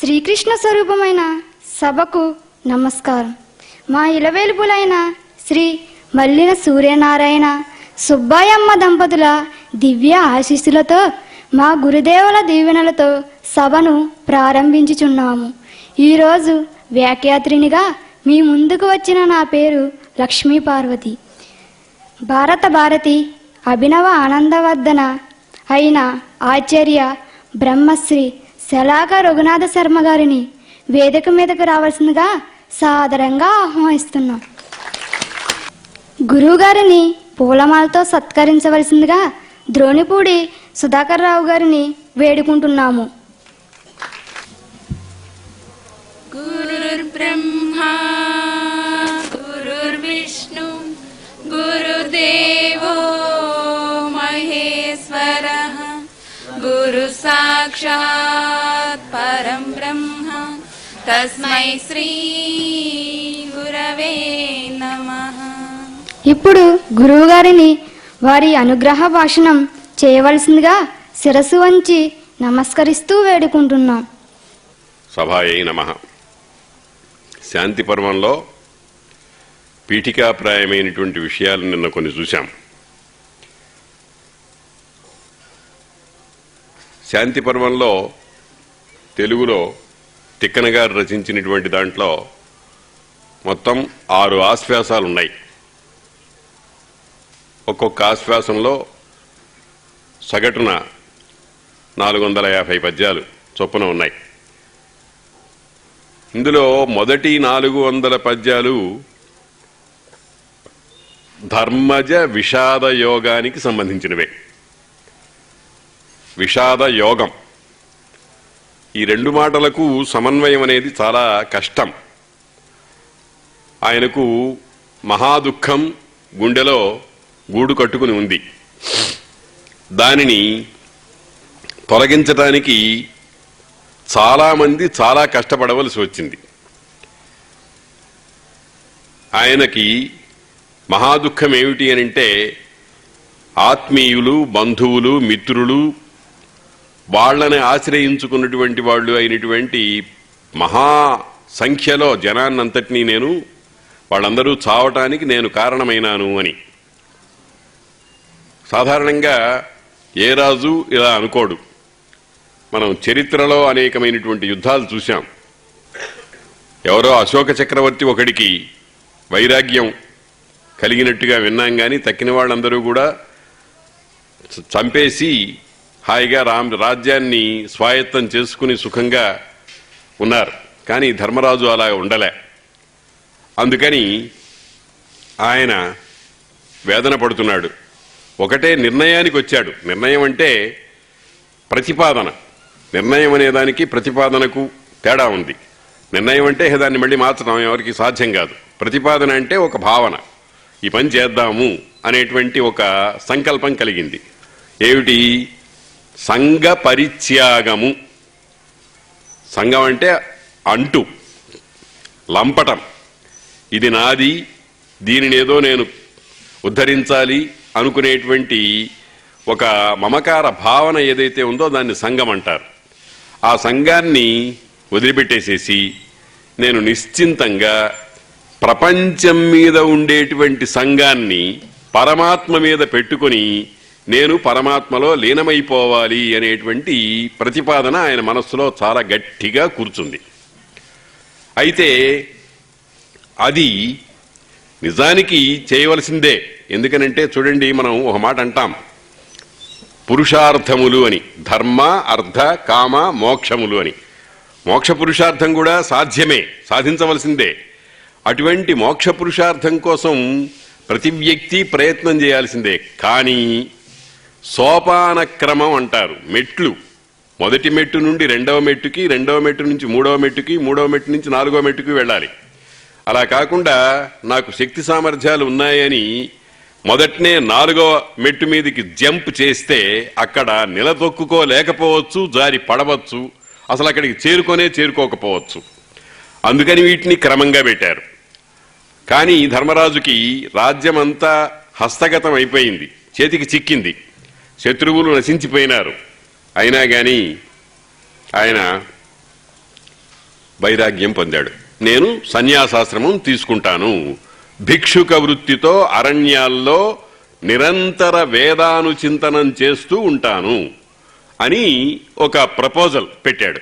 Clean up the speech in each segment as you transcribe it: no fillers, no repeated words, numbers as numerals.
శ్రీకృష్ణ స్వరూపమైన సభకు నమస్కారం. మా ఇలవేలుపులైన శ్రీ మల్లిన సూర్యనారాయణ సుబ్బాయమ్మ దంపతుల దివ్య ఆశీస్సులతో మా గురుదేవుల దీవెనలతో సభను ప్రారంభించుచున్నాము. ఈరోజు వ్యాఖ్యాత్రినిగా మీ ముందుకు వచ్చిన నా పేరు లక్ష్మీ పార్వతి. భారతి అభినవ ఆనందవర్ధన అయిన ఆచార్య బ్రహ్మశ్రీ శలాక రఘునాథ శర్మ గారిని వేదిక మీదకు రావాల్సిందిగా సాదరంగా ఆహ్వానిస్తున్నాం. గురువుగారిని పూలమాలతో సత్కరించవలసిందిగా ద్రోణిపూడి సుధాకర్ రావు గారిని వేడుకుంటున్నాము. గురుర్బ్రహ్మా గురుర్విష్ణు గురుదేవో మహేశ్వరః గురు సాక్షాత్ పరం బ్రహ్మ తస్మై శ్రీ గురవే నమః. ఇప్పుడు గురువు గారిని వారి అనుగ్రహ భాషణం చేయవలసిందిగా శిరస్సు వంచి నమస్కరిస్తూ వేడుకుంటున్నాం. సభాయై నమః. శాంతి పర్వంలో పీఠికాప్రాయమైనటువంటి విషయాలు నిన్న కొన్ని చూశాం. శాంతి పర్వంలో తెలుగులో తిక్కన గారు రచించినటువంటి దాంట్లో మొత్తం 6 ఆశ్వాసాలు ఉన్నాయి. ఒక్కొక్క ఆశ్వాసంలో సగటున 450 పద్యాలు చొప్పున ఉన్నాయి. ఇందులో మొదటి 400 పద్యాలు ధర్మజ విషాద యోగానికి సంబంధించినవే. విషాద యోగం, ఈ 2 మాటలకు సమన్వయం అనేది చాలా కష్టం. ఆయనకు మహాదుఃఖం గుండెలో గూడు కట్టుకుని ఉంది. దానిని తొలగించడానికి చాలామంది చాలా కష్టపడవలసి వచ్చింది. ఆయనకి మహాదుఃఖం ఏమిటి అనంటే, ఆత్మీయులు, బంధువులు, మిత్రులు, వాళ్లని ఆశ్రయించుకున్నటువంటి వాళ్ళు అయినటువంటి మహా సంఖ్యలో జనాన్నంతటినీ వాళ్ళందరూ చావటానికి నేను కారణమైనాను అని. సాధారణంగా ఏ రాజు ఇలా అనుకోడు. మనం చరిత్రలో అనేకమైనటువంటి యుద్ధాలు చూశాం. ఎవరో అశోక చక్రవర్తి ఒకడికి వైరాగ్యం కలిగినట్టుగా విన్నాం, కానీ తక్కిన వాళ్ళందరూ కూడా చంపేసి హాయిగా రాజ్యాన్ని స్వాయత్తం చేసుకుని సుఖంగా ఉన్నారు. కానీ ధర్మరాజు అలా ఉండలే. అందుకని ఆయన వేదన పడుతున్నాడు. ఒకటే నిర్ణయానికి వచ్చాడు. నిర్ణయం అంటే ప్రతిపాదన. నిర్ణయం అనేదానికి ప్రతిపాదనకు తేడా ఉంది. నిర్ణయం అంటే దాన్ని మళ్ళీ మార్చడం ఎవరికి సాధ్యం కాదు. ప్రతిపాదన అంటే ఒక భావన, ఈ పని చేద్దాము అనేటువంటి ఒక సంకల్పం కలిగింది. ఏమిటి? సంఘ పరిత్యాగము. సంఘం అంటే అంటు, లంపటం. ఇది నాది, దీనినేదో నేను ఉద్ధరించాలి అనుకునేటువంటి ఒక మమకార భావన ఏదైతే ఉందో దాన్ని సంఘం అంటారు. ఆ సంఘాన్ని వదిలిపెట్టేసేసి నేను నిశ్చింతంగా ప్రపంచం మీద ఉండేటువంటి సంఘాన్ని పరమాత్మ మీద పెట్టుకుని నేను పరమాత్మలో లీనమైపోవాలి అనేటువంటి ప్రతిపాదన ఆయన మనస్సులో చాలా గట్టిగా కూర్చుంది. అయితే అది నిజానికి చేయవలసిందే. ఎందుకనంటే చూడండి, మనం ఒక మాట అంటాం, పురుషార్థములు అని. ధర్మ, అర్థ, కామ, మోక్షములు అని. మోక్ష పురుషార్థం కూడా సాధ్యమే, సాధించవలసిందే. అటువంటి మోక్ష పురుషార్థం కోసం ప్రతి వ్యక్తి ప్రయత్నం చేయాల్సిందే. కానీ సోపాన క్రమం అంటారు, మెట్లు. మొదటి మెట్టు నుండి 2వ మెట్టుకి, 2వ మెట్టు నుంచి 3వ మెట్టుకి, 3వ మెట్టు నుంచి 4వ మెట్టుకి వెళ్ళాలి. అలా కాకుండా నాకు శక్తి సామర్థ్యాలు ఉన్నాయని మొదటనే 4వ మెట్టు మీదకి జంప్ చేస్తే అక్కడ నిలదొక్కుకోలేకపోవచ్చు, జారి పడవచ్చు, అసలు అక్కడికి చేరుకోకపోవచ్చు. అందుకని వీటిని క్రమంగా పెట్టారు. కానీ ధర్మరాజుకి రాజ్యమంతా హస్తగతం అయిపోయింది, చేతికి చిక్కింది, శత్రువులు నశించిపోయినారు. అయినా కానీ ఆయన వైరాగ్యం పొందాడు. నేను సన్యాసాశ్రమం తీసుకుంటాను, భిక్షుక వృత్తితో అరణ్యాల్లో నిరంతర వేదానుచింతనం చేస్తూ ఉంటాను అని ఒక ప్రపోజల్ పెట్టాడు.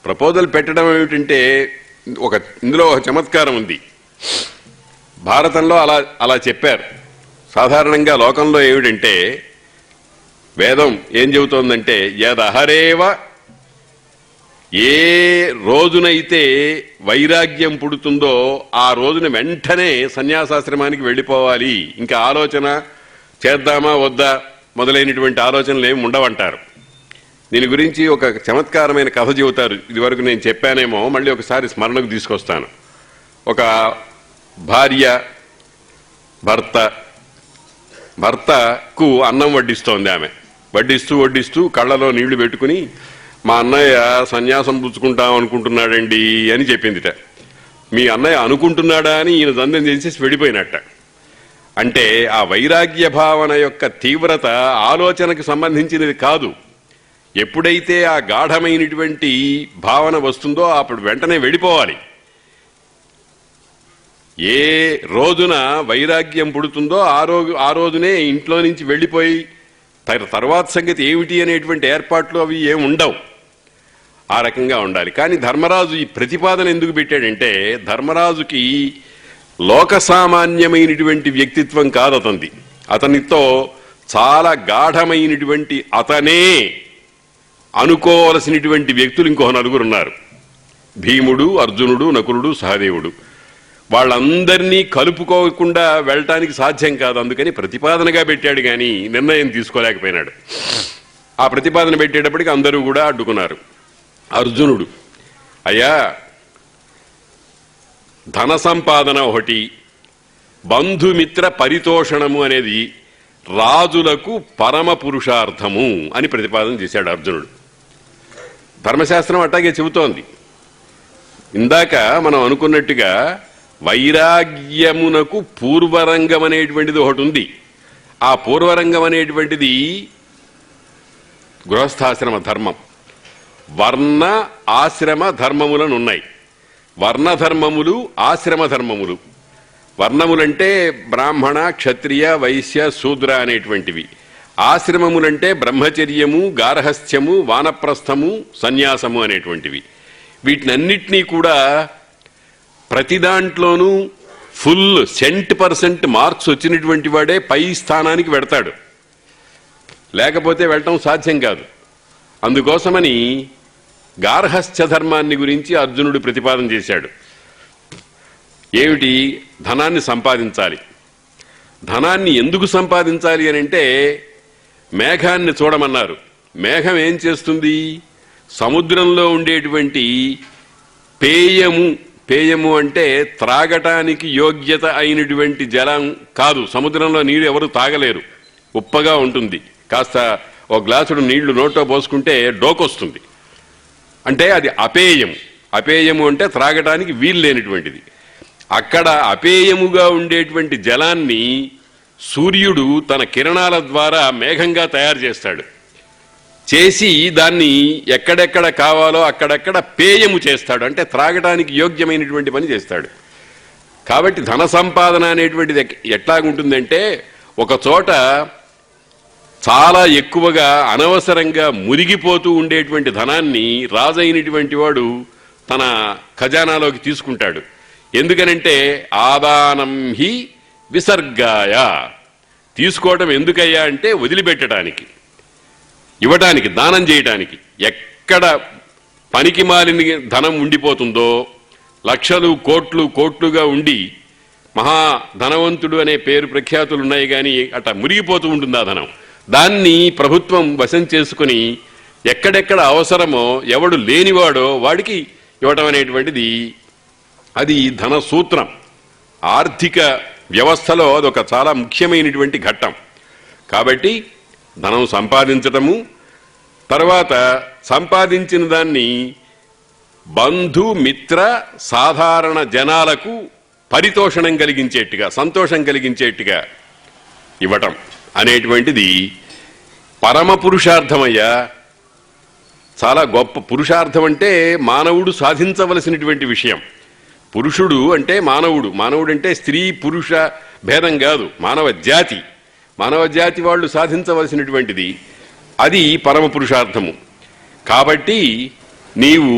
ప్రపోజల్ పెట్టడం ఏమిటంటే ఇందులో ఒక చమత్కారం ఉంది. భారతంలో అలా చెప్పారు. సాధారణంగా లోకంలో ఏమిటంటే వేదం ఏం చెబుతోందంటే యదహరేవ, ఏ రోజునైతే వైరాగ్యం పుడుతుందో ఆ రోజున వెంటనే సన్యాసాశ్రమానికి వెళ్ళిపోవాలి, ఇంకా ఆలోచన చేద్దామా వద్దా మొదలైనటువంటి ఆలోచనలు ఏమి ఉండవంటారు. దీని గురించి ఒక చమత్కారమైన కథ చెబుతారు. ఇదివరకు నేను చెప్పానేమో, మళ్ళీ ఒకసారి స్మరణకు తీసుకొస్తాను. ఒక భార్య భర్తకు అన్నం వడ్డిస్తోంది. ఆమె వడ్డిస్తూ కళ్ళలో నీళ్లు పెట్టుకుని, మా అన్నయ్య సన్యాసం పుచ్చుకుంటాం అనుకుంటున్నాడండి అని చెప్పిందిట. మీ అన్నయ్య అనుకుంటున్నాడా అని ఈయన దందం చేసి వెళ్ళిపోయినట్ట. అంటే ఆ వైరాగ్య భావన యొక్క తీవ్రత ఆలోచనకు సంబంధించినది కాదు. ఎప్పుడైతే ఆ గాఢమైనటువంటి భావన వస్తుందో అప్పుడు వెంటనే వెళ్ళిపోవాలి. ఏ రోజున వైరాగ్యం పుడుతుందో ఆ రోజునే ఇంట్లో నుంచి వెళ్ళిపోయి తర్వాత సంగతి ఏమిటి అనేటువంటి ఏర్పాట్లు అవి ఏమి ఉండవు. ఆ రకంగా ఉండాలి. కానీ ధర్మరాజు ఈ ప్రతిపాదన ఎందుకు పెట్టాడంటే, ధర్మరాజుకి లోకసామాన్యమైనటువంటి వ్యక్తిత్వం కాదు అతనిది. అతనితో చాలా గాఢమైనటువంటి, అతనే అనుకోవలసినటువంటి వ్యక్తులు ఇంకో నలుగురున్నారు. భీముడు, అర్జునుడు, నకులుడు, సహదేవుడు. వాళ్ళందరినీ కలుపుకోకుండా వెళ్ళటానికి సాధ్యం కాదు. అందుకని ప్రతిపాదనగా పెట్టాడు, కానీ నిర్ణయం తీసుకోలేకపోయినాడు. ఆ ప్రతిపాదన పెట్టేటప్పటికి అందరూ కూడా అడ్డుకున్నారు. అర్జునుడు, అయ్యా ధన సంపాదన ఒకటి, బంధుమిత్ర పరితోషణము అనేది రాజులకు పరమ పురుషార్థము అని ప్రతిపాదన చేశాడు అర్జునుడు. ధర్మశాస్త్రం అట్టాగే చెబుతోంది. ఇందాక మనం అనుకున్నట్టుగా వైరాగ్యమునకు పూర్వరంగం అనేటువంటిది ఒకటి ఉంది. ఆ పూర్వరంగం అనేటువంటిది గృహస్థాశ్రమ ధర్మం. వర్ణ ఆశ్రమ ధర్మములనున్నాయి. వర్ణధర్మములు, ఆశ్రమ ధర్మములు. వర్ణములంటే బ్రాహ్మణ, క్షత్రియ, వైశ్య, శూద్ర అనేటువంటివి. ఆశ్రమములంటే బ్రహ్మచర్యము, గార్హస్థ్యము, వానప్రస్థము, సన్యాసము అనేటువంటివి. వీటినన్నిటినీ కూడా ప్రతి దాంట్లోనూ ఫుల్ 100% మార్క్స్ వచ్చినటువంటి వాడే పై స్థానానికి వెడతాడు, లేకపోతే వెళ్ళటం సాధ్యం కాదు. అందుకోసమని గార్హస్థ్య ధర్మాన్ని గురించి అర్జునుడు ప్రతిపాదన చేశాడు. ఏమిటి? ధనాన్ని సంపాదించాలి. ధనాన్ని ఎందుకు సంపాదించాలి అని అంటే, మేఘాన్ని చూడమన్నారు. మేఘం ఏం చేస్తుంది? సముద్రంలో ఉండేటువంటి పేయము అంటే త్రాగటానికి యోగ్యత అయినటువంటి జలం కాదు. సముద్రంలో నీరు ఎవరు తాగలేరు, ఉప్పగా ఉంటుంది. కాస్త ఒక గ్లాసుడు నీళ్లు నోట్లో పోసుకుంటే డోకొస్తుంది. అంటే అది అపేయము. అపేయము అంటే త్రాగటానికి వీలు లేనటువంటిది. అక్కడ అపేయముగా ఉండేటువంటి జలాన్ని సూర్యుడు తన కిరణాల ద్వారా మేఘంగా తయారు చేస్తాడు. చేసి దాన్ని ఎక్కడెక్కడ కావాలో అక్కడెక్కడ పేయము చేస్తాడు. అంటే త్రాగటానికి యోగ్యమైనటువంటి పని చేస్తాడు. కాబట్టి ధన సంపాదన అనేటువంటిది ఎట్లాగుంటుందంటే, ఒక చోట చాలా ఎక్కువగా అనవసరంగా మురిగిపోతూ ఉండేటువంటి ధనాన్ని రాజైనటువంటి వాడు తన ఖజానాలోకి తీసుకుంటాడు. ఎందుకనంటే ఆదానం హి విసర్గాయ. తీసుకోవడం ఎందుకయ్యా అంటే వదిలిపెట్టడానికి, ఇవ్వటానికి, దానం చేయటానికి. ఎక్కడ పనికి మాలిన ధనం ఉండిపోతుందో, లక్షలు కోట్లుగా ఉండి మహా ధనవంతుడు అనే పేరు ప్రఖ్యాతులు ఉన్నాయి, కానీ అట్లా మురిగిపోతూ ఉంటుంది ఆ ధనం. దాన్ని ప్రభుత్వం వశం చేసుకుని ఎక్కడెక్కడ అవసరమో, ఎవడు లేనివాడో వాడికి ఇవ్వటం అనేటువంటిది అది ధన సూత్రం. ఆర్థిక వ్యవస్థలో అదొక చాలా ముఖ్యమైనటువంటి ఘట్టం. కాబట్టి ధనం సంపాదించటము, తర్వాత సంపాదించిన దాన్ని బంధు, మిత్ర, సాధారణ జనాలకు పరితోషణం కలిగించేట్టుగా, సంతోషం కలిగించేట్టుగా ఇవ్వటం అనేటువంటిది పరమ పురుషార్థమయ్యా. చాలా గొప్ప పురుషార్థం అంటే మానవుడు సాధించవలసినటువంటి విషయం. పురుషుడు అంటే మానవుడు, మానవుడు అంటే స్త్రీ పురుష భేదం కాదు, మానవ జాతి వాళ్ళు సాధించవలసినటువంటిది. అది పరమ పురుషార్థము. కాబట్టి నీవు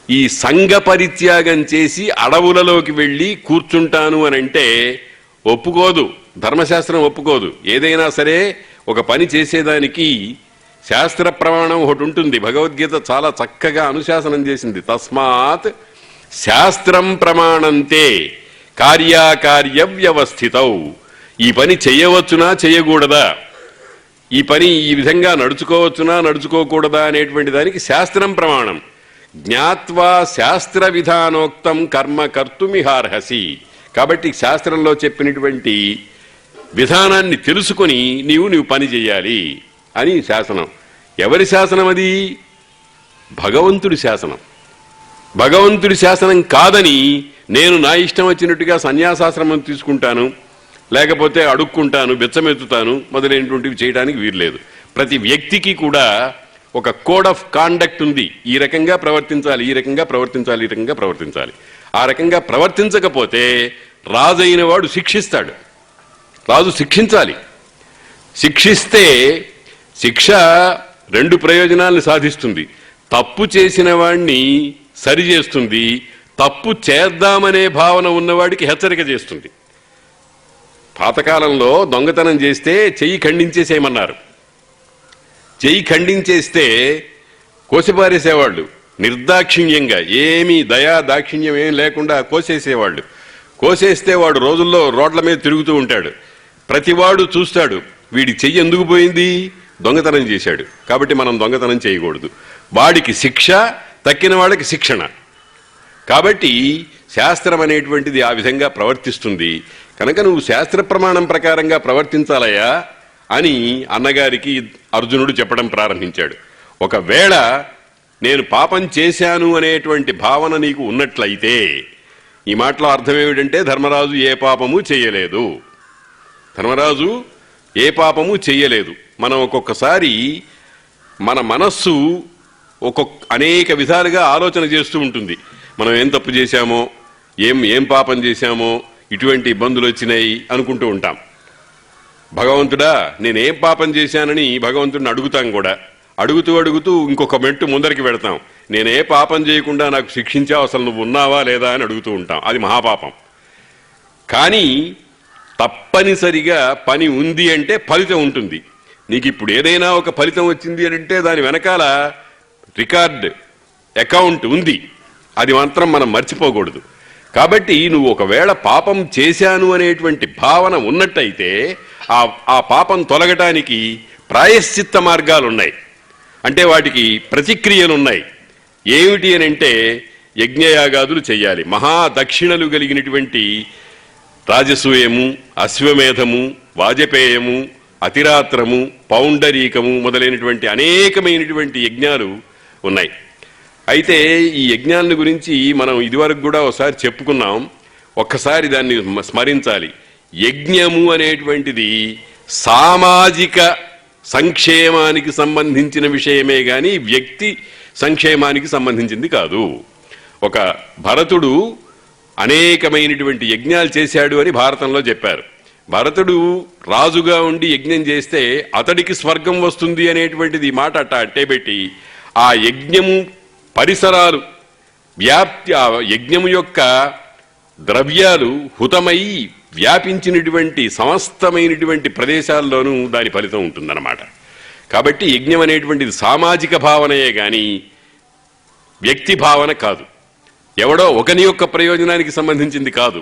ఈ సంఘ పరిత్యాగం చేసి అడవులలోకి వెళ్ళి కూర్చుంటాను అని అంటే ఒప్పుకోదు, ధర్మశాస్త్రం ఒప్పుకోదు. ఏదైనా సరే ఒక పని చేసేదానికి శాస్త్ర ప్రమాణం ఒకటి ఉంటుంది. భగవద్గీత చాలా చక్కగా అనుశాసనం చేసింది. తస్మాత్ శాస్త్రం ప్రమాణంతే కార్యాకార్య వ్యవస్థితౌ. ఈ పని చేయవచ్చునా చేయకూడదా, ఈ పని ఈ విధంగా నడుచుకోవచ్చునా నడుచుకోకూడదా అనేటువంటి దానికి శాస్త్రం ప్రమాణం. జ్ఞాత్వా శాస్త్ర విధానోక్తం కర్మ కర్తుమిహార్హసి. కాబట్టి శాస్త్రంలో చెప్పినటువంటి విధానాన్ని తెలుసుకొని నీవు పని చేయాలి అని శాసనం. ఎవరి శాసనం అది? భగవంతుడి శాసనం. భగవంతుడి శాసనం కాదని నేను నా ఇష్టం వచ్చినట్టుగా సన్యాసాశ్రమం తీసుకుంటాను, లేకపోతే అడుక్కుంటాను, బెచ్చమెత్తుతాను మొదలైనటువంటివి చేయడానికి వీల్లేదు. ప్రతి వ్యక్తికి కూడా ఒక కోడ్ ఆఫ్ కాండక్ట్ ఉంది. ఈ రకంగా ప్రవర్తించాలి, ఈ రకంగా ప్రవర్తించాలి, ఈ రకంగా ప్రవర్తించాలి. ఆ రకంగా ప్రవర్తించకపోతే రాజు అయిన వాడు శిక్షిస్తాడు. రాజు శిక్షించాలి. శిక్షిస్తే శిక్ష రెండు ప్రయోజనాలను సాధిస్తుంది. తప్పు చేసిన వాడిని సరిచేస్తుంది, తప్పు చేద్దామనే భావన ఉన్నవాడికి హెచ్చరిక చేస్తుంది. పాతకాలంలో దొంగతనం చేస్తే చెయ్యి ఖండించేసేయమన్నారు. చెయ్యి ఖండించేస్తే కోసిపారేసేవాళ్ళు నిర్దాక్షిణ్యంగా, ఏమీ దయా దాక్షిణ్యం ఏం లేకుండా కోసేసేవాళ్ళు. కోసేస్తే వాడు రోజుల్లో రోడ్ల మీద తిరుగుతూ ఉంటాడు. ప్రతివాడు చూస్తాడు, వీడి చెయ్యి ఎందుకు పోయింది, దొంగతనం చేశాడు, కాబట్టి మనం దొంగతనం చేయకూడదు. వాడికి శిక్ష, తక్కిన వాళ్ళకి శిక్షణ. కాబట్టి శాస్త్రం అనేటువంటిది ఆ విధంగా ప్రవర్తిస్తుంది. కనుక నువ్వు శాస్త్ర ప్రమాణం ప్రకారంగా ప్రవర్తించాలయ్యా అని అన్నగారికి అర్జునుడు చెప్పడం ప్రారంభించాడు. ఒకవేళ నేను పాపం చేశాను అనేటువంటి భావన నీకు ఉన్నట్లయితే, ఈ మాటలో అర్థం ఏమిటంటే ధర్మరాజు ఏ పాపము చేయలేదు. ధర్మరాజు ఏ పాపము చెయ్యలేదు. మనం ఒక్కొక్కసారి మన మనస్సు అనేక విధాలుగా ఆలోచన చేస్తూ ఉంటుంది. మనం ఏం తప్పు చేశామో, ఏం పాపం చేశామో, ఇటువంటి ఇబ్బందులు వచ్చినాయి అనుకుంటూ ఉంటాం. భగవంతుడా నేనేం పాపం చేశానని భగవంతుడిని అడుగుతాం కూడా. అడుగుతూ ఇంకొక మెట్టు ముందరికి పెడతాం. నేనే పాపం చేయకుండా నాకు శిక్షించావు, అసలు నువ్వు ఉన్నావా లేదా అని అడుగుతూ ఉంటాం. అది మహాపాపం. కానీ తప్పనిసరిగా పని ఉంది అంటే ఫలితం ఉంటుంది. నీకు ఇప్పుడు ఏదైనా ఒక ఫలితం వచ్చింది అని అంటే దాని వెనకాల రికార్డ్ అకౌంట్ ఉంది. అది మాత్రం మనం మర్చిపోకూడదు. కాబట్టి నువ్వు ఒకవేళ పాపం చేశాను అనేటువంటి భావన ఉన్నట్టయితే ఆ పాపం తొలగటానికి ప్రాయశ్చిత్త మార్గాలు ఉన్నాయి. అంటే వాటికి ప్రతిక్రియలు ఉన్నాయి. ఏమిటి అని అంటే యజ్ఞయాగాదులు చెయ్యాలి. మహాదక్షిణలు కలిగినటువంటి రాజసూయము, అశ్వమేధము, వాజపేయము, అతిరాత్రము, పౌండరీకము మొదలైనటువంటి అనేకమైనటువంటి యజ్ఞాలు ఉన్నాయి. అయితే ఈ యజ్ఞాలను గురించి మనం ఇదివరకు కూడా ఒకసారి చెప్పుకున్నాం. ఒక్కసారి దాన్ని స్మరించాలి. యజ్ఞము అనేటువంటిది సామాజిక సంక్షేమానికి సంబంధించిన విషయమే గాని వ్యక్తి సంక్షేమానికి సంబంధించింది కాదు. ఒక భరతుడు అనేకమైనటువంటి యజ్ఞాలు చేశాడు అని భారతంలో చెప్పారు. భరతుడు రాజుగా ఉండి యజ్ఞం చేస్తే అతడికి స్వర్గం వస్తుంది అనేటువంటిది మాట అట్టేబెట్టి ఆ యజ్ఞము పరిసరాలు వ్యాప్తి, ఆ యజ్ఞము యొక్క ద్రవ్యాలు హుతమై వ్యాపించినటువంటి సమస్తమైనటువంటి ప్రదేశాల్లోనూ దాని ఫలితం ఉంటుందన్నమాట. కాబట్టి యజ్ఞం అనేటువంటిది సామాజిక భావనయే గాని వ్యక్తి భావన కాదు. ఎవడో ఒకని యొక్క ప్రయోజనానికి సంబంధించింది కాదు,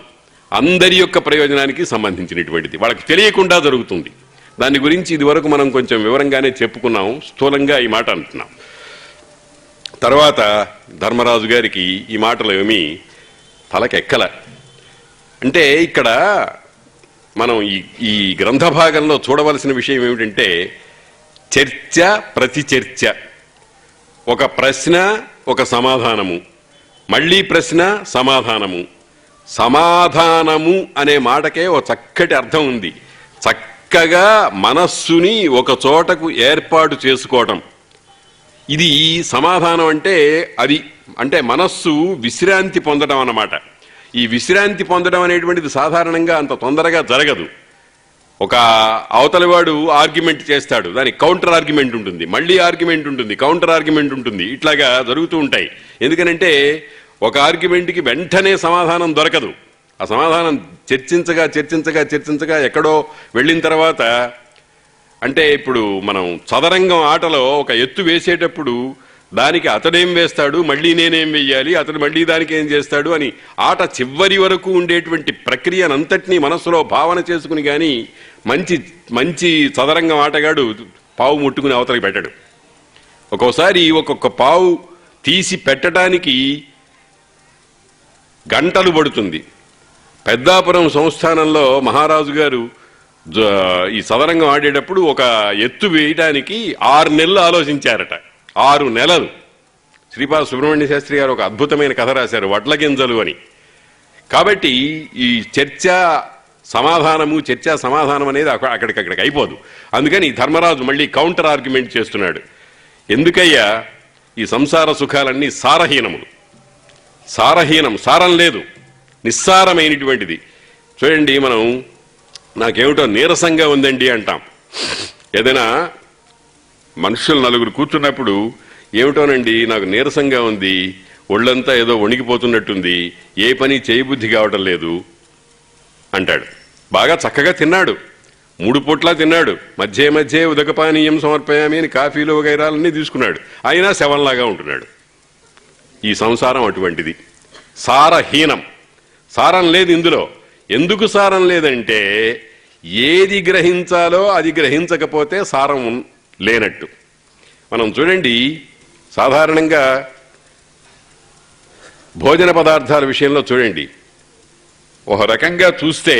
అందరి యొక్క ప్రయోజనానికి సంబంధించినటువంటిది. వాళ్ళకి తెలియకుండా జరుగుతుంది. దాని గురించి ఇదివరకు మనం కొంచెం వివరంగానే చెప్పుకున్నాం. స్థూలంగా ఈ మాట అంటున్నాం. తర్వాత ధర్మరాజు గారికి ఈ మాటలు ఏమీ తలకెక్కల. అంటే ఇక్కడ మనం ఈ గ్రంథ భాగంలో చూడవలసిన విషయం ఏమిటంటే చర్చ, ప్రతి చర్చ. ఒక ప్రశ్న, ఒక సమాధానము, మళ్ళీ ప్రశ్న, సమాధానము. సమాధానము అనే మాటకే ఒక చక్కటి అర్థం ఉంది. చక్కగా మనస్సుని ఒక చోటకు ఏర్పాటు చేసుకోవటం. ఇది సమాధానం అంటే అది అంటే మనస్సు విశ్రాంతి పొందడం అన్నమాట. ఈ విశ్రాంతి పొందడం అనేటువంటిది సాధారణంగా అంత తొందరగా జరగదు. ఒక అవతలివాడు ఆర్గ్యుమెంట్ చేస్తాడు, దానికి కౌంటర్ ఆర్గ్యుమెంట్ ఉంటుంది, మళ్ళీ ఆర్గ్యుమెంట్ ఉంటుంది, కౌంటర్ ఆర్గ్యుమెంట్ ఉంటుంది, ఇట్లాగా జరుగుతూ ఉంటాయి. ఎందుకనంటే ఒక ఆర్గ్యుమెంట్కి వెంటనే సమాధానం దొరకదు. ఆ సమాధానం చర్చించగా చర్చించగా చర్చించగా ఎక్కడో వెళ్ళిన తర్వాత, అంటే ఇప్పుడు మనం చదరంగం ఆటలో ఒక ఎత్తు వేసేటప్పుడు దానికి అతడేం వేస్తాడు, మళ్ళీ నేనేం వెయ్యాలి, అతడు మళ్ళీ దానికి ఏం చేస్తాడు అని ఆట చివరి వరకు ఉండేటువంటి ప్రక్రియనంతటినీ మనసులో భావన చేసుకుని కానీ మంచి మంచి చదరంగం ఆటగాడు పావు ముట్టుకుని అవతలకి పెట్టడు. ఒక్కోసారి ఒక్కొక్క పావు తీసి పెట్టడానికి గంటలు పడుతుంది. పెద్దాపురం సంస్థానంలో మహారాజు గారు ఈ చదరంగం ఆడేటప్పుడు ఒక ఎత్తు వేయడానికి 6 నెలలు ఆలోచించారట. 6 నెలలు. శ్రీపాద సుబ్రహ్మణ్య శాస్త్రి గారు ఒక అద్భుతమైన కథ రాశారు, వడ్ల గింజలు అని. కాబట్టి ఈ చర్చా సమాధానం అనేది అక్కడికక్కడికి అయిపోదు. అందుకని ధర్మరాజు మళ్ళీ కౌంటర్ ఆర్గ్యుమెంట్ చేస్తున్నాడు. ఎందుకయ్యా ఈ సంసార సుఖాలన్నీ సారహీనములు, సారం లేదు, నిస్సారమైనటువంటిది. చూడండి, మనం నాకేమిటో నీరసంగా ఉందండి అంటాం. ఏదైనా మనుషులు 4 కూర్చున్నప్పుడు ఏమిటోనండి నాకు నీరసంగా ఉంది, ఒళ్ళంతా ఏదో వణికిపోతున్నట్టుంది, ఏ పని చేయబుద్ధి కావటం లేదు అంటాడు. బాగా చక్కగా తిన్నాడు, 3 పూట్లా తిన్నాడు, మధ్య మధ్య ఉదకపానీయం సమర్పయామి అని కాఫీలు వగైరాలన్నీ తీసుకున్నాడు, అయినా శవంలాగా ఉంటున్నాడు. ఈ సంసారం అటువంటిది, సారహీనం. సారం లేదు ఇందులో. ఎందుకు సారం లేదంటే ఏది గ్రహించాలో అది గ్రహించకపోతే సారం లేనట్టు. మనం చూడండి, సాధారణంగా భోజన పదార్థాల విషయంలో చూడండి, ఒక రకంగా చూస్తే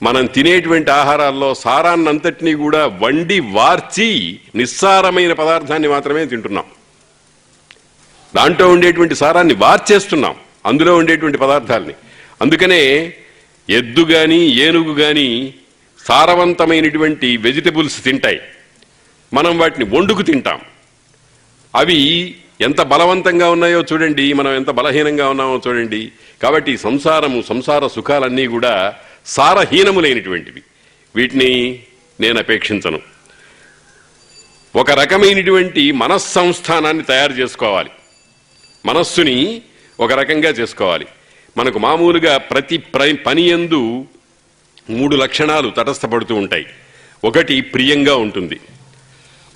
మనం తినేటువంటి ఆహారాల్లో సారాన్నంతటినీ కూడా వండి వార్చి నిస్సారమైన పదార్థాన్ని మాత్రమే తింటున్నాం. దాంట్లో ఉండేటువంటి సారాన్ని వార్చేస్తున్నాం, అందులో ఉండేటువంటి పదార్థాలని. అందుకనే ఎద్దు కానీ ఏనుగు కానీ సారవంతమైనటువంటి వెజిటబుల్స్ తింటాయి, మనం వాటిని వండుకు తింటాం. అవి ఎంత బలవంతంగా ఉన్నాయో చూడండి, మనం ఎంత బలహీనంగా ఉన్నామో చూడండి. కాబట్టి సంసార సుఖాలన్నీ కూడా సారహీనములైనటువంటివి. వీటిని నేను అపేక్షించను. ఒక రకమైనటువంటి మనస్సంస్థానాన్ని తయారు చేసుకోవాలి, మనస్సుని ఒక రకంగా చేసుకోవాలి. మనకు మామూలుగా ప్రతి పని యందు 3 లక్షణాలు తటస్థపడుతూ ఉంటాయి. ఒకటి ప్రియంగా ఉంటుంది,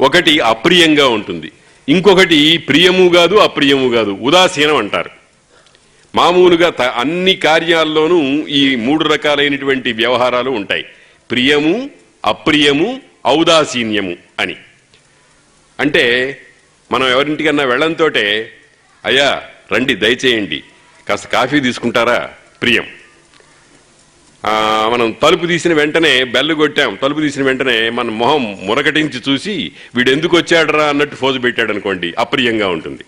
ఒకటి అప్రియంగా ఉంటుంది, ఇంకొకటి ప్రియము కాదు అప్రియము కాదు, ఉదాసీనం అంటారు. మామూలుగా అన్ని కార్యాల్లోనూ ఈ 3 రకాలైనటువంటి వ్యవహారాలు ఉంటాయి, ప్రియము, అప్రియము, ఔదాసీన్యము అని. అంటే మనం ఎవరింటికన్నా వెళ్ళంతోటే, అయ్యా రండి దయచేయండి, కాస్త కాఫీ తీసుకుంటారా, ప్రియం. మనం తలుపు తీసిన వెంటనే బెల్లు కొట్టాం, తలుపు తీసిన వెంటనే మన మొహం మురకటించి చూసి వీడెందుకు వచ్చాడరా అన్నట్టు ఫోజు పెట్టాడు అనుకోండి, అప్రియంగా ఉంటుంది.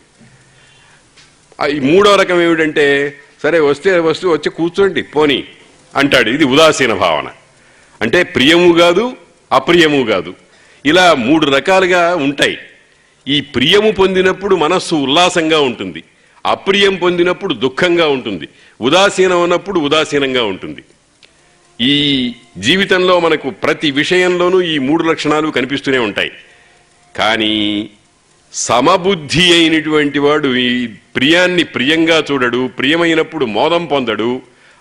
ఈ 3వ రకం ఏమిటంటే, సరే వచ్చి కూర్చోండి పోనీ అంటాడు, ఇది ఉదాసీన భావన. అంటే ప్రియము కాదు అప్రియము కాదు, ఇలా 3 రకాలుగా ఉంటాయి. ఈ ప్రియము పొందినప్పుడు మనస్సు ఉల్లాసంగా ఉంటుంది, అప్రియం పొందినప్పుడు దుఃఖంగా ఉంటుంది, ఉదాసీనం ఉన్నప్పుడు ఉదాసీనంగా ఉంటుంది. ఈ జీవితంలో మనకు ప్రతి విషయంలోనూ ఈ 3 లక్షణాలు కనిపిస్తూనే ఉంటాయి. కానీ సమబుద్ధి అయినటువంటి వాడు ఈ ప్రియాన్ని ప్రియంగా చూడడు, ప్రియమైనప్పుడు మోదం పొందడు,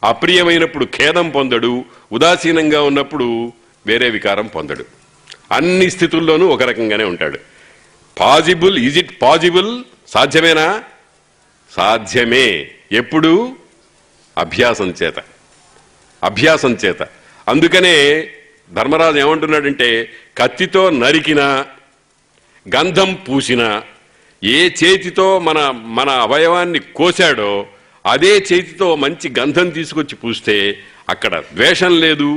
అప్రియమైనప్పుడు ఖేదం పొందడు, ఉదాసీనంగా ఉన్నప్పుడు వేరే వికారం పొందడు. అన్ని స్థితుల్లోనూ ఒక రకంగానే ఉంటాడు. Possible, is it possible? సాధ్యమేనా? సాధ్యమే. ఎప్పుడు? అభ్యాసం చేత. అందుకనే ధర్మరాజు ఏమంటున్నాడంటే, కత్తితో నరికినా గంధం పూసినా, ఏ చేతితో మన అవయవాన్ని కోశాడో అదే చేతితో మంచి గంధం తీసుకొచ్చి పూస్తే అక్కడ ద్వేషం లేదు,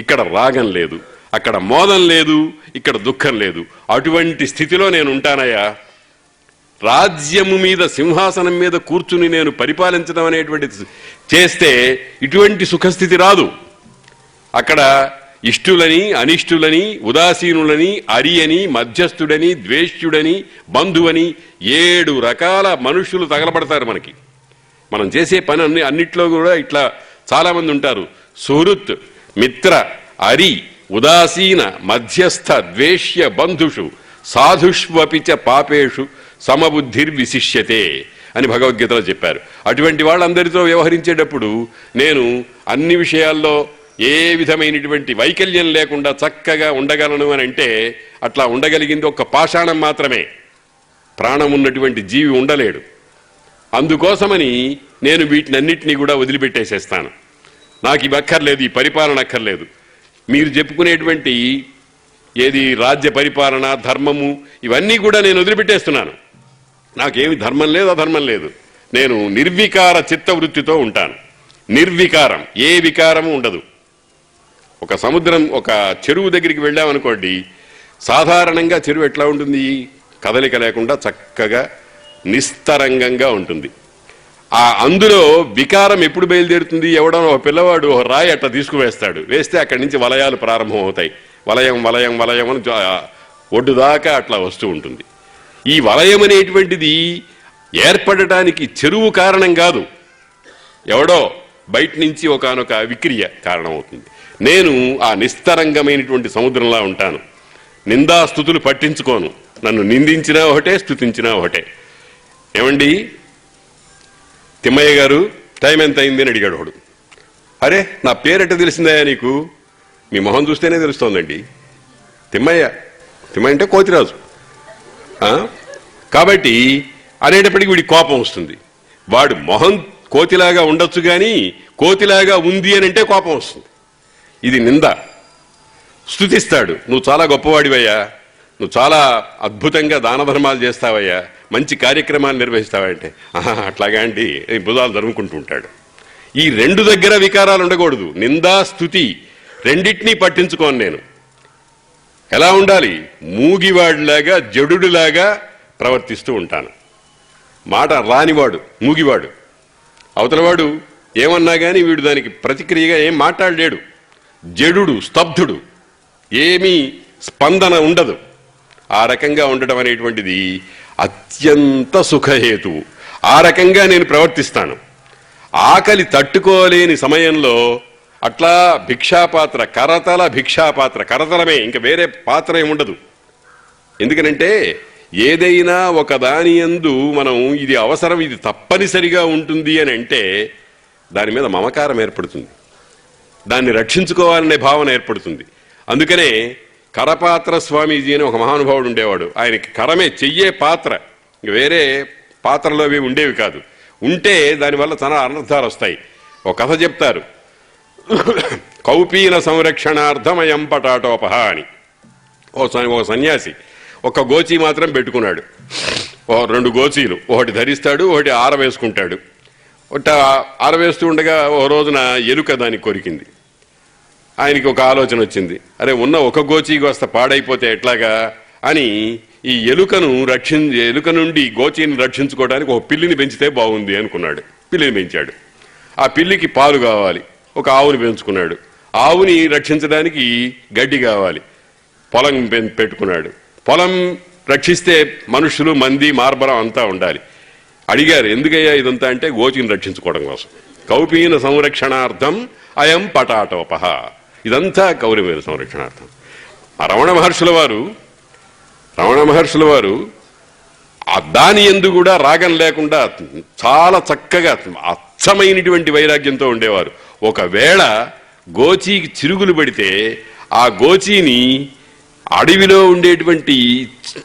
ఇక్కడ రాగం లేదు, అక్కడ మోదం లేదు, ఇక్కడ దుఃఖం లేదు. అటువంటి స్థితిలో నేను ఉంటానయ్యా. రాజ్యము మీద, సింహాసనం మీద కూర్చుని నేను పరిపాలించడం అనేటువంటిది చేస్తే ఇటువంటి సుఖస్థితి రాదు. అక్కడ ఇష్టులని అనిష్టులని ఉదాసీనులని అరియని మధ్యస్థుడని ద్వేష్యుడని బంధువని 7 రకాల మనుషులు తగలబడతారు మనకి. మనం చేసే పని అన్నిట్లో కూడా ఇట్లా చాలామంది ఉంటారు. సుహృత్, మిత్ర, అరి, ఉదాసీన, మధ్యస్థ, ద్వేష్య, బంధుషు, సాధుష్వపిచ పాపేషు సమబుద్ధిర్విశిష్యతే అని భగవద్గీతలో చెప్పారు. అటువంటి వాళ్ళందరితో వ్యవహరించేటప్పుడు నేను అన్ని విషయాల్లో ఏ విధమైనటువంటి వైకల్యం లేకుండా చక్కగా ఉండగలను అని అంటే అట్లా ఉండగలిగింది ఒక్క పాషాణం మాత్రమే. ప్రాణం ఉన్నటువంటి జీవి ఉండలేడు. అందుకోసమని నేను వీటినన్నిటినీ కూడా వదిలిపెట్టేసేస్తాను. నాకు ఇవి అక్కర్లేదు, ఈ పరిపాలన అక్కర్లేదు. మీరు చెప్పుకునేటువంటి ఏది రాజ్య పరిపాలన, ధర్మము, ఇవన్నీ కూడా నేను వదిలిపెట్టేస్తున్నాను. నాకేమి ధర్మం లేదు, అధర్మం లేదు. నేను నిర్వికార చిత్తవృత్తితో ఉంటాను. నిర్వికారం, ఏ వికారము ఉండదు. ఒక సముద్రం, ఒక చెరువు దగ్గరికి వెళ్ళామనుకోండి, సాధారణంగా చెరువు ఎట్లా ఉంటుంది? కదలిక లేకుండా చక్కగా నిస్తరంగంగా ఉంటుంది. అందులో వికారం ఎప్పుడు బయలుదేరుతుంది? ఎవడో ఒక పిల్లవాడు ఒక రాయి అట్లా తీసుకువేస్తాడు. వేస్తే అక్కడి నుంచి వలయాలు ప్రారంభం అవుతాయి. వలయం వలయం వలయం అని ఒడ్డు దాకా అట్లా వస్తూ ఉంటుంది. ఈ వలయం అనేటువంటిది ఏర్పడటానికి చెరువు కారణం కాదు, ఎవడో బయట నుంచి ఒకానొక విక్రియ కారణమవుతుంది. నేను ఆ నిస్తరంగమైనటువంటి సముద్రంలా ఉంటాను. నిందాస్తుతులు పట్టించుకోను. నన్ను నిందించినా ఒకటే, స్తుతించినా ఒకటే. ఏమండి తిమ్మయ్య గారు, టైం ఎంత అయింది అని అడిగాడు వాడు. అరే, నా పేరెట్ట తెలిసిందయ్యా నీకు? మీ మొహం చూస్తేనే తెలుస్తోందండి. తిమ్మయ్య, తిమ్మయ్య అంటే కోతిరాజు. కాబట్టి అనేటప్పటికీ వీడికి కోపం వస్తుంది. వాడు మొహం కోతిలాగా ఉండొచ్చు కానీ కోతిలాగా ఉంది అని అంటే కోపం వస్తుంది. ఇది నింద. స్తుతిస్తాడు, నువ్వు చాలా గొప్పవాడివయ్యా, నువ్వు చాలా అద్భుతంగా దాన ధర్మాలు చేస్తావయ్యా, మంచి కార్యక్రమాలు నిర్వహిస్తావంటే అట్లాగా అండి భుజాలు ధరుముకుంటూ ఉంటాడు. ఈ 2 దగ్గర వికారాలు ఉండకూడదు. నిందా, స్తుతి రెండింటినీ పట్టించుకోను నేను. ఎలా ఉండాలి? మూగివాడిలాగా, జడులాగా ప్రవర్తిస్తూ ఉంటాను. మాట రానివాడు మూగివాడు. అవతలవాడు ఏమన్నా కానీ వీడు దానికి ప్రతిక్రియగా ఏం మాట్లాడలేడు. జడుడు, స్తబ్దుడు, ఏమీ స్పందన ఉండదు. ఆ రకంగా ఉండడం అనేటువంటిది అత్యంత సుఖహేతువు. ఆ రకంగా నేను ప్రవర్తిస్తాను. ఆకలి తట్టుకోలేని సమయంలో అట్లా భిక్షాపాత్ర, కరతల భిక్షాపాత్ర, కరతలమే, ఇంకా వేరే పాత్ర ఏముండదు. ఎందుకనంటే ఏదైనా ఒక దాని యందు మనం ఇది అవసరం, ఇది తప్పనిసరిగా ఉంటుంది అని అంటే దాని మీద మమకారం ఏర్పడుతుంది, దాన్ని రక్షించుకోవాలనే భావన ఏర్పడుతుంది. అందుకనే కరపాత్ర స్వామీజీ అని ఒక మహానుభావుడు ఉండేవాడు. ఆయనకి కరమే, చెయ్యే పాత్ర, వేరే పాత్రలో అవి ఉండేవి కాదు. ఉంటే దానివల్ల చాలా అనర్థాలు వస్తాయి. ఒక కథ చెప్తారు, కౌపీన సంరక్షణార్థమయం పటాటోపహ అని. ఓ సన్యాసి ఒక గోచి మాత్రం పెట్టుకున్నాడు. 2 గోచీలు, ఒకటి ధరిస్తాడు, ఒకటి ఆరవేసుకుంటాడు. ఆరవేస్తూ ఉండగా ఓ రోజున ఎలుక దానికి కొరికింది. ఆయనకి ఒక ఆలోచన వచ్చింది, అరే ఉన్న ఒక గోచీకి వస్త పాడైపోతే ఎట్లాగా అని ఈ ఎలుక నుండి గోచీని రక్షించుకోవడానికి ఒక పిల్లిని పెంచితే బాగుంది అనుకున్నాడు. పిల్లిని పెంచాడు. ఆ పిల్లికి పాలు కావాలి, ఒక ఆవుని పెంచుకున్నాడు. ఆవుని రక్షించడానికి గడ్డి కావాలి, పొలం పెట్టుకున్నాడు. పొలం రక్షిస్తే మనుషులు, మంది, మార్బలం అంతా ఉండాలి. అడిగారు, ఎందుకయ్యా ఇదంతా అంటే గోచిని రక్షించుకోవడం కోసం. కౌపీన సంరక్షణార్థం అయం పటాటోపహ, ఇదంతా కౌరవీన సంరక్షణార్థం. రమణ మహర్షుల వారు దాని యందు కూడా రాగం లేకుండా చాలా చక్కగా అచ్చమైనటువంటి వైరాగ్యంతో ఉండేవారు. ఒకవేళ గోచీకి చిరుగులు పడితే ఆ గోచీని అడవిలో ఉండేటువంటి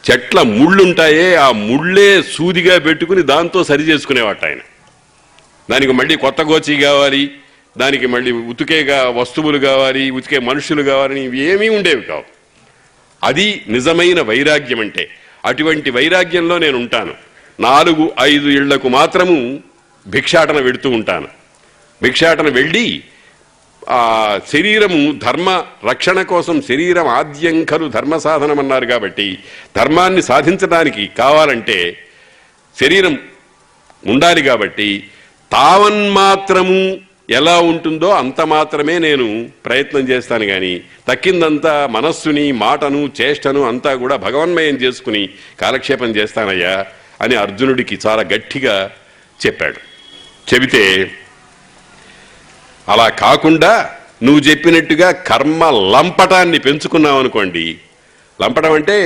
చెట్ల ముళ్ళుంటాయే, ఆ ముళ్ళే సూదిగా పెట్టుకుని దాంతో సరి చేసుకునేవాట ఆయన. దానికి మళ్ళీ కొత్త గోచీ కావాలి, దానికి మళ్ళీ ఉతికేగా వస్తువులు కావాలి, ఉతికే మనుషులు కావాలని ఇవి ఏమీ ఉండేవి కావు. అది నిజమైన వైరాగ్యం అంటే. అటువంటి వైరాగ్యంలో నేను ఉంటాను. 4-5 ఇళ్లకు మాత్రము భిక్షాటన వెడుతూ ఉంటాను. భిక్షాటన వెళ్ళి ఆ శరీరము ధర్మ రక్షణ కోసం, శరీరం ఆద్యం ఖలు ధర్మ సాధనం అన్నారు కాబట్టి ధర్మాన్ని సాధించడానికి కావాలంటే శరీరం ఉండాలి. కాబట్టి తావన్మాత్రము ఎలా ఉంటుందో అంత మాత్రమే నేను ప్రయత్నం చేస్తాను కానీ తక్కిందంతా మనస్సుని మాటను చేష్టను అంతా కూడా భగవన్మయం చేసుకుని కాలక్షేపం చేస్తానయ్యా అని అర్జునుడికి చాలా గట్టిగా చెప్పాడు. చెబితే అలా కాకుండా నువ్వు చెప్పినట్టుగా కర్మ లంపటాన్ని పెంచుకున్నావు అనుకోండి, లంపటం అంటే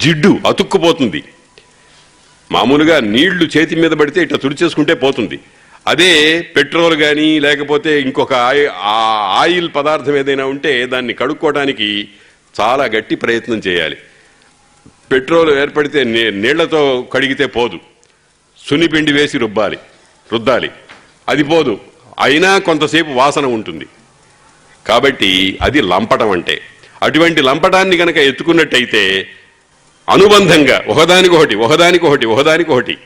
జిడ్డు అతుక్కుపోతుంది. మామూలుగా నీళ్లు చేతి మీద పడితే ఇట్లా తుడిచేసుకుంటే పోతుంది. అదే పెట్రోల్ కానీ లేకపోతే ఇంకొక ఆయిల్ పదార్థం ఏదైనా ఉంటే దాన్ని కడుక్కోవడానికి చాలా గట్టి ప్రయత్నం చేయాలి. పెట్రోల్ ఏర్పడితే నీళ్లతో కడిగితే పోదు, సున్నిపిండి వేసి రుద్దాలి, అది పోదు, అయినా కొంతసేపు వాసన ఉంటుంది. కాబట్టి అది లంపటం అంటే. అటువంటి లంపటాన్ని గనక ఎత్తుకున్నట్టయితే అనుబంధంగా ఒకదానికొకటి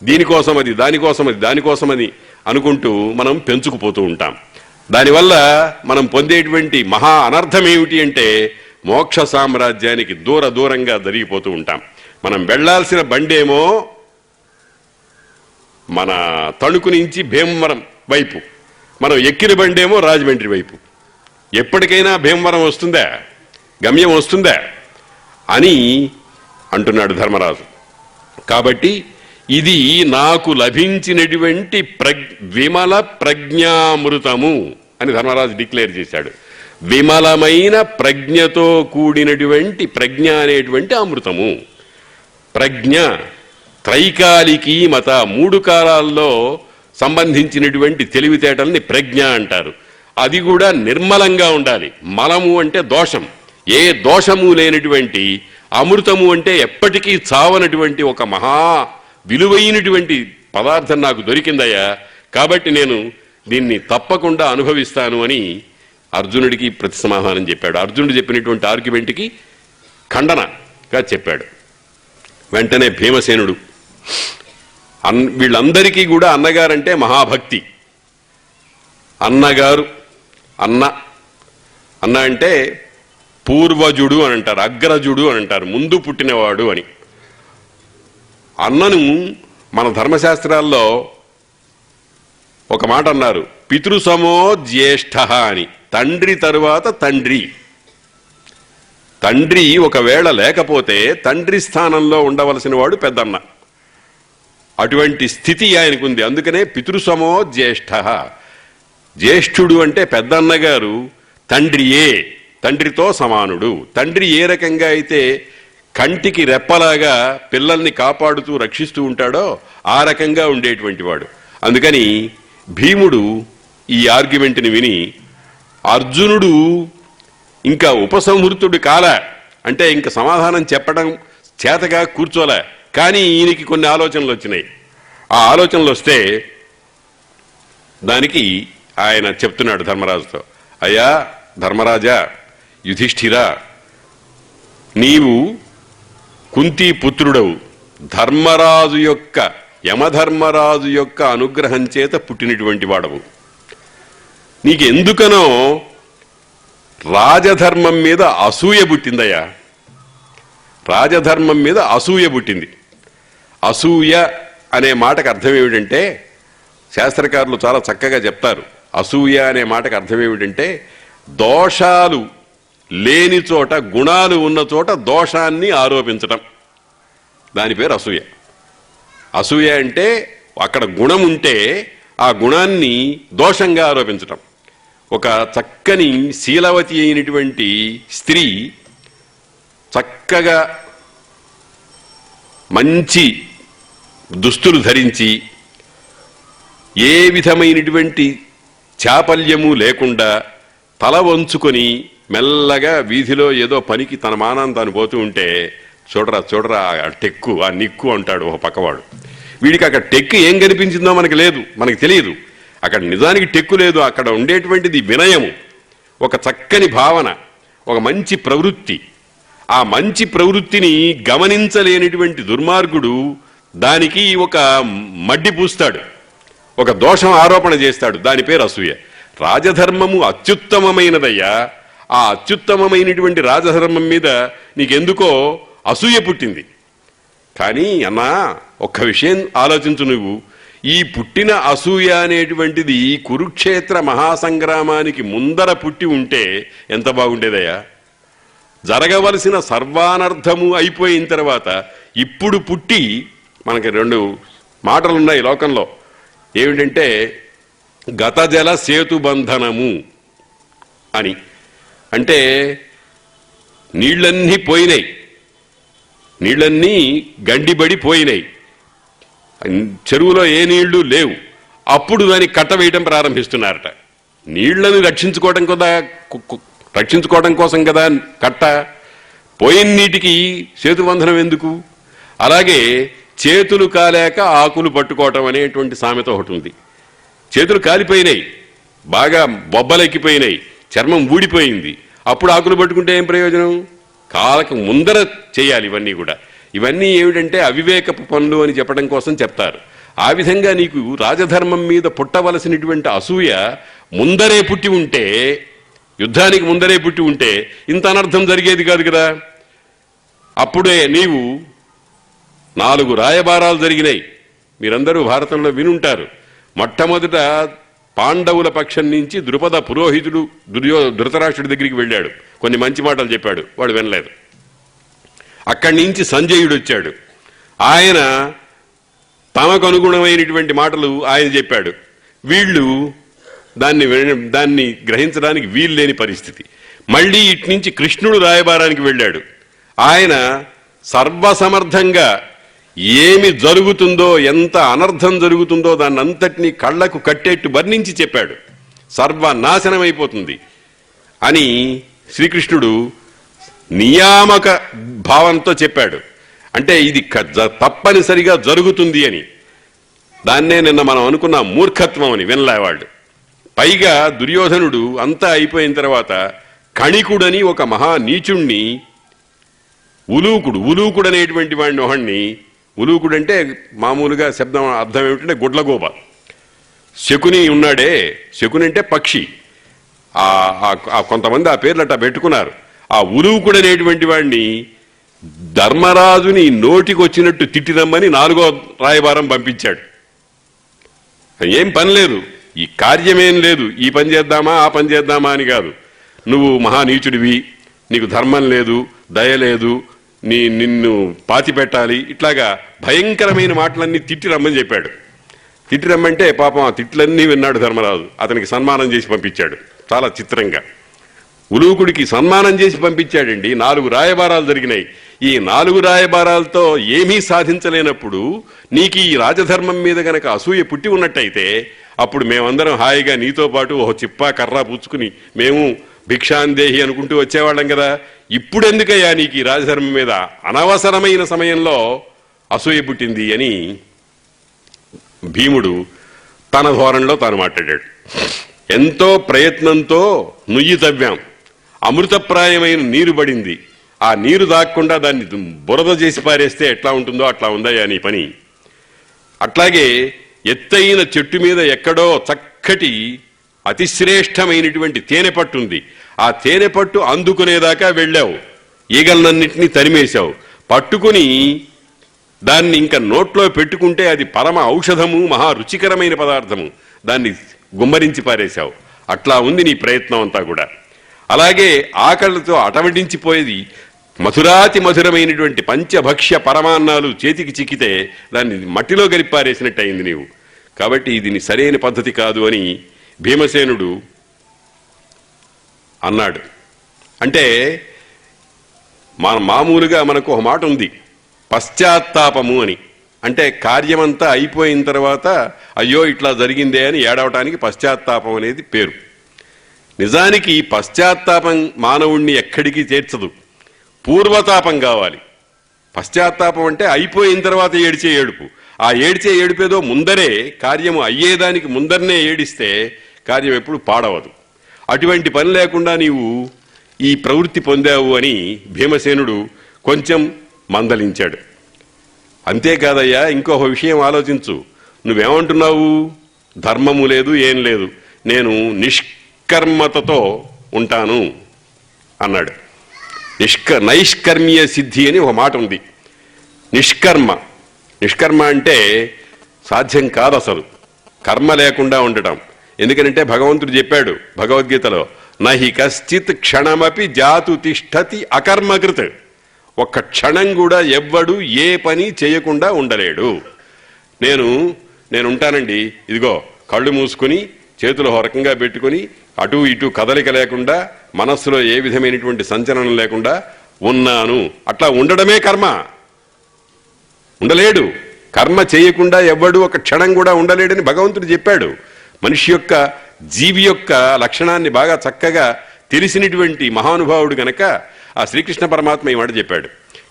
దీనికోసమది దానికోసమది అనుకుంటూ మనం పెంచుకుపోతూ ఉంటాం. దానివల్ల మనం పొందేటువంటి మహా అనర్థం ఏమిటి అంటే మోక్ష సామ్రాజ్యానికి దూరంగా జరిగిపోతూ ఉంటాం. మనం వెళ్లాల్సిన బండేమో మన తణుకు నుంచి భీమవరం వైపు, మనం ఎక్కిన బండేమో రాజమండ్రి వైపు. ఎప్పటికైనా భీమవరం వస్తుందా, గమ్యం వస్తుందా అని అంటున్నాడు ధర్మరాజు. కాబట్టి ఇది నాకు లభించినటువంటి విమల ప్రజ్ఞామృతము అని ధర్మరాజు డిక్లేర్ చేశాడు. విమలమైన ప్రజ్ఞతో కూడినటువంటి ప్రజ్ఞ అనేటువంటి అమృతము. ప్రజ్ఞ త్రైకాలికీ మత, 3 కాలాల్లో సంబంధించినటువంటి తెలివితేటల్ని ప్రజ్ఞ అంటారు. అది కూడా నిర్మలంగా ఉండాలి. మలము అంటే దోషం, ఏ దోషము లేనటువంటి అమృతము అంటే ఎప్పటికీ చావనటువంటి ఒక మహా విలువైనటువంటి పదార్థం నాకు దొరికిందయ్యా, కాబట్టి నేను దీన్ని తప్పకుండా అనుభవిస్తాను అని అర్జునుడికి ప్రతి సమాధానం చెప్పాడు. అర్జునుడు చెప్పినటువంటి ఆర్గ్యుమెంట్కి ఖండనగా చెప్పాడు. వెంటనే భీమసేనుడు వీళ్ళందరికీ కూడా అన్నగారంటే మహాభక్తి. అన్నగారు అన్న అంటే పూర్వజుడు అని అంటారు, అగ్రజుడు అని అంటారు, ముందు పుట్టినవాడు అని. అన్నను మన ధర్మశాస్త్రాల్లో ఒక మాట అన్నారు, పితృసమో జ్యేష్ఠ అని. తండ్రి తరువాత తండ్రి. తండ్రి ఒకవేళ లేకపోతే తండ్రి స్థానంలో ఉండవలసిన వాడు పెద్దన్న. అటువంటి స్థితి ఆయనకుంది. అందుకనే పితృసమో జ్యేష్ఠ. జ్యేష్ఠుడు అంటే పెద్దన్నగారు తండ్రియే, తండ్రితో సమానుడు. తండ్రి ఏ రకంగా అయితే కంటికి రెప్పలాగా పిల్లల్ని కాపాడుతూ రక్షిస్తూ ఉంటాడో ఆ రకంగా ఉండేటువంటి వాడు. అందుకని భీముడు ఈ ఆర్గ్యుమెంట్ని విని అర్జునుడు ఇంకా ఉపసంహృతుడు కాలా, అంటే ఇంక సమాధానం చెప్పడం చేతగా కూర్చోలే. కానీ ఈయనకి కొన్ని ఆలోచనలు వచ్చినాయి. ఆ ఆలోచనలు వస్తే దానికి ఆయన చెప్తున్నాడు ధర్మరాజుతో, అయ్యా ధర్మరాజా, యుధిష్ఠిరా, నీవు కుంతీ పుత్రుడవు, యమధర్మరాజు యొక్క అనుగ్రహం చేత పుట్టినటువంటి వాడవు. నీకెందుకనో రాజధర్మం మీద అసూయ పుట్టిందయ్యా. రాజధర్మం మీద అసూయ పుట్టింది. అసూయ అనే మాటకు అర్థం ఏమిటంటే, శాస్త్రకారులు చాలా చక్కగా చెప్తారు. అసూయ అనే మాటకు అర్థం ఏమిటంటే, దోషాలు లేని చోట, గుణాలు ఉన్న చోట దోషాన్ని ఆరోపించటం. దాని పేరు అసూయ. అసూయ అంటే అక్కడ గుణం ఉంటే ఆ గుణాన్ని దోషంగా ఆరోపించటం. ఒక చక్కని శీలవతి అయినటువంటి స్త్రీ చక్కగా మంచి దుస్తులు ధరించి ఏ విధమైనటువంటి చాపల్యము లేకుండా తల వంచుకొని మెల్లగా వీధిలో ఏదో పనికి తన మానాన్ని తాను పోతూ ఉంటే, చూడరా ఆ టెక్కు, ఆ నిక్కు అంటాడు ఒక పక్కవాడు. వీడికి అక్కడ టెక్కు ఏం కనిపించిందో మనకి తెలియదు. అక్కడ నిజానికి టెక్కు లేదు. అక్కడ ఉండేటువంటిది వినయము, ఒక చక్కని భావన, ఒక మంచి ప్రవృత్తి. ఆ మంచి ప్రవృత్తిని గమనించలేనిటువంటి దుర్మార్గుడు దానికి ఒక మడ్డి పూస్తాడు, ఒక దోషం ఆరోపణ చేస్తాడు. దాని పేరు అసూయ. రాజధర్మము అత్యుత్తమమైనదయ్యా. ఆ అత్యుత్తమమైనటువంటి రాజధర్మం మీద నీకెందుకో అసూయ పుట్టింది. కానీ అన్నా, ఒక్క విషయం ఆలోచించు నువ్వు. ఈ పుట్టిన అసూయ అనేటువంటిది కురుక్షేత్ర మహాసంగ్రామానికి ముందర పుట్టి ఉంటే ఎంత బాగుండేదయ్యా. జరగవలసిన సర్వానర్థము అయిపోయిన తర్వాత ఇప్పుడు పుట్టి, మనకి 2 మాటలున్నాయి లోకంలో, ఏమిటంటే గతజల సేతుబంధనము అని. అంటే నీళ్ళన్నీ పోయినాయి, నీళ్ళన్నీ గండిబడి పోయినాయి, చెరువులో ఏ నీళ్లు లేవు. అప్పుడు దాన్ని కట్టవేయడం ప్రారంభిస్తున్నారట. నీళ్లను రక్షించుకోవడం కోసం కదా కట్ట. పోయిన నీటికి సేతుబంధనం ఎందుకు? అలాగే చేతులు కాలేక ఆకులు పట్టుకోవటం అనేటువంటి సామెత ఒకటి ఉంది. చేతులు కాలిపోయినాయి, బాగా బొబ్బలెక్కిపోయినాయి, చర్మం ఊడిపోయింది, అప్పుడు ఆకులు పట్టుకుంటే ఏం ప్రయోజనం? కాలక ముందర చేయాలి ఇవన్నీ కూడా. ఇవన్నీ ఏమిటంటే అవివేకపు పనులు అని చెప్పడం కోసం చెప్తారు. ఆ విధంగా నీకు రాజధర్మం మీద పుట్టవలసినటువంటి అసూయ ముందరే పుట్టి ఉంటే, యుద్ధానికి ముందరే పుట్టి ఉంటే ఇంత అనర్థం జరిగేది కాదు కదా. అప్పుడే నీవు 4 రాయబారాలు జరిగినాయి, మీరందరూ భారతంలో వినుంటారు. మొట్టమొదట పాండవుల పక్షం నుంచి ద్రుపద పురోహితుడు ధృతరాష్ట్రుడి దగ్గరికి వెళ్ళాడు, కొన్ని మంచి మాటలు చెప్పాడు, వాడు వినలేదు. అక్కడి నుంచి సంజయుడు వచ్చాడు, ఆయన తమకు అనుగుణమైనటువంటి మాటలు ఆయన చెప్పాడు. వీళ్ళు దాన్ని గ్రహించడానికి వీలు లేని పరిస్థితి. మళ్ళీ ఇటు నుంచి కృష్ణుడు రాయబారానికి వెళ్ళాడు. ఆయన సర్వసమర్థంగా ఏమి జరుగుతుందో, ఎంత అనర్థం జరుగుతుందో దాన్నంతటినీ కళ్లకు కట్టేట్టు వర్ణించి చెప్పాడు. సర్వనాశనమైపోతుంది అని శ్రీకృష్ణుడు నియామక భావంతో చెప్పాడు. అంటే ఇది తప్పనిసరిగా జరుగుతుంది అని. దాన్నే నిన్న మనం అనుకున్న మూర్ఖత్వం అని వినలేవాళ్ళు. పైగా దుర్యోధనుడు అంతా అయిపోయిన తర్వాత కణికుడని ఒక మహా నీచుణ్ణి, ఉలూకుడు అనేటువంటి వాడిని ఒకడిని, ఉలూకుడు అంటే మామూలుగా శబ్దం అర్థం ఏమిటంటే గుడ్లగోబ. శకుని ఉన్నాడే, శకుని అంటే పక్షి. కొంతమంది ఆ పేర్లు అట్టా పెట్టుకున్నారు. ఆ ఉలూకుడు అనేటువంటి వాడిని ధర్మరాజుని నోటికి వచ్చినట్టు తిట్టిరమ్మని 4వ రాయబారం పంపించాడు. ఏం పని లేదు, ఈ కార్యమేం లేదు, ఈ పని చేద్దామా ఆ పని చేద్దామా అని కాదు. నువ్వు మహానీచుడివి, నీకు ధర్మం లేదు, దయ లేదు, నిన్ను పాతి పెట్టాలి, ఇట్లాగా భయంకరమైన మాటలన్నీ తిట్టి రమ్మని చెప్పాడు. తిట్టి రమ్మంటే పాపం ఆ తిట్లన్నీ విన్నాడు ధర్మరాజు, అతనికి సన్మానం చేసి పంపించాడు. చాలా చిత్రంగా ఉలూకుడికి సన్మానం చేసి పంపించాడండి. 4 రాయబారాలు జరిగినాయి. ఈ 4 రాయబారాలతో ఏమీ సాధించలేనప్పుడు నీకు ఈ రాజధర్మం మీద గనక అసూయ పుట్టి ఉన్నట్టయితే అప్పుడు మేమందరం హాయిగా నీతో పాటు ఒక చిప్పా కర్రా పుచ్చుకుని మేము భిక్షాందేహి అనుకుంటూ వచ్చేవాళ్ళం కదా. ఇప్పుడెందుకయ్యా నీకు ఈ రాజధర్మం మీద అనవసరమైన సమయంలో అసూయ పుట్టింది అని భీముడు తన ధోరణిలో తాను మాట్లాడాడు. ఎంతో ప్రయత్నంతో నుయ్యి తవ్వాం, అమృతప్రాయమైన నీరు పడింది, ఆ నీరు దాక్కుండా దాన్ని బురద చేసి పారేస్తే ఎట్లా ఉంటుందో అట్లా ఉందయ్యా నీ పని. అట్లాగే ఎత్తైన చెట్టు మీద ఎక్కడో చక్కటి అతిశ్రేష్టమైనటువంటి తేనె పట్టు ఉంది, ఆ తేనె పట్టు అందుకునేదాకా వెళ్ళావు, ఈగలన్నింటినీ తరిమేశావు, పట్టుకుని దాన్ని ఇంకా నోట్లో పెట్టుకుంటే అది పరమ ఔషధము, మహా రుచికరమైన పదార్థము, దాన్ని గుమ్మరించి పారేశావు. అట్లా ఉంది నీ ప్రయత్నం అంతా కూడా. అలాగే ఆకలితో అటవడించిపోయేది మధురాతి మధురమైనటువంటి పంచభక్ష్య పరమాన్నాలు చేతికి చిక్కితే దాన్ని మట్టిలో గలిపారేసినట్టు అయింది నీవు. కాబట్టి ఇది సరైన పద్ధతి కాదు అని భీమసేనుడు అన్నాడు. అంటే మామూలుగా మనకు ఒక మాట ఉంది, పశ్చాత్తాపము అని. అంటే కార్యమంతా అయిపోయిన తర్వాత అయ్యో ఇట్లా జరిగిందే అని ఏడవటానికి పశ్చాత్తాపం అనేది పేరు. నిజానికి పశ్చాత్తాపం మానవుణ్ణి ఎక్కడికి చేర్చదు, పూర్వతాపం కావాలి. పశ్చాత్తాపం అంటే అయిపోయిన తర్వాత ఏడిచే ఏడుపు. ఆ ఏడిచే ఏడుపేదో ముందరే, కార్యము అయ్యేదానికి ముందరనే ఏడిస్తే కార్యం ఎప్పుడు పాడవదు. అటువంటి పని లేకుండా నీవు ఈ ప్రవృత్తి పొందావు అని భీమసేనుడు కొంచెం మందలించాడు. అంతేకాదయ్యా, ఇంకొక విషయం ఆలోచించు. నువ్వేమంటున్నావు? ధర్మము లేదు, ఏం లేదు, నేను నిష్కర్మతతో ఉంటాను అన్నాడు. నైష్కర్మ్య సిద్ధి అని ఒక మాట ఉంది. నిష్కర్మ అంటే సాధ్యం కాదు అసలు కర్మ లేకుండా ఉండటం. ఎందుకంటే భగవంతుడు చెప్పాడు భగవద్గీతలో, నహి కశ్చిత్ క్షణమపి జాతు తిష్టతి అకర్మకృత్. ఒక్క క్షణం కూడా ఎవ్వడు ఏ పని చేయకుండా ఉండలేడు. నేను ఉంటానండి, ఇదిగో కళ్ళు మూసుకుని చేతులు హొరకంగా పెట్టుకుని అటు ఇటు కదలిక లేకుండా మనస్సులో ఏ విధమైనటువంటి సంచలనం లేకుండా ఉన్నాను. అట్లా ఉండడమే కర్మ. ఉండలేడు. కర్మ చేయకుండా ఎవ్వడు ఒక క్షణం కూడా ఉండలేడని భగవంతుడు చెప్పాడు. మనిషి యొక్క జీవి యొక్క లక్షణాన్ని బాగా చక్కగా తెలిసినటువంటి మహానుభావుడు గనక ఆ శ్రీకృష్ణ పరమాత్మ ఈ మాట చెప్పాడు.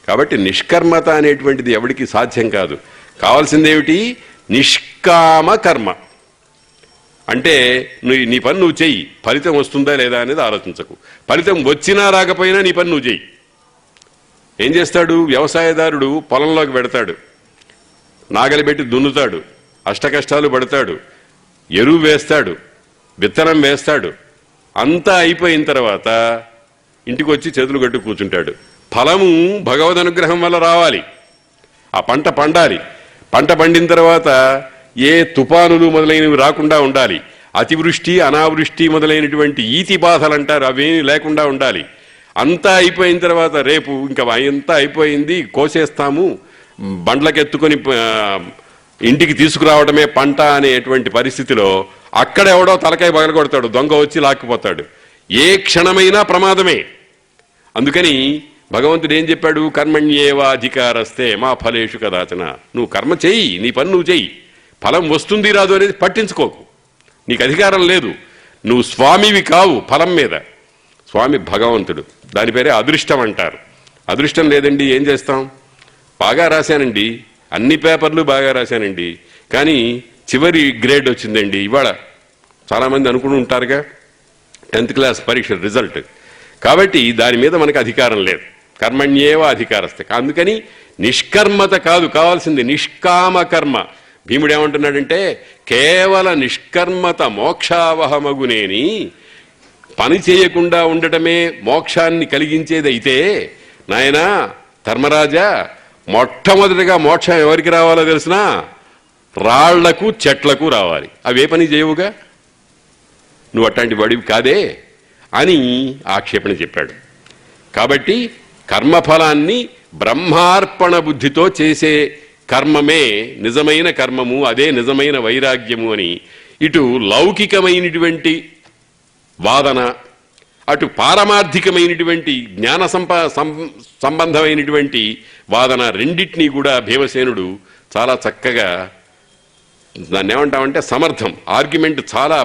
కాబట్టి నిష్కర్మత అనేటువంటిది ఎవడికి సాధ్యం కాదు. కావాల్సిందేమిటి? నిష్కామ కర్మ. అంటే నీ పని నువ్వు చెయ్యి, ఫలితం వస్తుందా లేదా అనేది ఆలోచించకు. ఫలితం వచ్చినా రాకపోయినా నీ పని నువ్వు చెయ్యి. ఏం చేస్తాడు వ్యవసాయదారుడు? పొలంలోకి పెడతాడు, నాగలి పెట్టి దున్నుతాడు, అష్టకష్టాలు పడతాడు, ఎరువు వేస్తాడు, విత్తనం వేస్తాడు. అంతా అయిపోయిన తర్వాత ఇంటికి వచ్చి చేతులు కట్టు కూర్చుంటాడు. ఫలము భగవద్ అనుగ్రహం వల్ల రావాలి. ఆ పంట పండాలి. పంట పండిన తర్వాత ఏ తుఫానులు మొదలైనవి రాకుండా ఉండాలి. అతివృష్టి అనావృష్టి మొదలైనటువంటి ఈతి బాధలు అంటారు, అవేమీ లేకుండా ఉండాలి. అంతా అయిపోయిన తర్వాత రేపు ఇంకా అంతా అయిపోయింది, కోసేస్తాము, బండ్లకెత్తుకొని ఇంటికి తీసుకురావడమే పంట అనేటువంటి పరిస్థితిలో అక్కడెవడో తలకాయ పగలగొడతాడు, దొంగ వచ్చి లాక్కుపోతాడు. ఏ క్షణమైనా ప్రమాదమే. అందుకని భగవంతుడు ఏం చెప్పాడు? కర్మణ్యేవా అధికారస్తే మా ఫలేషు కదాచన. నువ్వు కర్మ చెయ్యి, నీ పని నువ్వు చెయ్యి. ఫలం వస్తుంది రాదు అనేది పట్టించుకోకు. నీకు అధికారం లేదు. నువ్వు స్వామివి కావు ఫలం మీద. స్వామి భగవంతుడు. దాని పేరే అదృష్టం అంటారు. అదృష్టం లేదండి ఏం చేస్తాం? బాగా రాశానండి, అన్ని పేపర్లు బాగా రాశానండి, కానీ చివరి గ్రేడ్ వచ్చిందండి ఇవాళ. చాలామంది అనుకుని ఉంటారుగా 10th క్లాస్ పరీక్ష రిజల్ట్. కాబట్టి దాని మీద మనకు అధికారం లేదు. కర్మణ్యేవ అధికారస్తే. అందుకని నిష్కర్మత కాదు కావాల్సింది, నిష్కామ కర్మ. భీముడు ఏమంటున్నాడంటే, కేవల నిష్కర్మత మోక్షావహమగునేని, పని చేయకుండా ఉండటమే మోక్షాన్ని కలిగించేదైతే, నాయనా ధర్మరాజా, మొట్టమొదటిగా మోక్షం ఎవరికి రావాలో తెలిసినా? రాళ్లకు చెట్లకు రావాలి. అవే పని చేయవుగా, నువ్వు అట్లాంటి వాడివి కాదే అని ఆక్షేపణ చెప్పాడు. కాబట్టి కర్మఫలాన్ని బ్రహ్మార్పణ బుద్ధితో చేసే కర్మమే నిజమైన కర్మము, అదే నిజమైన వైరాగ్యము అని ఇటు లౌకికమైనటువంటి వాదన, అటు పారమార్థికమైనటువంటి జ్ఞాన సంబంధమైనటువంటి వాదన రెండింటినీ కూడా భీమసేనుడు చాలా చక్కగా, దాన్ని ఏమంటామంటే సమర్థం, ఆర్గ్యుమెంట్ చాలా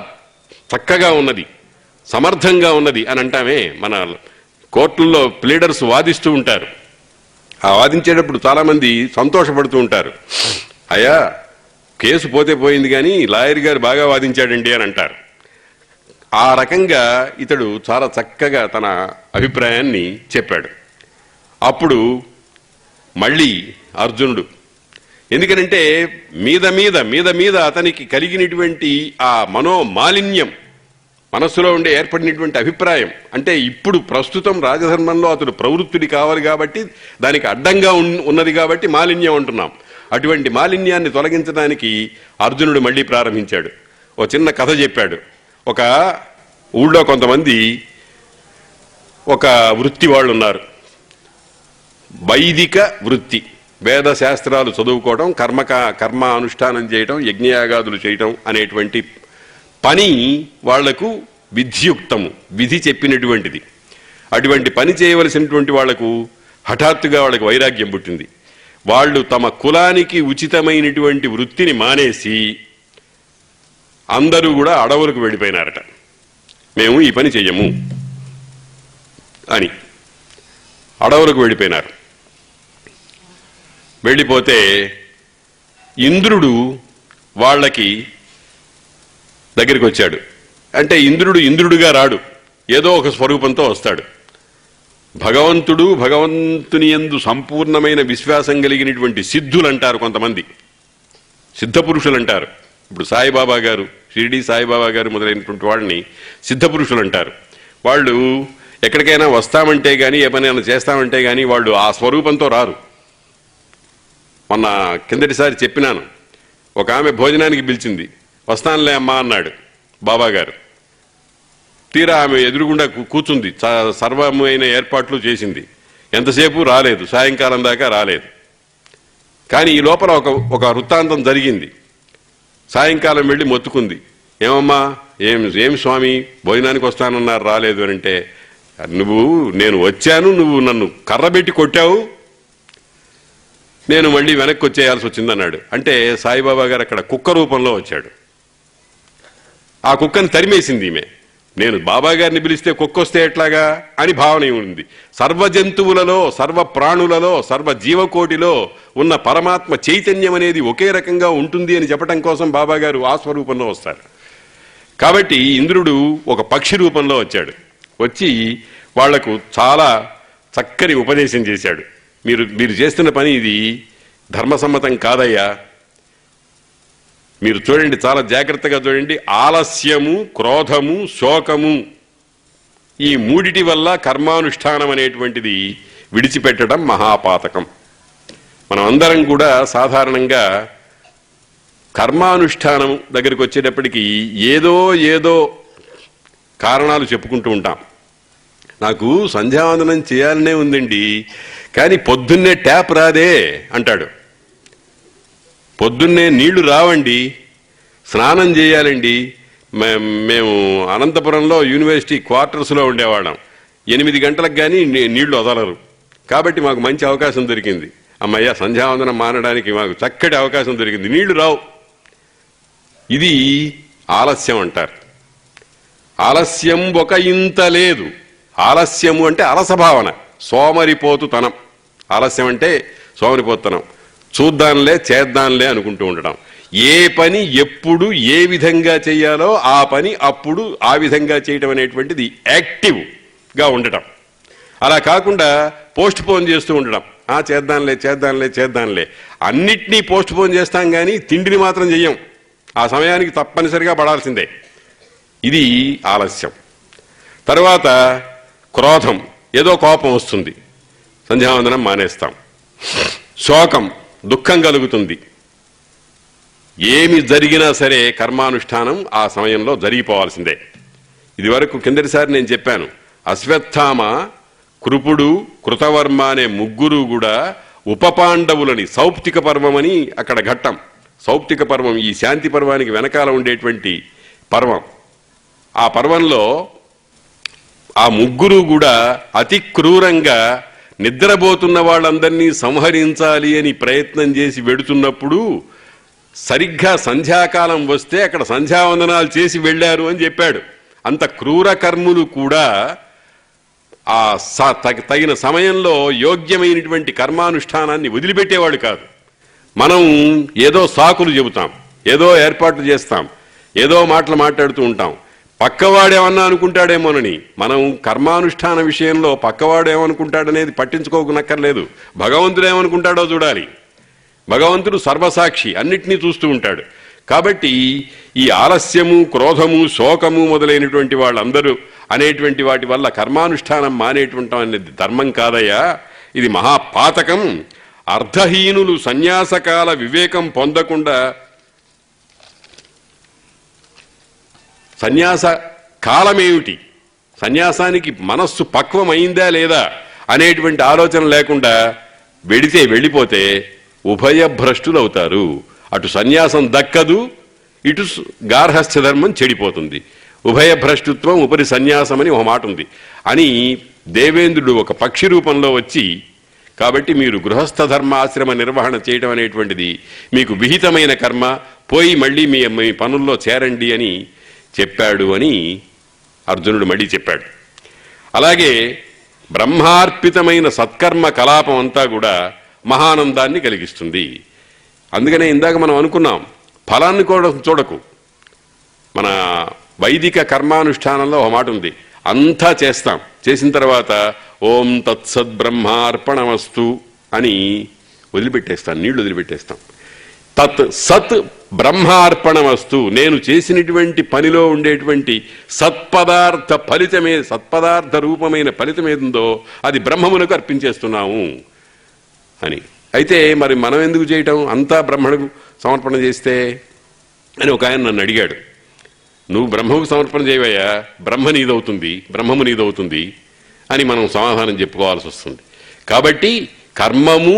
చక్కగా ఉన్నది, సమర్థంగా ఉన్నది అని అంటామే. మన కోర్టుల్లో ప్లీడర్స్ వాదిస్తూ ఉంటారు. ఆ వాదించేటప్పుడు చాలామంది సంతోషపడుతూ ఉంటారు. అయ్యా కేసు పోతే పోయింది కానీ లాయర్ గారు బాగా వాదించాడండి అని అంటారు. ఆ రకంగా ఇతడు చాలా చక్కగా తన అభిప్రాయాన్ని చెప్పాడు. అప్పుడు మళ్ళీ అర్జునుడు, ఎందుకనంటే మీద మీద మీద మీద అతనికి కలిగినటువంటి ఆ మనోమాలిన్యం, మనస్సులో ఉండే ఏర్పడినటువంటి అభిప్రాయం, అంటే ఇప్పుడు ప్రస్తుతం రాజధర్మంలో అతడు ప్రవృత్తుడి కావాలి కాబట్టి దానికి అడ్డంగా ఉన్నది కాబట్టి మాలిన్యం అంటున్నాం. అటువంటి మాలిన్యాన్ని తొలగించడానికి అర్జునుడు మళ్ళీ ప్రారంభించాడు. ఓ చిన్న కథ చెప్పాడు. ఒక ఊళ్ళో కొంతమంది ఒక వృత్తి వాళ్ళు ఉన్నారు. వైదిక వృత్తి, వేద శాస్త్రాలు చదువుకోవడం, కర్మ అనుష్ఠానం చేయటం, యజ్ఞయాగాదులు చేయటం అనేటువంటి పని వాళ్లకు విధియుక్తము, విధి చెప్పినటువంటిది. అటువంటి పని చేయవలసినటువంటి వాళ్లకు హఠాత్తుగా వాళ్ళకి వైరాగ్యం పుట్టింది. వాళ్ళు తమ కులానికి ఉచితమైనటువంటి వృత్తిని మానేసి అందరూ కూడా అడవులకు వెళ్ళిపోయినారట. మేము ఈ పని చెయ్యము అని అడవులకు వెళ్ళిపోయినారు. వెళ్ళిపోతే ఇంద్రుడు వాళ్ళకి దగ్గరికి వచ్చాడు. అంటే ఇంద్రుడు ఇంద్రుడిగా రాడు, ఏదో ఒక స్వరూపంతో వస్తాడు. భగవంతుడు, భగవంతుని యందు సంపూర్ణమైన విశ్వాసం కలిగినటువంటి సిద్ధులు అంటారు కొంతమంది, సిద్ధపురుషులు అంటారు. ఇప్పుడు సాయిబాబా గారు, షిరిడి సాయిబాబా గారు మొదలైనటువంటి వాళ్ళని సిద్ధపురుషులు అంటారు. వాళ్ళు ఎక్కడికైనా వస్తామంటే కానీ, ఏ పనైనా చేస్తామంటే కానీ వాళ్ళు ఆ స్వరూపంతో రారు. మొన్న కిందటిసారి చెప్పినాను, ఒక ఆమె భోజనానికి పిలిచింది. వస్తానులే అమ్మా అన్నాడు బాబాగారు. తీరా ఆమె ఎదురుగుండా కూర్చుంది, సర్వమైన ఏర్పాట్లు చేసింది. ఎంతసేపు రాలేదు, సాయంకాలం దాకా రాలేదు. కానీ ఈ లోపల ఒక వృత్తాంతం జరిగింది. సాయంకాలం వెళ్ళి మొత్తుకుంది. ఏమమ్మా, ఏం స్వామి భోజనానికి వస్తానన్నారు రాలేదు అని అంటే, నేను వచ్చాను, నువ్వు నన్ను కర్రబెట్టి కొట్టావు, నేను మళ్ళీ వెనక్కి వచ్చేయాల్సి వచ్చిందన్నాడు. అంటే సాయిబాబా గారు అక్కడ కుక్క రూపంలో వచ్చాడు. ఆ కుక్కను తరిమేసింది ఈమె. నేను బాబా గారిని పిలిస్తే కుక్క వస్తే ఎట్లాగా అని భావన ఉంది. సర్వ జంతువులలో, సర్వ ప్రాణులలో, సర్వ జీవకోటిలో ఉన్న పరమాత్మ చైతన్యం అనేది ఒకే రకంగా ఉంటుంది అని చెప్పడం కోసం బాబా గారు ఆ స్వరూపంలో వస్తారు. కాబట్టి ఇంద్రుడు ఒక పక్షి రూపంలో వచ్చాడు. వచ్చి వాళ్లకు చాలా చక్కని ఉపదేశం చేశాడు. మీరు చేస్తున్న పని ఇది ధర్మసమ్మతం కాదయ్యా. మీరు చూడండి, చాలా జాగ్రత్తగా చూడండి. ఆలస్యము, క్రోధము, శోకము, ఈ మూడిటి వల్ల కర్మానుష్ఠానం అనేటువంటిది విడిచిపెట్టడం మహాపాతకం. మనం అందరం కూడా సాధారణంగా కర్మానుష్ఠానం దగ్గరికి వచ్చేటప్పటికి ఏదో కారణాలు చెప్పుకుంటూ ఉంటాం. నాకు సంధ్యావందనం చేయాలనే ఉందండి, కానీ పొద్దున్నే ట్యాప్ రాదే అంటాడు. పొద్దున్నే నీళ్లు రావండి, స్నానం చేయాలండి. మేము అనంతపురంలో యూనివర్సిటీ క్వార్టర్స్లో ఉండేవాళ్ళం. 8 గంటలకు కానీ నీళ్లు వదలరు. కాబట్టి మాకు మంచి అవకాశం దొరికింది. అమ్మయ్య, సంధ్యావందనం మానడానికి మాకు చక్కటి అవకాశం దొరికింది. నీళ్లు రావు. ఇది ఆలస్యం అంటారు. ఆలస్యం ఒక ఇంత లేదు. ఆలస్యము అంటే అలసభావన, సోమరిపోతుతనం. ఆలస్యం అంటే సోమరిపోతుతనం. చూద్దాంలే, చేద్దాంలే అనుకుంటూ ఉండడం. ఏ పని ఎప్పుడు ఏ విధంగా చేయాలో ఆ పని అప్పుడు ఆ విధంగా చేయటం అనేటువంటిది యాక్టివ్గా ఉండటం. అలా కాకుండా పోస్ట్ పోన్ చేస్తూ ఉండడం. చేద్దాంలే అన్నిటినీ పోస్ట్ పోన్ చేస్తాం, కానీ తిండిని మాత్రం చెయ్యం. ఆ సమయానికి తప్పనిసరిగా పడాల్సిందే. ఇది ఆలస్యం. తర్వాత క్రోధం, ఏదో కోపం వస్తుంది, సంధ్యావందనం మానేస్తాం. శోకం, దుఃఖం కలుగుతుంది. ఏమి జరిగినా సరే కర్మానుష్ఠానం ఆ సమయంలో జరిగిపోవాల్సిందే. ఇదివరకు కిందటిసారి నేను చెప్పాను, అశ్వత్థామ, కృపుడు, కృతవర్మ అనే ముగ్గురు కూడా ఉపపాండవులని, సౌప్తిక పర్వమని అక్కడ ఘట్టం. సౌప్తిక పర్వం ఈ శాంతి పర్వానికి వెనకాల ఉండేటువంటి పర్వం. ఆ పర్వంలో ఆ ముగ్గురు కూడా అతి క్రూరంగా నిద్రపోతున్న వాళ్ళందరినీ సంహరించాలి అని ప్రయత్నం చేసి వెడుతున్నప్పుడు సరిగ్గా సంధ్యాకాలం వస్తే అక్కడ సంధ్యావందనాలు చేసి వెళ్ళారు అని చెప్పాడు. అంత క్రూర కర్ములు కూడా ఆ తగిన సమయంలో యోగ్యమైనటువంటి కర్మానుష్ఠానాన్ని వదిలిపెట్టేవాడు కాదు. మనం ఏదో సాకులు చెబుతాం, ఏదో ఏర్పాట్లు చేస్తాం, ఏదో మాటలు మాట్లాడుతూ ఉంటాం. పక్కవాడేమన్నా అనుకుంటాడేమోనని. మనం కర్మానుష్ఠాన విషయంలో పక్కవాడు ఏమనుకుంటాడనేది పట్టించుకోనక్కర్లేదు. భగవంతుడు ఏమనుకుంటాడో చూడాలి. భగవంతుడు సర్వసాక్షి, అన్నిటినీ చూస్తూ ఉంటాడు. కాబట్టి ఈ ఆలస్యము, క్రోధము, శోకము మొదలైనటువంటి వాళ్ళందరూ అనేటువంటి వాటి వల్ల కర్మానుష్ఠానం మానేటువంటి అనేది ధర్మం కాదయ్యా, ఇది మహాపాతకం. అర్ధహీనులు సన్యాసకాల వివేకం పొందకుండా, సన్యాస కాలమేమిటి, సన్యాసానికి మనస్సు పక్వమైందా లేదా అనేటువంటి ఆలోచన లేకుండా వెళ్ళిపోతే ఉభయభ్రష్టులు అవుతారు. అటు సన్యాసం దక్కదు, ఇటు గార్హస్థ్య ధర్మం చెడిపోతుంది. ఉభయభ్రష్టుత్వం ఉపరి సన్యాసం అని ఒక మాట ఉంది అని దేవేంద్రుడు ఒక పక్షి రూపంలో వచ్చి, కాబట్టి మీరు గృహస్థ ధర్మాశ్రమ నిర్వహణ చేయడం అనేటువంటిది మీకు విహితమైన కర్మ, పోయి మళ్ళీ మీ పనుల్లో చేరండి అని చెప్పాడు అని అర్జునుడు మళ్ళీ చెప్పాడు. అలాగే బ్రహ్మార్పితమైన సత్కర్మ కలాపం అంతా కూడా మహానందాన్ని కలిగిస్తుంది. అందుకనే ఇందాక మనం అనుకున్నాం, ఫలాన్ని కూడా చూడకు. మన వైదిక కర్మానుష్ఠానంలో ఒక మాట ఉంది, అంతా చేస్తాం, చేసిన తర్వాత ఓం తత్సద్బ్రహ్మార్పణమస్తు అని వదిలిపెట్టేస్తాం, నీళ్లు వదిలిపెట్టేస్తాం. తత్ సత్ బ్రహ్మార్పణమస్తు, నేను చేసినటువంటి పనిలో ఉండేటువంటి సత్పదార్థ రూపమైన ఫలితం ఏదుందో అది బ్రహ్మమునకు అర్పించేస్తున్నాము అని. అయితే మరి మనం ఎందుకు చేయటం, అంతా బ్రహ్మకు సమర్పణ చేస్తే అని ఒక ఆయన నన్ను అడిగాడు. నువ్వు బ్రహ్మకు సమర్పణ చేయవయ్యా, బ్రహ్మ నీదవుతుంది, బ్రహ్మము నీదవుతుంది అని మనం సమాధానం చెప్పుకోవాల్సి వస్తుంది. కాబట్టి కర్మము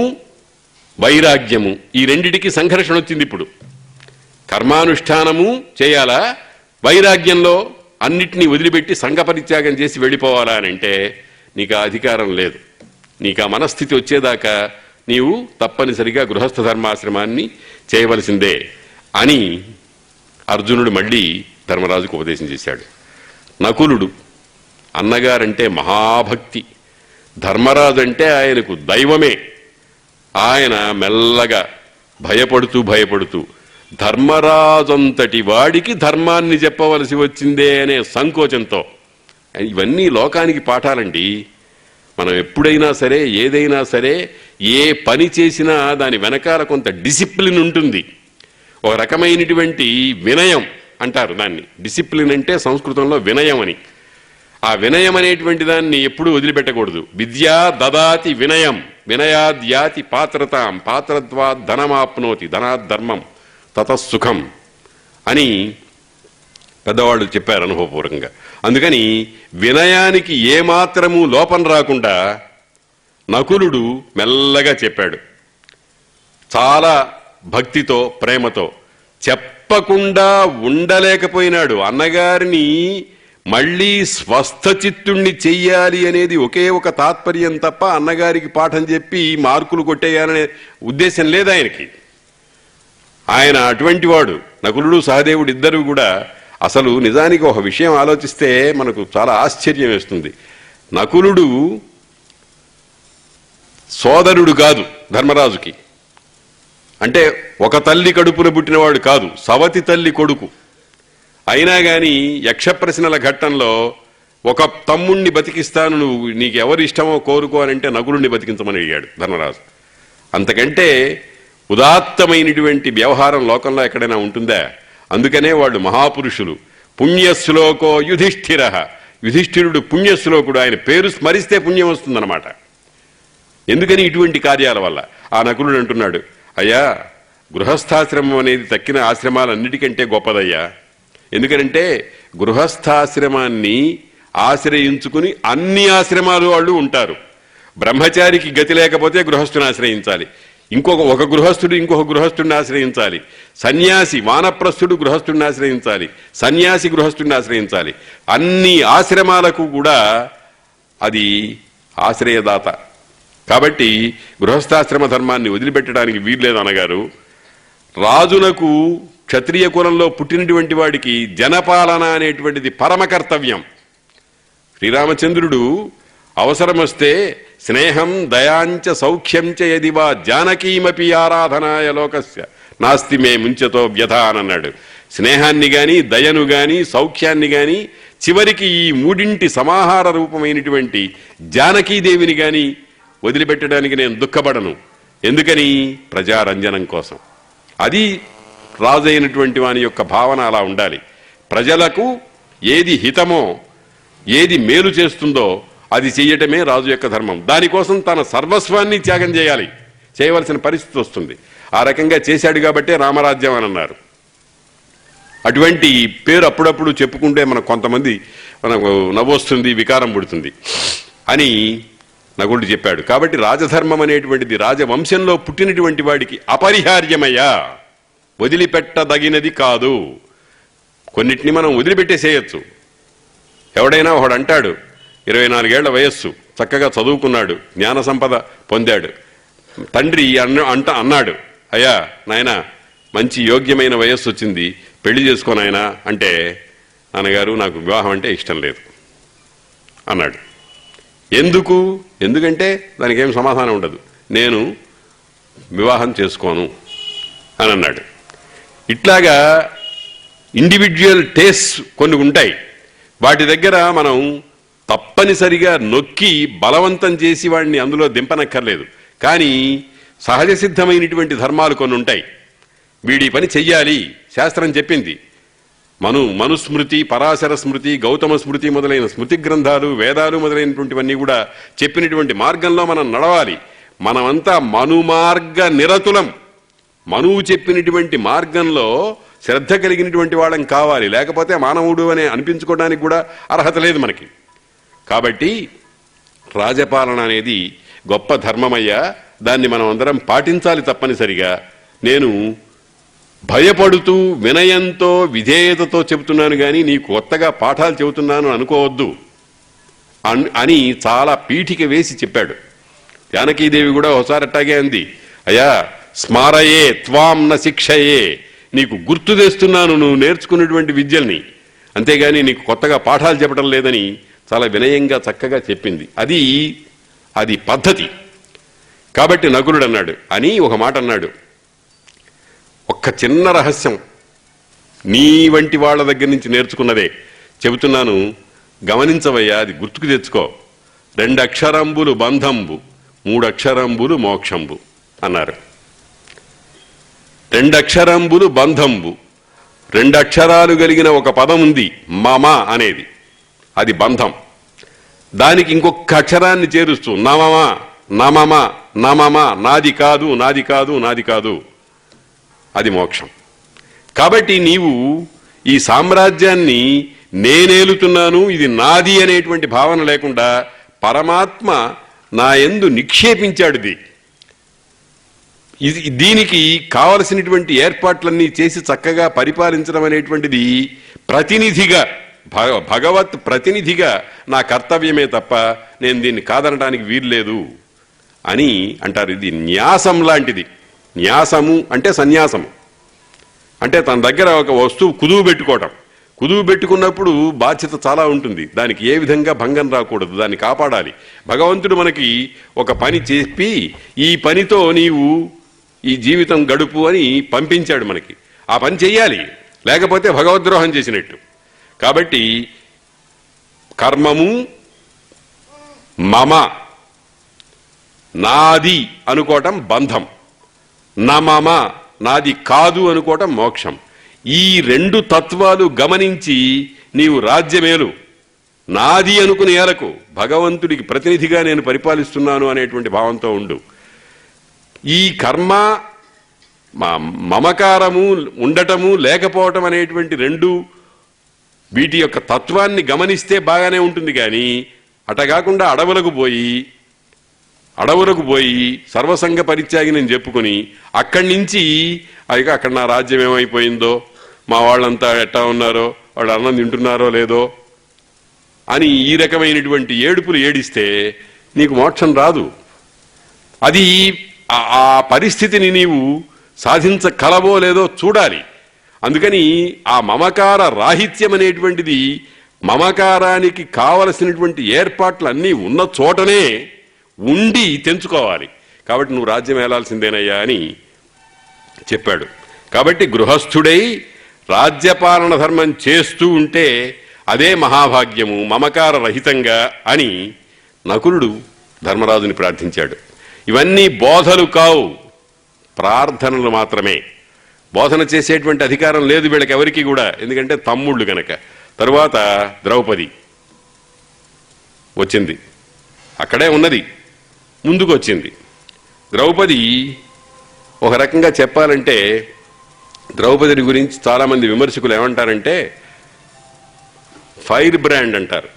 వైరాగ్యము ఈ రెండిటికి సంఘర్షణ వచ్చింది. ఇప్పుడు కర్మానుష్ఠానము చేయాలా, వైరాగ్యంలో అన్నిటినీ వదిలిపెట్టి సంఘ పరిత్యాగం చేసి వెళ్ళిపోవాలా అని అంటే నీకు ఆ అధికారం లేదు. నీకు ఆ మనస్థితి వచ్చేదాకా నీవు తప్పనిసరిగా గృహస్థ ధర్మాశ్రమాన్ని చేయవలసిందే అని అర్జునుడు మళ్ళీ ధర్మరాజుకు ఉపదేశం చేశాడు. నకులుడు అన్నగారంటే మహాభక్తి, ధర్మరాజు అంటే ఆయనకు దైవమే. ఆయన మెల్లగా భయపడుతూ ధర్మరాజంతటి వాడికి ధర్మాన్ని చెప్పవలసి వచ్చిందే అనే సంకోచంతో, ఇవన్నీ లోకానికి పాఠాలండి. మనం ఎప్పుడైనా సరే, ఏదైనా సరే, ఏ పని చేసినా దాని వెనకాల కొంత డిసిప్లిన్ ఉంటుంది. ఒక రకమైనటువంటి వినయం అంటారు దాన్ని. డిసిప్లిన్ అంటే సంస్కృతంలో వినయం అని. ఆ వినయం అనేటువంటి దాన్ని ఎప్పుడూ వదిలిపెట్టకూడదు. విద్యా దదాతి వినయం, వినయాద్యాతి పాత్రతాం, పాత్రద్వా ధనమాప్నోతి, ధనాద్ ధర్మం తతసుఖం అని పెద్దవాళ్ళు చెప్పారు అనుభవపూర్వకంగా. అందుకని వినయానికి ఏమాత్రము లోపం రాకుండా నకులుడు మెల్లగా చెప్పాడు. చాలా భక్తితో, ప్రేమతో చెప్పకుండా ఉండలేకపోయినాడు. అన్నగారిని మళ్లీ స్వస్థచిత్తుణ్ణి చెయ్యాలి అనేది ఒకే ఒక తాత్పర్యం తప్ప అన్నగారికి పాఠం చెప్పి మార్కులు కొట్టేయాలనే ఉద్దేశం లేదు ఆయనకి. ఆయన అటువంటి వాడు. నకులుడు సహదేవుడు ఇద్దరు కూడా అసలు నిజానికి ఒక విషయం ఆలోచిస్తే మనకు చాలా ఆశ్చర్యం వేస్తుంది. నకులుడు సోదరుడు కాదు ధర్మరాజుకి, అంటే ఒక తల్లి కడుపున పుట్టినవాడు కాదు, సవతి తల్లి కొడుకు. అయినా గాని యక్షప్రశ్నల ఘట్టంలో ఒక తమ్ముణ్ణి బతికిస్తాను, నువ్వు నీకు ఎవరు ఇష్టమో కోరుకో అని అంటే నకులుణ్ణి బతికించమని అడిగాడు ధర్మరాజు. అంతకంటే ఉదాత్తమైనటువంటి వ్యవహారం లోకంలో ఎక్కడైనా ఉంటుందా? అందుకనే వాళ్ళు మహాపురుషులు. పుణ్యశ్లోకో యుధిష్ఠిర, యుధిష్ఠిరుడు పుణ్యశ్లోకుడు. ఆయన పేరు స్మరిస్తే పుణ్యం వస్తుందన్నమాట. ఎందుకని? ఇటువంటి కార్యాల వల్ల. ఆ నకులుడు అంటున్నాడు, అయ్యా గృహస్థాశ్రమం అనేది తక్కిన ఆశ్రమాలన్నిటికంటే గొప్పదయ్యా. ఎందుకనంటే గృహస్థాశ్రమాన్ని ఆశ్రయించుకుని అన్ని ఆశ్రమాలు వాళ్ళు ఉంటారు. బ్రహ్మచారికి గతి లేకపోతే గృహస్థుని ఆశ్రయించాలి, ఒక గృహస్థుడు ఇంకొక గృహస్థుడిని ఆశ్రయించాలి, సన్యాసి వానప్రస్థుడు గృహస్థుడిని ఆశ్రయించాలి, సన్యాసి గృహస్థుడిని ఆశ్రయించాలి. అన్ని ఆశ్రమాలకు కూడా అది ఆశ్రయదాత. కాబట్టి గృహస్థాశ్రమ ధర్మాన్ని వదిలిపెట్టడానికి వీల్లేదు అన్నగారు. రాజునకు క్షత్రియ కులంలో పుట్టినటువంటి వాడికి జనపాలన అనేటువంటిది పరమ కర్తవ్యం. శ్రీరామచంద్రుడు అవసరం వస్తే స్నేహం దయాంచ సౌఖ్యంచ యదివా జానకీమపి ఆరాధనాయ లోకస్య నాస్తి మే ముంచతో వ్యధ అని అన్నాడు. స్నేహాన్ని గాని, దయను గాని, సౌఖ్యాన్ని గాని, చివరికి ఈ మూడింటి సమాహార రూపమైనటువంటి జానకీదేవిని గాని వదిలిపెట్టడానికి నేను దుఃఖపడను. ఎందుకని? ప్రజారంజనం కోసం. అది రాజు అయినటువంటి వాని యొక్క భావన అలా ఉండాలి. ప్రజలకు ఏది హితమో, ఏది మేలు చేస్తుందో అది చెయ్యటమే రాజు యొక్క ధర్మం. దానికోసం తన సర్వస్వాన్ని త్యాగం చేయాలి, చేయవలసిన పరిస్థితి వస్తుంది. ఆ రకంగా చేశాడు కాబట్టే రామరాజ్యం అని అన్నారు. అటువంటి పేరు అప్పుడప్పుడు చెప్పుకుంటే మనకు కొంతమంది మనకు నవ్వొస్తుంది, వికారం పుడుతుంది అని నకులుడు చెప్పాడు. కాబట్టి రాజధర్మం అనేటువంటిది రాజవంశంలో పుట్టినటువంటి వాడికి అపరిహార్యమయ్యా, వదిలిపెట్టదగినది కాదు. కొన్నిటిని మనం వదిలిపెట్టేసేయచ్చు. ఎవడైనా ఒకడు అంటాడు, 24 ఏళ్ల వయస్సు, చక్కగా చదువుకున్నాడు, జ్ఞాన సంపద పొందాడు. తండ్రి అన్నాడు, అయ్యా నాయన మంచి యోగ్యమైన వయస్సు వచ్చింది, పెళ్లి చేసుకో నాయనా అంటే, నాన్నగారు నాకు వివాహం అంటే ఇష్టం లేదు అన్నాడు. ఎందుకంటే దానికి ఏం సమాధానం ఉండదు. నేను వివాహం చేసుకోను అని అన్నాడు. ఇట్లాగా ఇండివిజువల్ టేస్ట్ కొన్ని ఉంటాయి. వాటి దగ్గర మనం తప్పనిసరిగా నొక్కి బలవంతం చేసి వాడిని అందులో దింపనక్కర్లేదు. కానీ సహజ సిద్ధమైనటువంటి ధర్మాలు కొన్ని ఉంటాయి. వీడి పని చెయ్యాలి, శాస్త్రం చెప్పింది. మనుస్మృతి, పరాశర స్మృతి, గౌతమ స్మృతి మొదలైన స్మృతి గ్రంథాలు, వేదాలు మొదలైనటువంటివన్నీ కూడా చెప్పినటువంటి మార్గంలో మనం నడవాలి. మనమంతా మనుమార్గ నిరతులం. మనువు చెప్పినటువంటి మార్గంలో శ్రద్ధ కలిగినటువంటి వాళ్ళం కావాలి, లేకపోతే మానవుడు అని అనిపించుకోవడానికి కూడా అర్హత లేదు మనకి. కాబట్టి రాజపాలన అనేది గొప్ప ధర్మమయ్యా, దాన్ని మనం అందరం పాటించాలి తప్పనిసరిగా. నేను భయపడుతూ వినయంతో విధేయతతో చెబుతున్నాను కానీ నీకు కొత్తగా పాఠాలు చెబుతున్నాను అనుకోవద్దు అని చాలా పీఠిక వేసి చెప్పాడు. జానకీదేవి కూడా ఒకసారి అట్టాగే అంది, అయ్యా స్మారయే త్వాం న శిక్షయే, నీకు గుర్తు తెస్తున్నాను నువ్వు నేర్చుకున్నటువంటి విద్యల్ని, అంతేగాని నీకు కొత్తగా పాఠాలు చెప్పడం లేదని చాలా వినయంగా చక్కగా చెప్పింది. అది పద్ధతి. కాబట్టి నకులుడు అన్నాడు అని ఒక మాట అన్నాడు, ఒక్క చిన్న రహస్యం నీ వంటి వాళ్ళ దగ్గర నుంచి నేర్చుకున్నదే చెబుతున్నాను, గమనించవయ్యా, అది గుర్తుకు తెచ్చుకో. 2 అక్షరంబులు బంధంబు 3 అక్షరంబులు మోక్షంబు అన్నారు. 2 అక్షరంబులు బంధంబు, 2 అక్షరాలు కలిగిన ఒక పదం ఉంది మమ అనేది, అది బంధం. దానికి ఇంకొక అక్షరాన్ని చేరుస్తూ నమమ నమమ నమమ, నాది కాదు నాది కాదు నాది కాదు, అది మోక్షం. కాబట్టి నీవు ఈ సామ్రాజ్యాన్ని నేనేలుతున్నాను, ఇది నాది అనేటువంటి భావన లేకుండా పరమాత్మ నా యందు నిక్షేపించాడు. దీనికి కావలసినటువంటి ఏర్పాట్లన్నీ చేసి చక్కగా పరిపాలించడం అనేటువంటిది ప్రతినిధిగా, భగవత్ ప్రతినిధిగా నా కర్తవ్యమే తప్ప నేను దీన్ని కాదనడానికి వీల్లేదు అని అంటారు. ఇది న్యాసం లాంటిది. న్యాసము అంటే సన్యాసము, అంటే తన దగ్గర ఒక వస్తువు కుదువు పెట్టుకోవటం. కుదువు పెట్టుకున్నప్పుడు బాధ్యత చాలా ఉంటుంది, దానికి ఏ విధంగా భంగం రాకూడదు, దాన్ని కాపాడాలి. భగవంతుడు మనకి ఒక పని చెప్పి ఈ పనితో నీవు ఈ జీవితం గడుపు అని పంపించాడు మనకి. ఆ పని చెయ్యాలి, లేకపోతే భగవద్రోహం చేసినట్టు. కాబట్టి కర్మము మమ నాది అనుకోవటం బంధం, నమమ నాది కాదు అనుకోవటం మోక్షం. ఈ 2 తత్వాలు గమనించి నీవు రాజ్యమేలు, నాది అనుకుని ఏలకు, భగవంతుడికి ప్రతినిధిగా నేను పరిపాలిస్తున్నాను అనేటువంటి భావంతో ఉండు. ఈ కర్మ మమకారము ఉండటము లేకపోవటం అనేటువంటి 2 వీటి యొక్క తత్వాన్ని గమనిస్తే బాగానే ఉంటుంది. కానీ అటగాకుండా అడవులకు పోయి సర్వసంగ పరిత్యాగి నేను చెప్పుకొని అక్కడి నుంచి అక్కడ నా రాజ్యం ఏమైపోయిందో, మా వాళ్ళంతా ఎట్టా ఉన్నారో, వాళ్ళు అన్నం తింటున్నారో లేదో అని ఈ రకమైనటువంటి ఏడుపులు ఏడిస్తే నీకు మోక్షం రాదు. అది ఆ పరిస్థితిని నీవు సాధించగలవో లేదో చూడాలి. అందుకని ఆ మమకార రాహిత్యం అనేటువంటిది, మమకారానికి కావలసినటువంటి ఏర్పాట్లు అన్నీ ఉన్న చోటనే ఉండి తెంచుకోవాలి. కాబట్టి నువ్వు రాజ్యం ఏలాల్సిందేనయ్యా అని చెప్పాడు. కాబట్టి గృహస్థుడై రాజ్యపాలన ధర్మం చేస్తూ ఉంటే అదే మహాభాగ్యము, మమకార రహితంగా అని నకులుడు ధర్మరాజుని ప్రార్థించాడు. ఇవన్నీ బోధలు కావు, ప్రార్థనలు మాత్రమే. బోధన చేసేటువంటి అధికారం లేదు వీళ్ళకి ఎవరికి కూడా, ఎందుకంటే తమ్ముళ్ళు గనక. తరువాత ద్రౌపది వచ్చింది, అక్కడే ఉన్నది, ముందుకు వచ్చింది. ద్రౌపది ఒక రకంగా చెప్పాలంటే, ద్రౌపదిని గురించి చాలామంది విమర్శకులు ఏమంటారంటే ఫైర్ బ్రాండ్ అంటారు.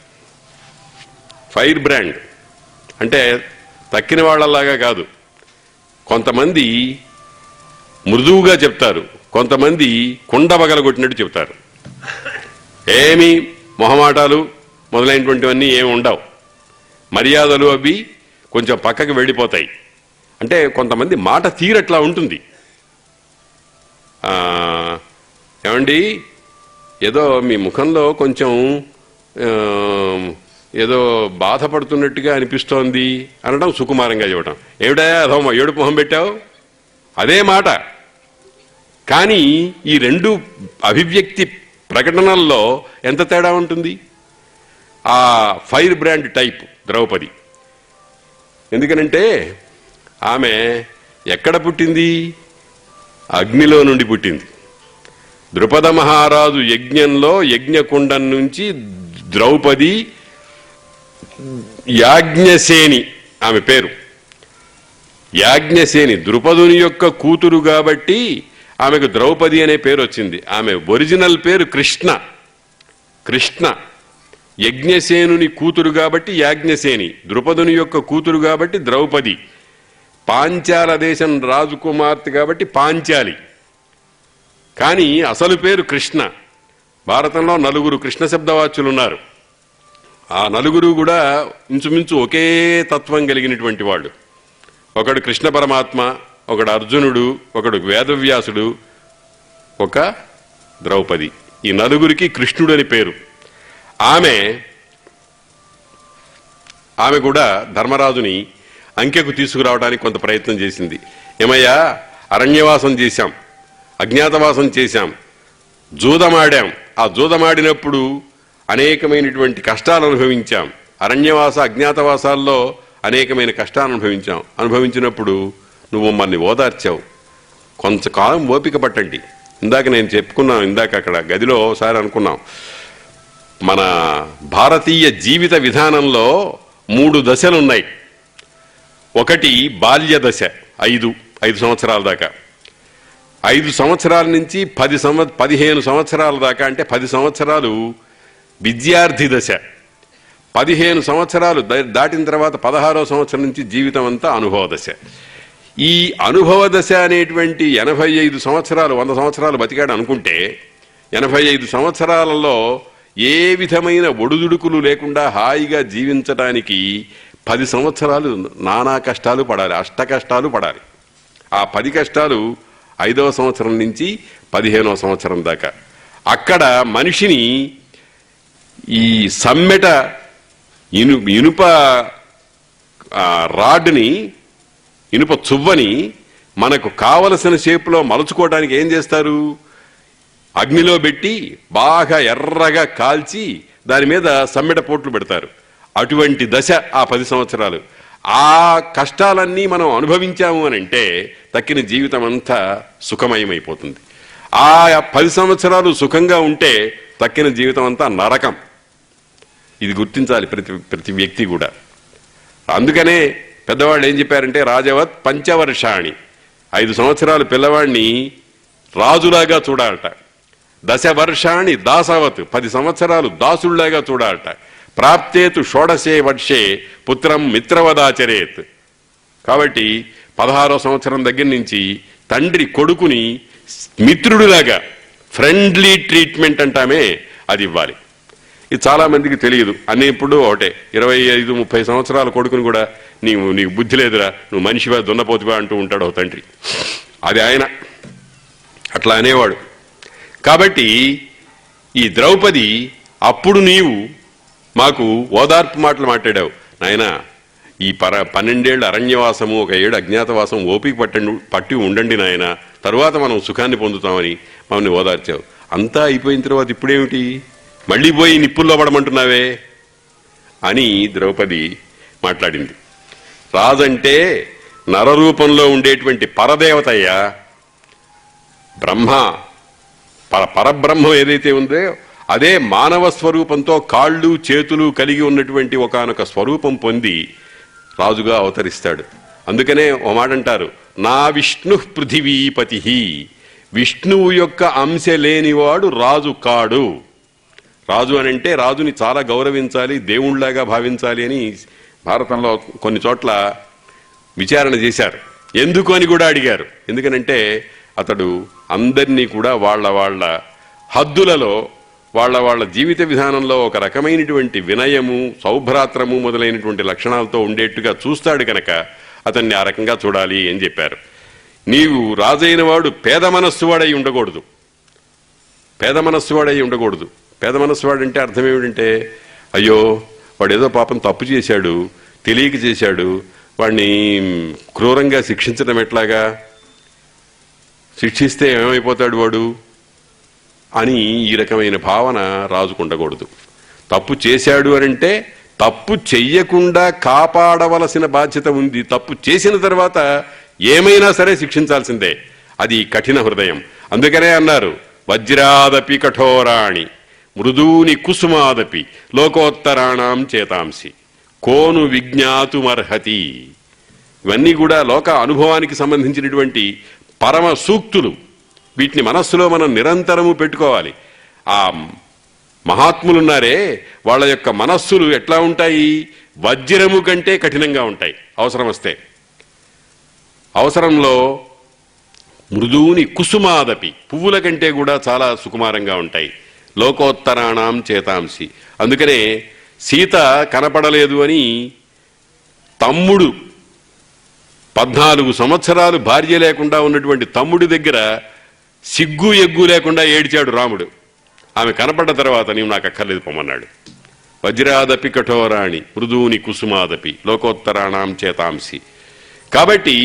ఫైర్ బ్రాండ్ అంటే తక్కిన వాళ్ళలాగా కాదు. కొంతమంది మృదువుగా చెప్తారు, కొంతమంది కుండ పగలగొట్టినట్టు చెప్తారు. ఏమి మొహమాటాలు మొదలైనటువంటివన్నీ ఏమి ఉండవు, మర్యాదలు అవి కొంచెం పక్కకి వెళ్ళిపోతాయి. అంటే కొంతమంది మాట తీరట్లా ఉంటుంది. ఏమండి ఏదో మీ ముఖంలో కొంచెం ఏదో బాధపడుతున్నట్టుగా అనిపిస్తోంది అనడం సుకుమారంగా చెప్పడం. ఏమిటా అదో ఏడు మొహం పెట్టావు, అదే మాట. కానీ ఈ 2 అభివ్యక్తి ప్రకటనల్లో ఎంత తేడా ఉంటుంది. ఆ ఫైర్ బ్రాండ్ టైప్ ద్రౌపది. ఎందుకనంటే ఆమె ఎక్కడ పుట్టింది? అగ్నిలో నుండి పుట్టింది. ద్రుపద మహారాజు యజ్ఞంలో యజ్ఞకుండం నుంచి ద్రౌపది యాజ్ఞసేని ఆమె పేరు. యాజ్ఞసేని ద్రుపదుని యొక్క కూతురు కాబట్టి ఆమెకు ద్రౌపది అనే పేరు వచ్చింది. ఆమె ఒరిజినల్ పేరు కృష్ణ. కృష్ణ యజ్ఞసేనుని కూతురు కాబట్టి యాజ్ఞసేని, ద్రుపదుని యొక్క కూతురు కాబట్టి ద్రౌపది, పాంచాల దేశం రాజకుమార్తె కాబట్టి పాంచాలి. కానీ అసలు పేరు కృష్ణ. భారతంలో 4 కృష్ణ శబ్దవాచ్యులున్నారు. ఆ 4 కూడా ఇంచుమించు ఒకే తత్వం కలిగినటువంటి వాళ్ళు. ఒకడు కృష్ణ పరమాత్మ, ఒకడు అర్జునుడు, ఒకడు వేదవ్యాసుడు, ఒక ద్రౌపది. ఈ 4కి కృష్ణుడు అని పేరు. ఆమె కూడా ధర్మరాజుని అంకెకు తీసుకురావడానికి కొంత ప్రయత్నం చేసింది. ఏమయ్యా, అరణ్యవాసం చేశాం, అజ్ఞాతవాసం చేశాం, జూదమాడాం. ఆ జూదమాడినప్పుడు అనేకమైనటువంటి కష్టాలు అనుభవించాం. అరణ్యవాస అజ్ఞాతవాసాల్లో అనేకమైన కష్టాలు అనుభవించినప్పుడు నువ్వు మమ్మల్ని ఓదార్చావు. కొంతకాలం ఓపిక పట్టండి. ఇందాక నేను చెప్పుకున్నాను, ఇందాక అక్కడ గదిలో ఒకసారి అనుకున్నాం, మన భారతీయ జీవిత విధానంలో 3 దశలున్నాయి. ఒకటి బాల్య దశ, 5 సంవత్సరాల దాకా. 5 సంవత్సరాల నుంచి 15 సంవత్సరాల దాకా, అంటే 10 సంవత్సరాలు విద్యార్థి దశ. 15 సంవత్సరాలు దాటిన తర్వాత 16వ సంవత్సరం నుంచి జీవితం అంతా అనుభవ దశ. ఈ అనుభవ దశ అనేటువంటి 85 సంవత్సరాలు, 100 సంవత్సరాలు బతికాడు అనుకుంటే, 85 సంవత్సరాలలో ఏ విధమైన ఒడుదుడుకులు లేకుండా హాయిగా జీవించడానికి 10 సంవత్సరాలు నానా కష్టాలు పడాలి, అష్ట కష్టాలు పడాలి. ఆ 10 కష్టాలు 5వ సంవత్సరం నుంచి 15వ సంవత్సరం దాకా. అక్కడ మనిషిని ఈ సమ్మెట ఇనుప రాడ్ని, ఇనుప చువ్వని మనకు కావలసిన షేపులో మలుచుకోవడానికి ఏం చేస్తారు? అగ్నిలో పెట్టి బాగా ఎర్రగా కాల్చి దాని మీద సమ్మెట పోట్లు పెడతారు. అటువంటి దశ ఆ 10 సంవత్సరాలు. ఆ కష్టాలన్నీ మనం అనుభవించాము అని అంటే తక్కిన జీవితం అంతా సుఖమయమైపోతుంది. ఆ 10 సంవత్సరాలు సుఖంగా ఉంటే తక్కిన జీవితం అంతా నరకం. ఇది గుర్తించాలి ప్రతి వ్యక్తి కూడా. అందుకనే పెద్దవాళ్ళు ఏం చెప్పారంటే, రాజవత్ పంచవర్షాణి, 5 సంవత్సరాలు పిల్లవాడిని రాజులాగా చూడాలట. 10 వర్షాణి దాసవత్, 10 సంవత్సరాలు దాసుళ్లాగా చూడాలట. ప్రాప్తేతు షోడశే వర్షే పుత్రం మిత్రవదాచరేత్. కాబట్టి 16వ సంవత్సరం దగ్గర నుంచి తండ్రి కొడుకుని మిత్రుడిలాగా, ఫ్రెండ్లీ ట్రీట్మెంట్ అంటామే, అది ఇవ్వాలి. ఇది చాలా మందికి తెలియదు. అన్నీ ఇప్పుడు ఒకటే, 25-30 సంవత్సరాల కొడుకుని కూడా నీకు బుద్ధి లేదురా, నువ్వు మనిషివా దున్నపోతువా అంటూ ఉంటాడు ఒక తండ్రి. అది ఆయన అట్లా అనేవాడు. కాబట్టి ఈ ద్రౌపది, అప్పుడు నీవు మాకు ఓదార్పు మాటలు మాట్లాడావు. నాయన, ఈ 12 ఏళ్ళ అరణ్యవాసము, 1 ఏడు అజ్ఞాతవాసం ఓపిక పట్టి ఉండండి నాయన, తరువాత మనం సుఖాన్ని పొందుతామని మమ్మల్ని ఓదార్చావు. అంతా అయిపోయిన తర్వాత ఇప్పుడేమిటి, మళ్ళీ పోయి నిప్పుల్లో పడమంటున్నావే అని ద్రౌపది మాట్లాడింది. రాజంటే నరరూపంలో ఉండేటువంటి పరదేవతయ్యా, బ్రహ్మ, పరబ్రహ్మం ఏదైతే ఉందో అదే మానవ స్వరూపంతో కాళ్ళు చేతులు కలిగి ఉన్నటువంటి ఒకానొక స్వరూపం పొంది రాజుగా అవతరిస్తాడు. అందుకనే ఓ మాట అంటారు, నా విష్ణు పృథివీపతి, విష్ణువు యొక్క అంశ లేనివాడు రాజు కాడు. రాజు అనంటే రాజుని చాలా గౌరవించాలి, దేవుళ్లాగా భావించాలి అని భారతంలో కొన్ని చోట్ల విచారణ చేశారు. ఎందుకు అని కూడా అడిగారు. ఎందుకనంటే అతడు అందరినీ కూడా వాళ్ళ హద్దులలో, వాళ్ళ జీవిత విధానంలో ఒక రకమైనటువంటి వినయము, సౌభ్రాత్రము మొదలైనటువంటి లక్షణాలతో ఉండేట్టుగా చూస్తాడు కనుక అతన్ని ఆ రకంగా చూడాలి అని చెప్పారు. నీవు రాజైన వాడు పేద మనస్సువాడై ఉండకూడదు. పేద మనస్సువాడై ఉండకూడదు. పేద మనస్సువాడంటే అర్థం ఏమిటంటే, అయ్యో వాడు ఏదో పాపం తప్పు చేశాడు, తెలియక చేశాడు, వాడిని క్రూరంగా శిక్షించడం ఎట్లాగా, శిక్షిస్తే ఏమైపోతాడు వాడు అని ఈ రకమైన భావన రాజుకుండకూడదు. తప్పు చేశాడు అనంటే తప్పు చెయ్యకుండా కాపాడవలసిన బాధ్యత ఉంది. తప్పు చేసిన తర్వాత ఏమైనా సరే శిక్షించాల్సిందే. అది కఠిన హృదయం. అందుకనే అన్నారు, వజ్రాదపి కఠోరాణి మృదూని కుసుమాదపి లోకోత్తరాణం చేతాంసి కోను విజ్ఞాతుమర్హతి. ఇవన్నీ కూడా లోక అనుభవానికి సంబంధించినటువంటి పరమ సూక్తులు. వీటిని మనస్సులో మనం నిరంతరము పెట్టుకోవాలి. ఆ మహాత్ములున్నారే వాళ్ళ యొక్క మనస్సులు ఎట్లా ఉంటాయి? వజ్రము కంటే కఠినంగా ఉంటాయి. అవసరం వస్తే అవసరంలో మృదువుని కుసుమాదపి, పువ్వుల కంటే కూడా చాలా సుకుమారంగా ఉంటాయి. లోకోత్తరాణం చేతాంసి. అందుకనే సీత కనపడలేదు అని తమ్ముడు 14 సంవత్సరాలు భార్య లేకుండా ఉన్నటువంటి తమ్ముడి దగ్గర సిగ్గు ఎగ్గు లేకుండా ఏడ్చాడు రాముడు. ఆమె కనపడ్డ తర్వాత నీవు నాకు అక్కర్లేదు పొమ్మన్నాడు. వజ్రాదపి కఠోరాణి మృదువుని కుసుమాదపి లోకోత్తరాణం చేతాంసి. కాబట్టి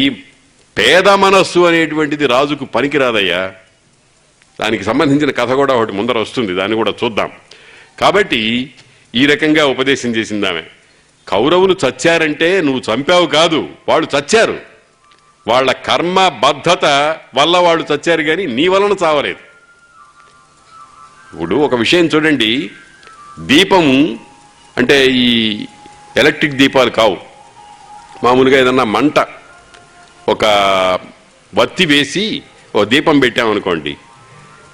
పేద మనస్సు అనేటువంటిది రాజుకు పనికిరాదయ్యా. దానికి సంబంధించిన కథ కూడా ఒకటి ముందర వస్తుంది, దాన్ని కూడా చూద్దాం. కాబట్టి ఈ రకంగా ఉపదేశం చేసింది ఆమె. కౌరవులు చచ్చారంటే నువ్వు చంపావు కాదు, వాళ్ళు చచ్చారు. వాళ్ళ కర్మ బద్ధత వల్ల వాళ్ళు చచ్చారు, కానీ నీ వలన చావలేదు. ఇప్పుడు ఒక విషయం చూడండి, దీపము అంటే ఈ ఎలక్ట్రిక్ దీపాలు కావు. మామూలుగా ఏదన్నా మంట ఒక వత్తి వేసి ఓ దీపం పెట్టామనుకోండి,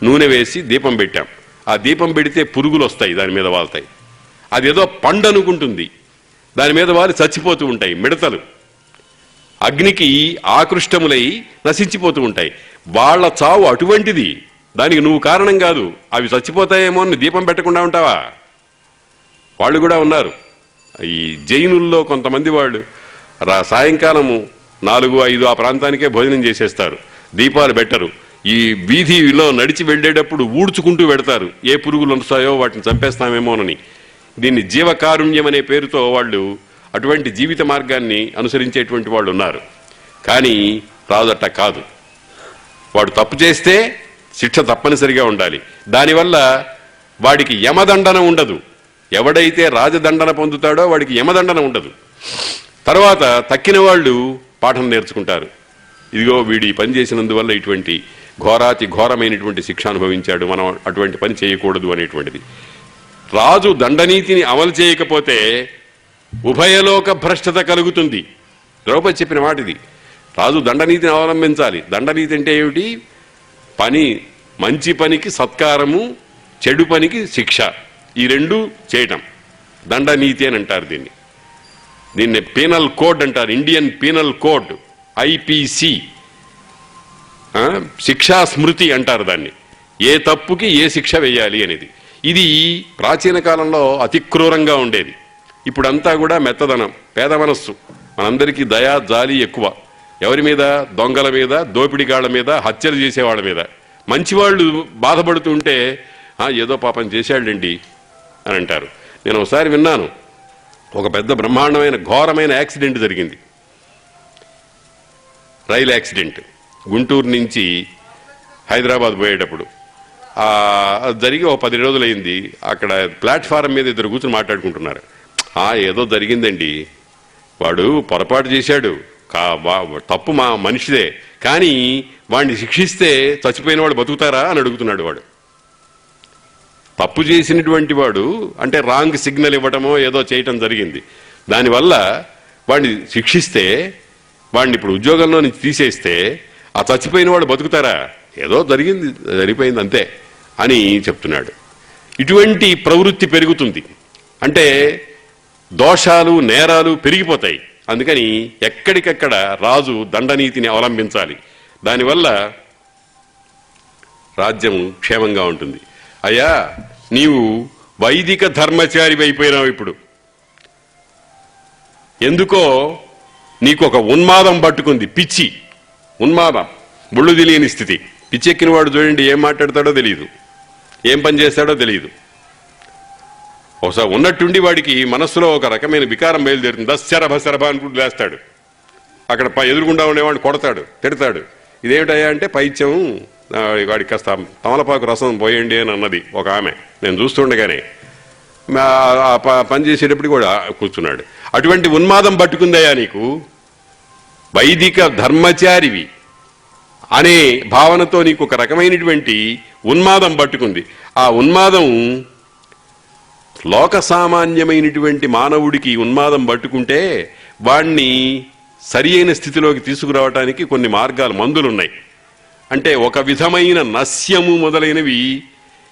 నూనె వేసి దీపం పెట్టాం. ఆ దీపం పెడితే పురుగులు వస్తాయి, దాని మీద వాళ్తాయి. అదేదో పండు అనుకుంటుంది, దాని మీద వారి చచ్చిపోతూ ఉంటాయి మిడతలు. అగ్నికి ఆకృష్టములై నశించిపోతూ ఉంటాయి. వాళ్ళ చావు అటువంటిది, దానికి నువ్వు కారణం కాదు. అవి చచ్చిపోతాయేమో అని దీపం పెట్టకుండా ఉంటావా? వాళ్ళు కూడా ఉన్నారు. ఈ జైనుల్లో కొంతమంది వాళ్ళు సాయంకాలము 4-5 ఆ ప్రాంతానికే భోజనం చేసేస్తారు, దీపాలు పెట్టరు. ఈ వీధిలో నడిచి వెళ్ళేటప్పుడు ఊడ్చుకుంటూ పెడతారు, ఏ పురుగులు వస్తాయో వాటిని చంపేస్తామేమోనని. దీన్ని జీవకారుణ్యం అనే పేరుతో వాళ్ళు అటువంటి జీవిత మార్గాన్ని అనుసరించేటువంటి వాళ్ళు ఉన్నారు. కానీ రాజట్ట కాదు. వాడు తప్పు చేస్తే శిక్ష తప్పనిసరిగా ఉండాలి. దానివల్ల వాడికి యమదండన ఉండదు. ఎవడైతే రాజదండన పొందుతాడో వాడికి యమదండన ఉండదు. తర్వాత తక్కిన వాళ్ళు పాఠం నేర్చుకుంటారు. ఇదిగో వీడి పని చేసినందువల్ల ఇటువంటి ఘోరాతి ఘోరమైనటువంటి శిక్ష అనుభవించాడు, మనం అటువంటి పని చేయకూడదు అనేటువంటిది. రాజు దండనీతిని అమలు చేయకపోతే ఉభయలోక భ్రష్టత కలుగుతుంది. ద్రౌపది చెప్పిన మాట ఇది. రాజు దండనీతిని అవలంబించాలి. దండనీతి అంటే ఏమిటి? పని, మంచి పనికి సత్కారము, చెడు పనికి శిక్ష, ఈ రెండు చేయటం దండనీతి అని అంటారు. దీన్ని పీనల్ కోడ్ అంటారు, ఇండియన్ పీనల్ కోడ్, ఐపీసీ, శిక్షా స్మృతి అంటారు దాన్ని. ఏ తప్పుకి ఏ శిక్ష వేయాలి అనేది. ఇది ప్రాచీన కాలంలో అతి క్రూరంగా ఉండేది. ఇప్పుడంతా కూడా మెత్తదనం, పేద మనస్సు, మనందరికీ దయా జాలి ఎక్కువ. ఎవరి మీద? దొంగల మీద, దోపిడిగాళ్ల మీద, హత్యలు చేసేవాళ్ళ మీద. మంచివాళ్ళు బాధపడుతూ ఉంటే ఏదో పాపం చేశాడండి అని అంటారు. నేను ఒకసారి విన్నాను, ఒక పెద్ద బ్రహ్మాండమైన ఘోరమైన యాక్సిడెంట్ జరిగింది, రైలు యాక్సిడెంట్. గుంటూరు నుంచి హైదరాబాద్ పోయేటప్పుడు జరిగి ఒక 10 రోజులైంది. అక్కడ ప్లాట్ఫారం మీద ఇద్దరు కూర్చొని మాట్లాడుకుంటున్నారు. ఏదో జరిగిందండి, వాడు పొరపాటు చేశాడు, తప్పు మా మనిషిదే, కానీ వాడిని శిక్షిస్తే చచ్చిపోయిన వాడు బతుకుతారా అని అడుగుతున్నాడు. వాడు తప్పు చేసినటువంటి వాడు అంటే రాంగ్ సిగ్నల్ ఇవ్వటమో ఏదో చేయటం జరిగింది. దానివల్ల వాడిని శిక్షిస్తే, వాడిని ఇప్పుడు ఉద్యోగంలో నుంచి తీసేస్తే ఆ చచ్చిపోయిన వాడు బతుకుతారా? ఏదో జరిగింది, జరిగిపోయింది అంతే అని చెప్తున్నాడు. ఇటువంటి ప్రవృత్తి పెరుగుతుంది అంటే దోషాలు, నేరాలు పెరిగిపోతాయి. అందుకని ఎక్కడికక్కడ రాజు దండనీతిని అవలంబించాలి. దానివల్ల రాజ్యం క్షేమంగా ఉంటుంది. అయ్యా, నీవు వైదిక ధర్మచారి అయిపోయినావు. ఇప్పుడు ఎందుకో నీకు ఒక ఉన్మాదం పట్టుకుంది, పిచ్చి ఉన్మాదం, బుళ్ళు తెలియని స్థితి. పిచ్చెక్కిన వాడు చూడండి, ఏం మాట్లాడతాడో తెలియదు, ఏం పని చేస్తాడో తెలియదు. ఒకసారి ఉన్నట్టుండి వాడికి మనస్సులో ఒక రకమైన వికారం బయలుదేరుతుంది. దశరభ అనుకుంటూ లేస్తాడు. అక్కడ ఎదురుగుండా ఉండేవాడిని కొడతాడు, తిడతాడు. ఇదేమిటయ్యా అంటే పైత్యం, వాడికి కాస్త తమలపాకు రసం పోయండి అని అన్నది ఒక ఆమె. నేను చూస్తుండగానే పని చేసేటప్పుడు కూడా కూర్చున్నాడు. అటువంటి ఉన్మాదం పట్టుకుందయ్యా నీకు. వైదిక ధర్మచారివి అనే భావనతో నీకు ఒక రకమైనటువంటి ఉన్మాదం పట్టుకుంది. ఆ ఉన్మాదం లోక సామాన్యమైనటువంటి మానవుడికి ఉన్మాదం పట్టుకుంటే వాణ్ణి సరి అయిన స్థితిలోకి తీసుకురావడానికి కొన్ని మార్గాలు, మందులున్నాయి. అంటే ఒక విధమైన నస్యము మొదలైనవి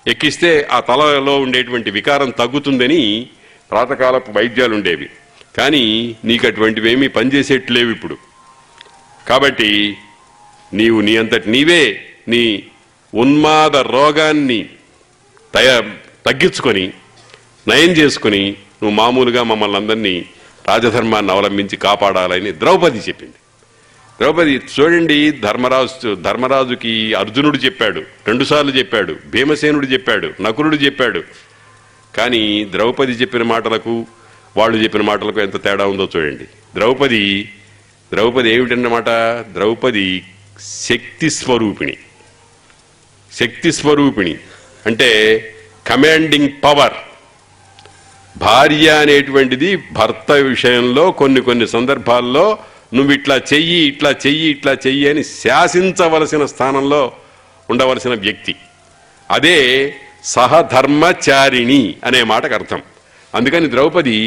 ఎక్కిస్తే ఆ తలలో ఉండేటువంటి వికారం తగ్గుతుందని ప్రాతకాలపు వైద్యాలు ఉండేవి. కానీ నీకు అటువంటివేమీ పనిచేసేట్లేవు ఇప్పుడు. కాబట్టి నీవు నీ అంతటి నీవే నీ ఉన్మాద రోగాన్ని తగ్గించుకొని నయం చేసుకుని నువ్వు మామూలుగా మమ్మల్ని అందరినీ రాజధర్మాన్ని అవలంబించి కాపాడాలని ద్రౌపది చెప్పింది. ద్రౌపది చూడండి, ధర్మరాజుకి అర్జునుడు చెప్పాడు, 2 సార్లు చెప్పాడు, భీమసేనుడు చెప్పాడు, నకులుడు చెప్పాడు. కానీ ద్రౌపది చెప్పిన మాటలకు వాళ్ళు చెప్పిన మాటలకు ఎంత తేడా ఉందో చూడండి. ద్రౌపది ఏమిటన్నమాట? ద్రౌపది శక్తి స్వరూపిణి అంటే కమాండింగ్ పవర్. భార్య అనేటువంటిది భర్త విషయంలో కొన్ని సందర్భాల్లో నువ్వు ఇట్లా చెయ్యి అని శాసించవలసిన స్థానంలో ఉండవలసిన వ్యక్తి. అదే సహధర్మచారిణి అనే మాటకు అర్థం. అందుకని ద్రౌపది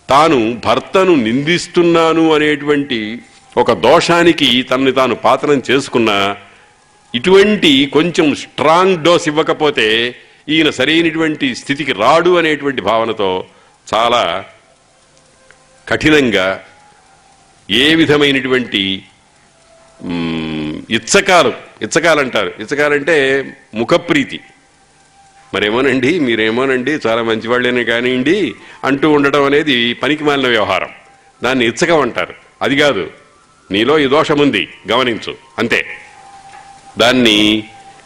తాను భర్తను నిందిస్తున్నాను అనేటువంటి ఒక దోషానికి తనని తాను పాత్రం చేసుకున్న ఇటువంటి కొంచెం స్ట్రాంగ్ డోస్ ఇవ్వకపోతే ఈయన సరైనటువంటి స్థితికి రాడు అనేటువంటి భావనతో చాలా కఠినంగా ఏ విధమైనటువంటి ఇచ్చకాలంటారు. ఇచ్చకాలంటే ముఖప్రీతి. మరేమోనండి, మీరేమోనండి చాలా మంచివాళ్ళేనే కానివ్వండి అంటూ ఉండటం అనేది పనికి మాలిన వ్యవహారం. దాన్ని ఇచ్చకం అంటారు. అది కాదు, నీలో ఈ దోషం ఉంది, గమనించు, అంతే. దాన్ని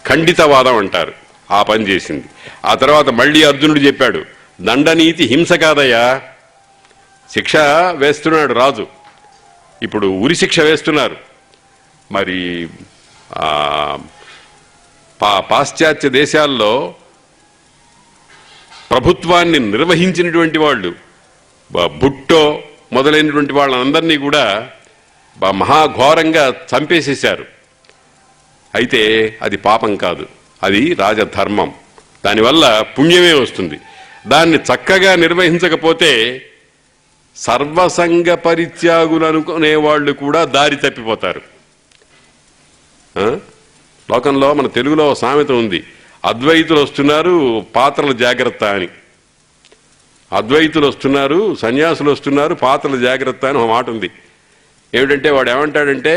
ఖండితవాదం అంటారు. ఆ పని చేసింది. ఆ తర్వాత మళ్ళీ అర్జునుడు చెప్పాడు, దండనీతి హింస కాదయ్యా. శిక్ష వేస్తున్నాడు రాజు, ఇప్పుడు ఉరి శిక్ష వేస్తున్నారు. మరి పాశ్చాత్య దేశాల్లో ప్రభుత్వాన్ని నిర్వహించినటువంటి వాళ్ళు, భుట్టో మొదలైనటువంటి వాళ్ళందరినీ కూడా మహాఘోరంగా చంపేసేశారు. అయితే అది పాపం కాదు, అది రాజధర్మం. దానివల్ల పుణ్యమే వస్తుంది. దాన్ని చక్కగా నిర్వహించకపోతే సర్వసంగ పరిత్యాగులు అనుకునేవాళ్ళు కూడా దారి తప్పిపోతారు. లోకంలో మన తెలుగులో సామెత ఉంది, అద్వైతులు వస్తున్నారు పాత్రలు జాగ్రత్త అని. అద్వైతులు వస్తున్నారు, సన్యాసులు వస్తున్నారు, పాత్రలు జాగ్రత్త అని ఒక మాట ఉంది. ఏమిటంటే వాడు ఏమంటాడంటే,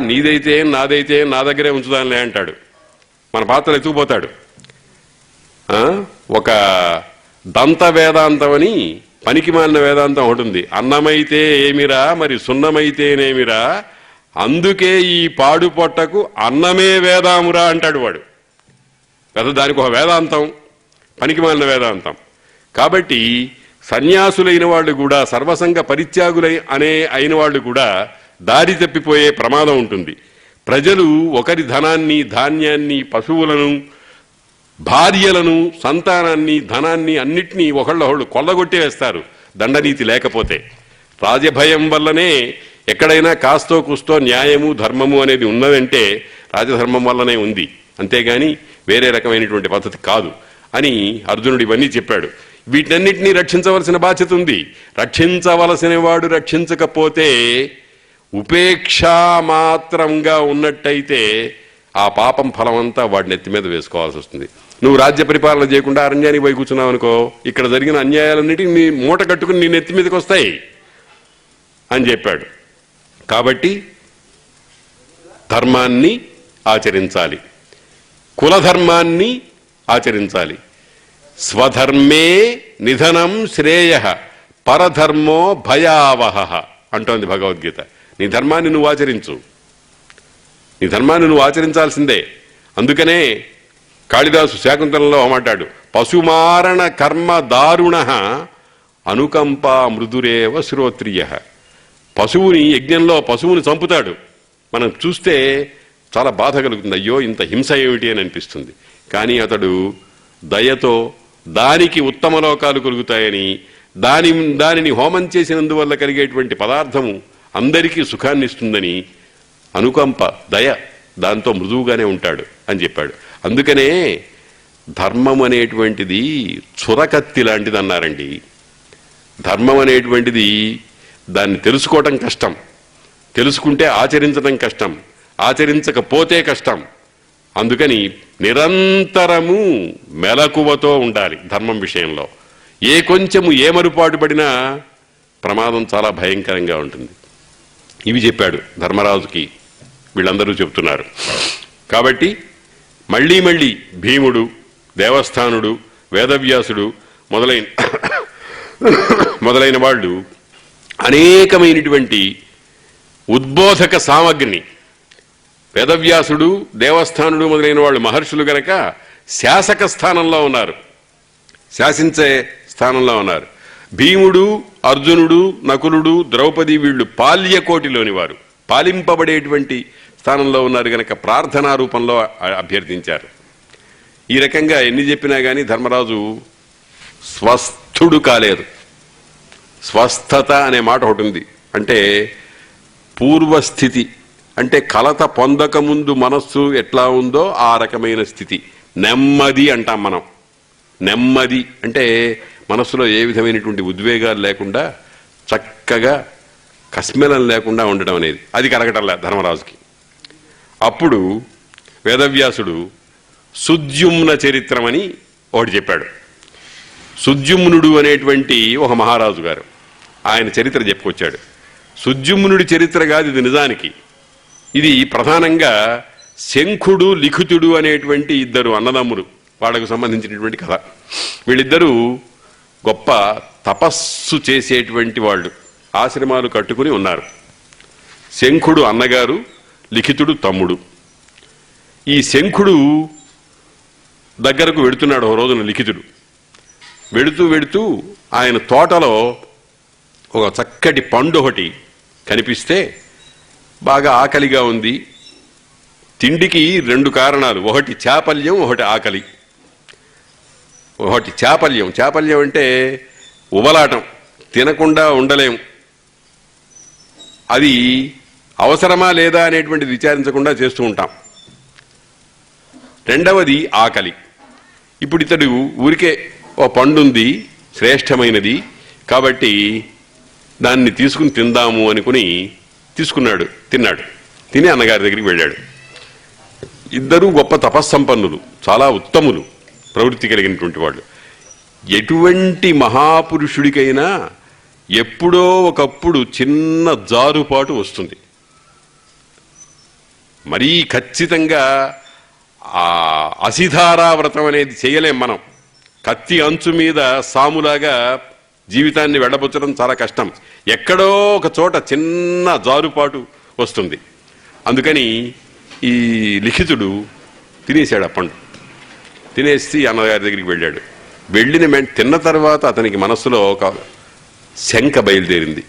నీదైతే నాదైతే నా దగ్గరే ఉంచుదానిలే అంటాడు. మన పాత్రలు ఎత్తుకుపోతాడు. ఒక దంత వేదాంతం అని పనికి మాలిన వేదాంతం ఒకటి ఉంది. అన్నమైతే ఏమిరా మరి సున్నమైతేనేమిరా, అందుకే ఈ పాడు పొట్టకు అన్నమే వేదామురా అంటాడు వాడు. కదా, దానికి ఒక వేదాంతం, పనికి మాలిన వేదాంతం. కాబట్టి సన్యాసులైన వాళ్ళు కూడా, సర్వసంగ పరిత్యాగులై అయిన వాళ్ళు కూడా దారి తప్పిపోయే ప్రమాదం ఉంటుంది. ప్రజలు ఒకరి ధనాన్ని, ధాన్యాన్ని, పశువులను, భార్యలను, సంతానాన్ని, ధనాన్ని అన్నిటినీ ఒకళ్ళొకళ్ళు కొల్లగొట్టి వేస్తారు దండనీతి లేకపోతే. రాజభయం వల్లనే ఎక్కడైనా కాస్తో కూస్తో న్యాయము ధర్మము అనేది ఉన్నదంటే రాజధర్మం వల్లనే ఉంది, అంతేగాని వేరే రకమైనటువంటి పద్ధతి కాదు అని అర్జునుడు ఇవన్నీ చెప్పాడు. వీటన్నిటినీ రక్షించవలసిన బాధ్యత ఉంది. రక్షించవలసిన వాడు రక్షించకపోతే ఉపేక్షా మాత్రంగా ఉన్నట్టయితే ఆ పాపం ఫలమంతా వాడి నెత్తి మీద వేసుకోవాల్సి వస్తుంది. నువ్వు రాజ్య పరిపాలన చేయకుండా అరణ్యానికి పోయి కూర్చున్నావు అనుకో, ఇక్కడ జరిగిన అన్యాయాలన్నిటికీ నీ మూట కట్టుకుని నీ నెత్తి మీదకి వస్తాయి అని చెప్పాడు. కాబట్టి ధర్మాన్ని ఆచరించాలి, కులధర్మాన్ని ఆచరించాలి. స్వధర్మే నిధనం శ్రేయః పరధర్మో భయావహ అంటోంది భగవద్గీత. నీ ధర్మాన్ని నువ్వు ఆచరించు, నీ ధర్మాన్ని నువ్వు ఆచరించాల్సిందే. అందుకనే కాళిదాసు శాకుంతలంలో మాట్లాడు, పశుమారణ కర్మ దారుణ అనుకంపా మృదురేవ శ్రోత్రియ. పశువుని యజ్ఞంలో పశువుని చంపుతాడు. మనం చూస్తే చాలా బాధ కలుగుతుంది, అయ్యో ఇంత హింస ఏమిటి అని అనిపిస్తుంది. కానీ అతడు దయతో దానికి ఉత్తమ లోకాలు కలుగుతాయని, దానిని హోమం చేసినందువల్ల కలిగేటువంటి పదార్థము అందరికీ సుఖాన్ని ఇస్తుందని అనుకంప, దయ, దాంతో మృదువుగానే ఉంటాడు అని చెప్పాడు. అందుకనే ధర్మం అనేటువంటిది చురకత్తి లాంటిది అన్నారండి. ధర్మం అనేటువంటిది దాన్ని తెలుసుకోవటం కష్టం, తెలుసుకుంటే ఆచరించడం కష్టం, ఆచరించకపోతే కష్టం. అందుకని నిరంతరము మెలకువతో ఉండాలి ధర్మం విషయంలో. ఏ కొంచెము ఏమరుపాటు పడినా ప్రమాదం చాలా భయంకరంగా ఉంటుంది. ఇవి చెప్పాడు ధర్మరాజుకి, వీళ్ళందరూ చెప్తున్నారు. కాబట్టి మళ్ళీ మళ్ళీ భీముడు, దేవస్థానుడు, వేదవ్యాసుడు మొదలైన వాళ్ళు అనేకమైనటువంటి ఉద్బోధక సామగ్రిని, వేదవ్యాసుడు, దేవస్థానుడు మొదలైన వాళ్ళు మహర్షులు గనక శాసక స్థానంలో ఉన్నారు, శాసించే స్థానంలో ఉన్నారు. భీముడు, అర్జునుడు, నకులుడు, ద్రౌపది వీళ్ళు పాల్యకోటిలోని వారు, పాలింపబడేటువంటి స్థానంలో ఉన్నారు గనక ప్రార్థనా రూపంలో అభ్యర్థించారు. ఈ రకంగా ఎన్ని చెప్పినా కానీ ధర్మరాజు స్వస్థుడు కాలేదు. స్వస్థత అనే మాట ఒకటి ఉంది, అంటే పూర్వస్థితి, అంటే కలత పొందకముందు మనస్సు ఎట్లా ఉందో ఆ రకమైన స్థితి. నెమ్మది అంటాం మనం. నెమ్మది అంటే మనస్సులో ఏ విధమైనటువంటి ఉద్వేగాలు లేకుండా చక్కగా కస్మెలం లేకుండా ఉండడం అనేది, అది కలగటంలే ధర్మరాజుకి. అప్పుడు వేదవ్యాసుడు సుద్యుమ్న చరిత్రమని ఒకటి చెప్పాడు. సుద్యుమ్నుడు అనేటువంటి ఒక మహారాజు గారు, ఆయన చరిత్ర చెప్పుకొచ్చాడు. సుద్యుమ్నుడి చరిత్ర కాదు ఇది, నిజానికి ఇది ప్రధానంగా శంఖుడు, లిఖితుడు అనేటువంటి ఇద్దరు అన్నదమ్ములు, వాళ్ళకు సంబంధించినటువంటి కథ. వీళ్ళిద్దరూ గొప్ప తపస్సు చేసేటువంటి వాళ్ళు, ఆశ్రమాలు కట్టుకుని ఉన్నారు. శంఖుడు అన్నగారు, లిఖితుడు తమ్ముడు. ఈ శంఖుడు దగ్గరకు వెడుతున్నాడు ఒక రోజున లిఖితుడు. వెడుతూ వెడుతూ ఆయన తోటలో ఒక చక్కటి పండు ఒకటి కనిపిస్తే బాగా ఆకలిగా ఉంది. తిండికి రెండు కారణాలు, ఒకటి చాపల్యం, ఒకటి ఆకలి. ఒకటి చాపల్యం, చాపల్యం అంటే ఉబలాటం, తినకుండా ఉండలేం, అది అవసరమా లేదా అనేటువంటిది విచారించకుండా చేస్తూ ఉంటాం. రెండవది ఆకలి. ఇప్పుడు ఇతడు ఊరికే ఓ పండుంది శ్రేష్టమైనది కాబట్టి దాన్ని తీసుకుని తిందాము అనుకుని తీసుకున్నాడు, తిన్నాడు. తిని అన్నగారి దగ్గరికి వెళ్ళాడు. ఇద్దరూ గొప్ప తపస్సంపన్నులు, చాలా ఉత్తములు, ప్రవృత్తి కలిగినటువంటి వాళ్ళు. ఎటువంటి మహాపురుషుడికైనా ఎప్పుడో ఒకప్పుడు చిన్న జారుపాటు వస్తుంది. మరీ ఖచ్చితంగా అసిధారా వ్రతం అనేది చేయలేం మనం. కత్తి అంచు మీద సాములాగా జీవితాన్ని వెళ్ళబుచ్చడం చాలా కష్టం. ఎక్కడో ఒక చోట చిన్న జారుపాటు వస్తుంది. అందుకని ఈ లిఖితుడు తినేశాడు ఆ పండు. తినేసి అన్నగారి దగ్గరికి వెళ్ళాడు. వెళ్ళిన తిన్న తర్వాత అతనికి మనస్సులో ఒక శంక బయలుదేరింది.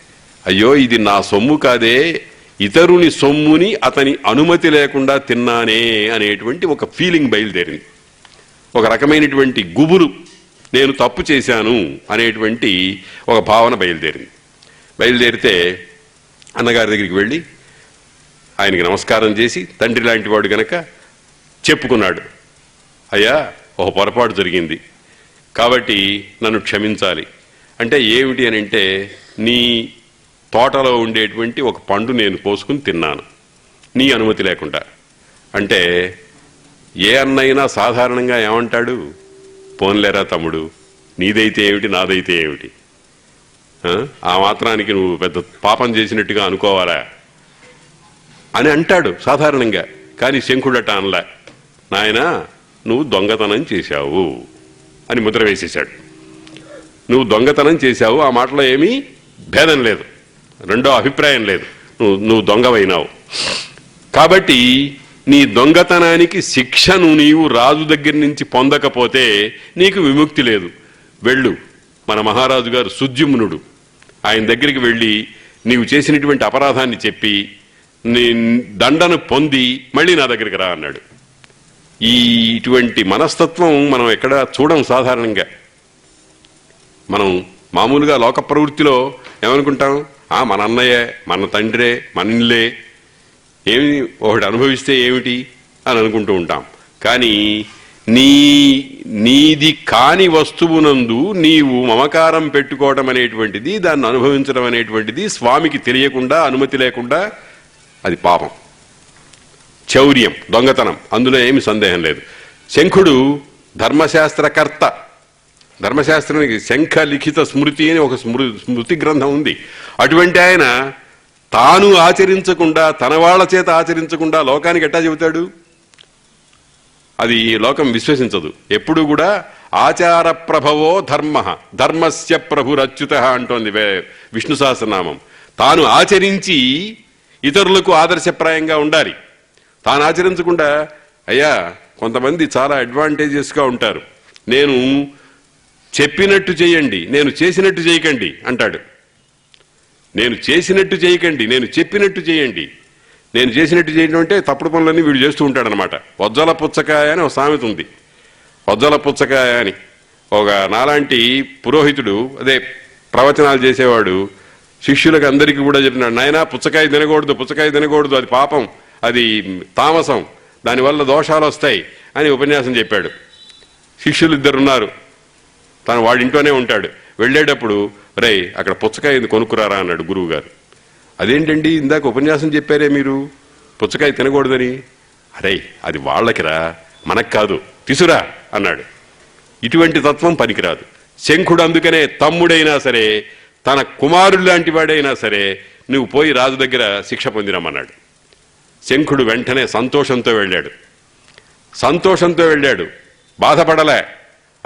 అయ్యో, ఇది నా సొమ్ము కాదే, ఇతరుని సొమ్ముని అతని అనుమతి లేకుండా తిన్నానే అనేటువంటి ఒక ఫీలింగ్ బయలుదేరింది. ఒక రకమైనటువంటి గుబురు, నేను తప్పు చేశాను అనేటువంటి ఒక భావన బయలుదేరింది. బయలుదేరితే అన్నగారి దగ్గరికి వెళ్ళి ఆయనకి నమస్కారం చేసి, తండ్రి లాంటి వాడు గనక చెప్పుకున్నాడు. అయ్యా, ఒక పొరపాటు జరిగింది కాబట్టి నన్ను క్షమించాలి. అంటే ఏమిటి అని అంటే, నీ తోటలో ఉండేటువంటి ఒక పండు నేను కోసుకుని తిన్నాను నీ అనుమతి లేకుండా. అంటే ఏ అన్నైనా సాధారణంగా ఏమంటాడు, పోన్లేరా తమ్ముడు, నీదైతే ఏమిటి నాదైతే ఏమిటి, ఆ మాత్రానికి నువ్వు పెద్ద పాపం చేసినట్టుగా అనుకోవాలా అని అంటాడు సాధారణంగా. కానీ శంఖుడట అనలా, నాయనా నువ్వు దొంగతనం చేశావు అని ముద్ర వేసేశాడు. నువ్వు దొంగతనం చేశావు, ఆ మాటలో ఏమీ భేదం లేదు, రెండో అభిప్రాయం లేదు, నువ్వు దొంగవైనావు. కాబట్టి నీ దొంగతనానికి శిక్షను నీవు రాజు దగ్గర నుంచి పొందకపోతే నీకు విముక్తి లేదు. వెళ్ళు, మన మహారాజు గారు సుద్యుమ్నుడు, ఆయన దగ్గరికి వెళ్ళి నీవు చేసినటువంటి అపరాధాన్ని చెప్పి నీ దండను పొంది మళ్ళీ నా దగ్గరికి రా అన్నాడు. ఇటువంటి మనస్తత్వం మనం ఎక్కడ చూడం సాధారణంగా. మనం మామూలుగా లోక ప్రవృత్తిలో ఏమనుకుంటాం, మన అన్నయ్యే, మన తండ్రే, మన ఇల్లే, ఏమి ఒకటి అనుభవిస్తే ఏమిటి అని అనుకుంటూ ఉంటాం. కానీ నీది కాని వస్తువునందు నీవు మమకారం పెట్టుకోవడం అనేటువంటిది, దాన్ని అనుభవించడం అనేటువంటిది స్వామికి తెలియకుండా, అనుమతి లేకుండా అది పాపం, చౌర్యం, దొంగతనం, అందులో ఏమి సందేహం లేదు. శంఖుడు ధర్మశాస్త్రకర్త. ధర్మశాస్త్రానికి శంఖ లిఖిత స్మృతి అని ఒక స్మృతి గ్రంథం ఉంది. అటువంటి ఆయన తాను ఆచరించకుండా, తన వాళ్ళ చేత ఆచరించకుండా లోకానికి ఎట్టా చెబుతాడు? అది లోకం విశ్వసించదు. ఎప్పుడు కూడా ఆచార ప్రభవో ధర్మ, ధర్మస్య ప్రభురచ్యుత అంటోంది విష్ణు సహస్రనామం. తాను ఆచరించి ఇతరులకు ఆదర్శప్రాయంగా ఉండాలి. తాను ఆచరించకుండా, అయ్యా కొంతమంది చాలా అడ్వాంటేజెస్గా ఉంటారు, నేను చెప్పినట్టు చేయండి, నేను చేసినట్టు చేయకండి అంటాడు. నేను చేసినట్టు చేయకండి, నేను చెప్పినట్టు చేయండి. నేను చేసినట్టు చేయడం అంటే తప్పుడు పనులన్నీ వీడు చేస్తూ ఉంటాడనమాట. వజ్జల పుచ్చకాయ అని ఒక సామెత ఉంది. వజ్జల పుచ్చకాయ అని ఒక నాలాంటి పురోహితుడు, అదే ప్రవచనాలు చేసేవాడు, శిష్యులకు అందరికీ కూడా చెప్పినాడు, నాయనా పుచ్చకాయ తినకూడదు, పుచ్చకాయ తినకూడదు, అది పాపం, అది తామసం, దానివల్ల దోషాలు వస్తాయి అని ఉపన్యాసం చెప్పాడు. శిష్యులు ఇద్దరున్నారు, తను వాడింట్లోనే ఉంటాడు. వెళ్ళేటప్పుడు, రే అక్కడ పుచ్చకాయ కొనుక్కురారా అన్నాడు గురువు గారు. అదేంటండి ఇందాక ఉపన్యాసం చెప్పారే మీరు పుచ్చకాయ తినకూడదని? అరే అది వాళ్ళకిరా, మనకు కాదు, తీసురా అన్నాడు. ఇటువంటి తత్వం పనికిరాదు. శంఖుడు అందుకనే తమ్ముడైనా సరే, తన కుమారుడు లాంటి వాడైనా సరే, నువ్వు పోయి రాజు దగ్గర శిక్ష పొందిరమ్మన్నాడు. శంఖుడు వెంటనే సంతోషంతో వెళ్ళాడు, బాధపడలే.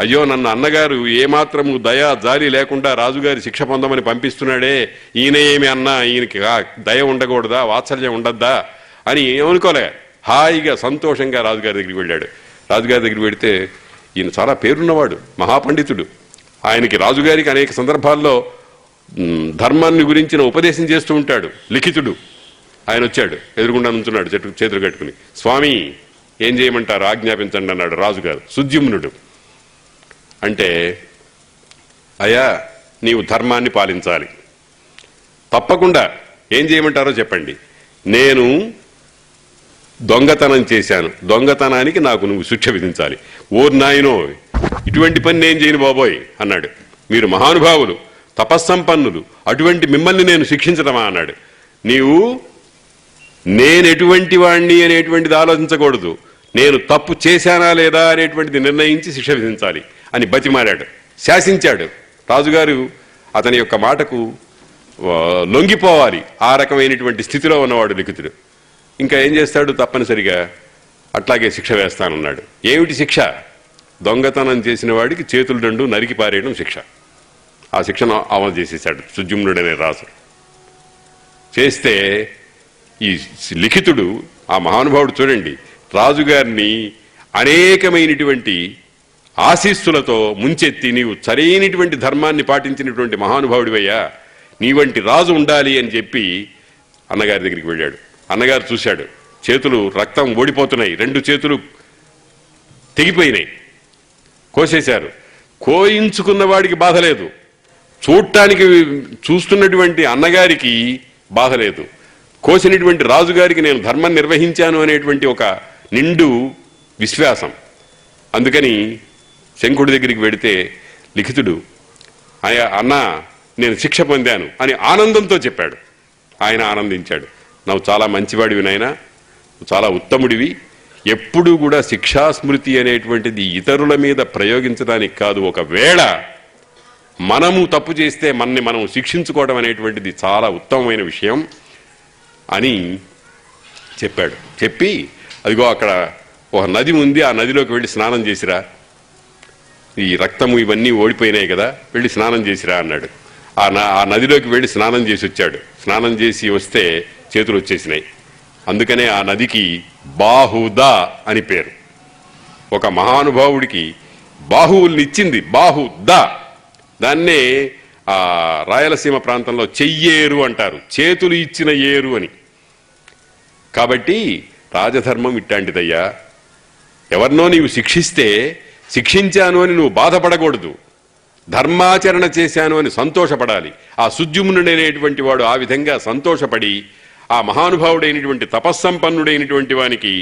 అయ్యో నన్ను అన్నగారు ఏమాత్రము దయా జాలి లేకుండా రాజుగారి శిక్ష పొందమని పంపిస్తున్నాడే, ఈయన ఏమి అన్నా ఈయనకి దయ ఉండకూడదా, వాత్సల్యం ఉండద్దా అని ఏమనుకోలే. హాయిగా సంతోషంగా రాజుగారి దగ్గరికి వెళ్ళాడు. రాజుగారి దగ్గరికి వెళితే ఈయన చాలా పేరున్నవాడు, మహాపండితుడు. ఆయనకి రాజుగారికి అనేక సందర్భాల్లో ధర్మాన్ని గురించిన ఉపదేశం చేస్తూ ఉంటాడు. లిఖితుడు ఆయన వచ్చాడు, ఎదురుగుండా నుంచున్నాడు చేతులు కట్టుకుని. స్వామి ఏం చేయమంటారు, ఆజ్ఞాపించండి అన్నాడు రాజుగారు. సుద్యుమ్నుడు అంటే, అయ్యా నీవు ధర్మాన్ని పాలించాలి, తప్పకుండా ఏం చేయమంటారో చెప్పండి. నేను దొంగతనం చేశాను, దొంగతనానికి నాకు నువ్వు శిక్ష విధించాలి. ఓర్ నాయనో ఇటువంటి పని నేను చేయను బాబోయ్ అన్నాడు. మీరు మహానుభావులు, తపస్సంపన్నులు, అటువంటి మిమ్మల్ని నేను శిక్షించడమా అన్నాడు. నీవు నేనెటువంటి వాణ్ణి అనేటువంటిది ఆలోచించకూడదు, నేను తప్పు చేశానా లేదా అనేటువంటిది నిర్ణయించి శిక్ష విధించాలి అని బతిమారాడు, శాసించాడు. రాజుగారు అతని యొక్క మాటకు లొంగిపోవాలి, ఆ రకమైనటువంటి స్థితిలో ఉన్నవాడు లిఖితుడు. ఇంకా ఏం చేస్తాడు, తప్పనిసరిగా అట్లాగే శిక్ష వేస్తానన్నాడు. ఏమిటి శిక్ష? దొంగతనం చేసిన వాడికి చేతులు రెండు నరికి పారేయడం శిక్ష. ఆ శిక్షను అమలు చేసేశాడు సుద్యుమ్నుడనే రాజు. చేస్తే ఈ లిఖితుడు, ఆ మహానుభావుడు చూడండి, రాజుగారిని అనేకమైనటువంటి ఆశీస్సులతో ముంచెత్తి, నీవు సరైనటువంటి ధర్మాన్ని పాటించినటువంటి మహానుభావుడివయ్యా, నీ వంటి రాజు ఉండాలి అని చెప్పి అన్నగారి దగ్గరికి వెళ్ళాడు. అన్నగారు చూశాడు, చేతులు రక్తం ఓడిపోతున్నాయి, రెండు చేతులు తెగిపోయినాయి, కోసేశారు. కోయించుకున్న వాడికి బాధ లేదు, చూస్తున్నటువంటి అన్నగారికి బాధ లేదు. కోసినటువంటి రాజుగారికి నేను ధర్మం నిర్వహించాను అనేటువంటి ఒక నిండు విశ్వాసం. అందుకని శంఖుడి దగ్గరికి వెడితే లిఖితుడు, అన్నా నేను శిక్ష పొందాను అని ఆనందంతో చెప్పాడు. ఆయన ఆనందించాడు. నువ్వు చాలా మంచివాడివి నాయనా, నువ్వు చాలా ఉత్తముడివి, ఎప్పుడూ కూడా శిక్షాస్మృతి అనేటువంటిది ఇతరుల మీద ప్రయోగించడానికి కాదు, ఒకవేళ మనము తప్పు చేస్తే మనని మనం శిక్షించుకోవడం అనేటువంటిది చాలా ఉత్తమమైన విషయం అని చెప్పాడు. చెప్పి అదిగో అక్కడ ఒక నది ఉంది, ఆ నదిలోకి వెళ్ళి స్నానం చేసిరా, ఈ రక్తము ఇవన్నీ ఓడిపోయినాయి కదా, వెళ్ళి స్నానం చేసిరా అన్నాడు. ఆ నదిలోకి వెళ్ళి స్నానం చేసి వచ్చాడు. స్నానం చేసి వస్తే చేతులు వచ్చేసినాయి. అందుకనే ఆ నదికి బాహుద అని పేరు. ఒక మహానుభావుడికి బాహువుల్ని ఇచ్చింది బాహుద. దాన్నే ఆ రాయలసీమ ప్రాంతంలో చెయ్యేరు అంటారు, చేతులు ఇచ్చిన ఏరు అని. కాబట్టి రాజధర్మం ఇట్లాంటిదయ్యా. ఎవరినో నీవు శిక్షిస్తే శిక్షించాను అని నువ్వు బాధపడకూడదు, ధర్మాచరణ చేశాను అని సంతోషపడాలి. ఆ సుద్యుమ్నుడైనటువంటి వాడు ఆ విధంగా సంతోషపడి ఆ మహానుభావుడైనటువంటి తపస్సంపన్నుడైనటువంటి వానికి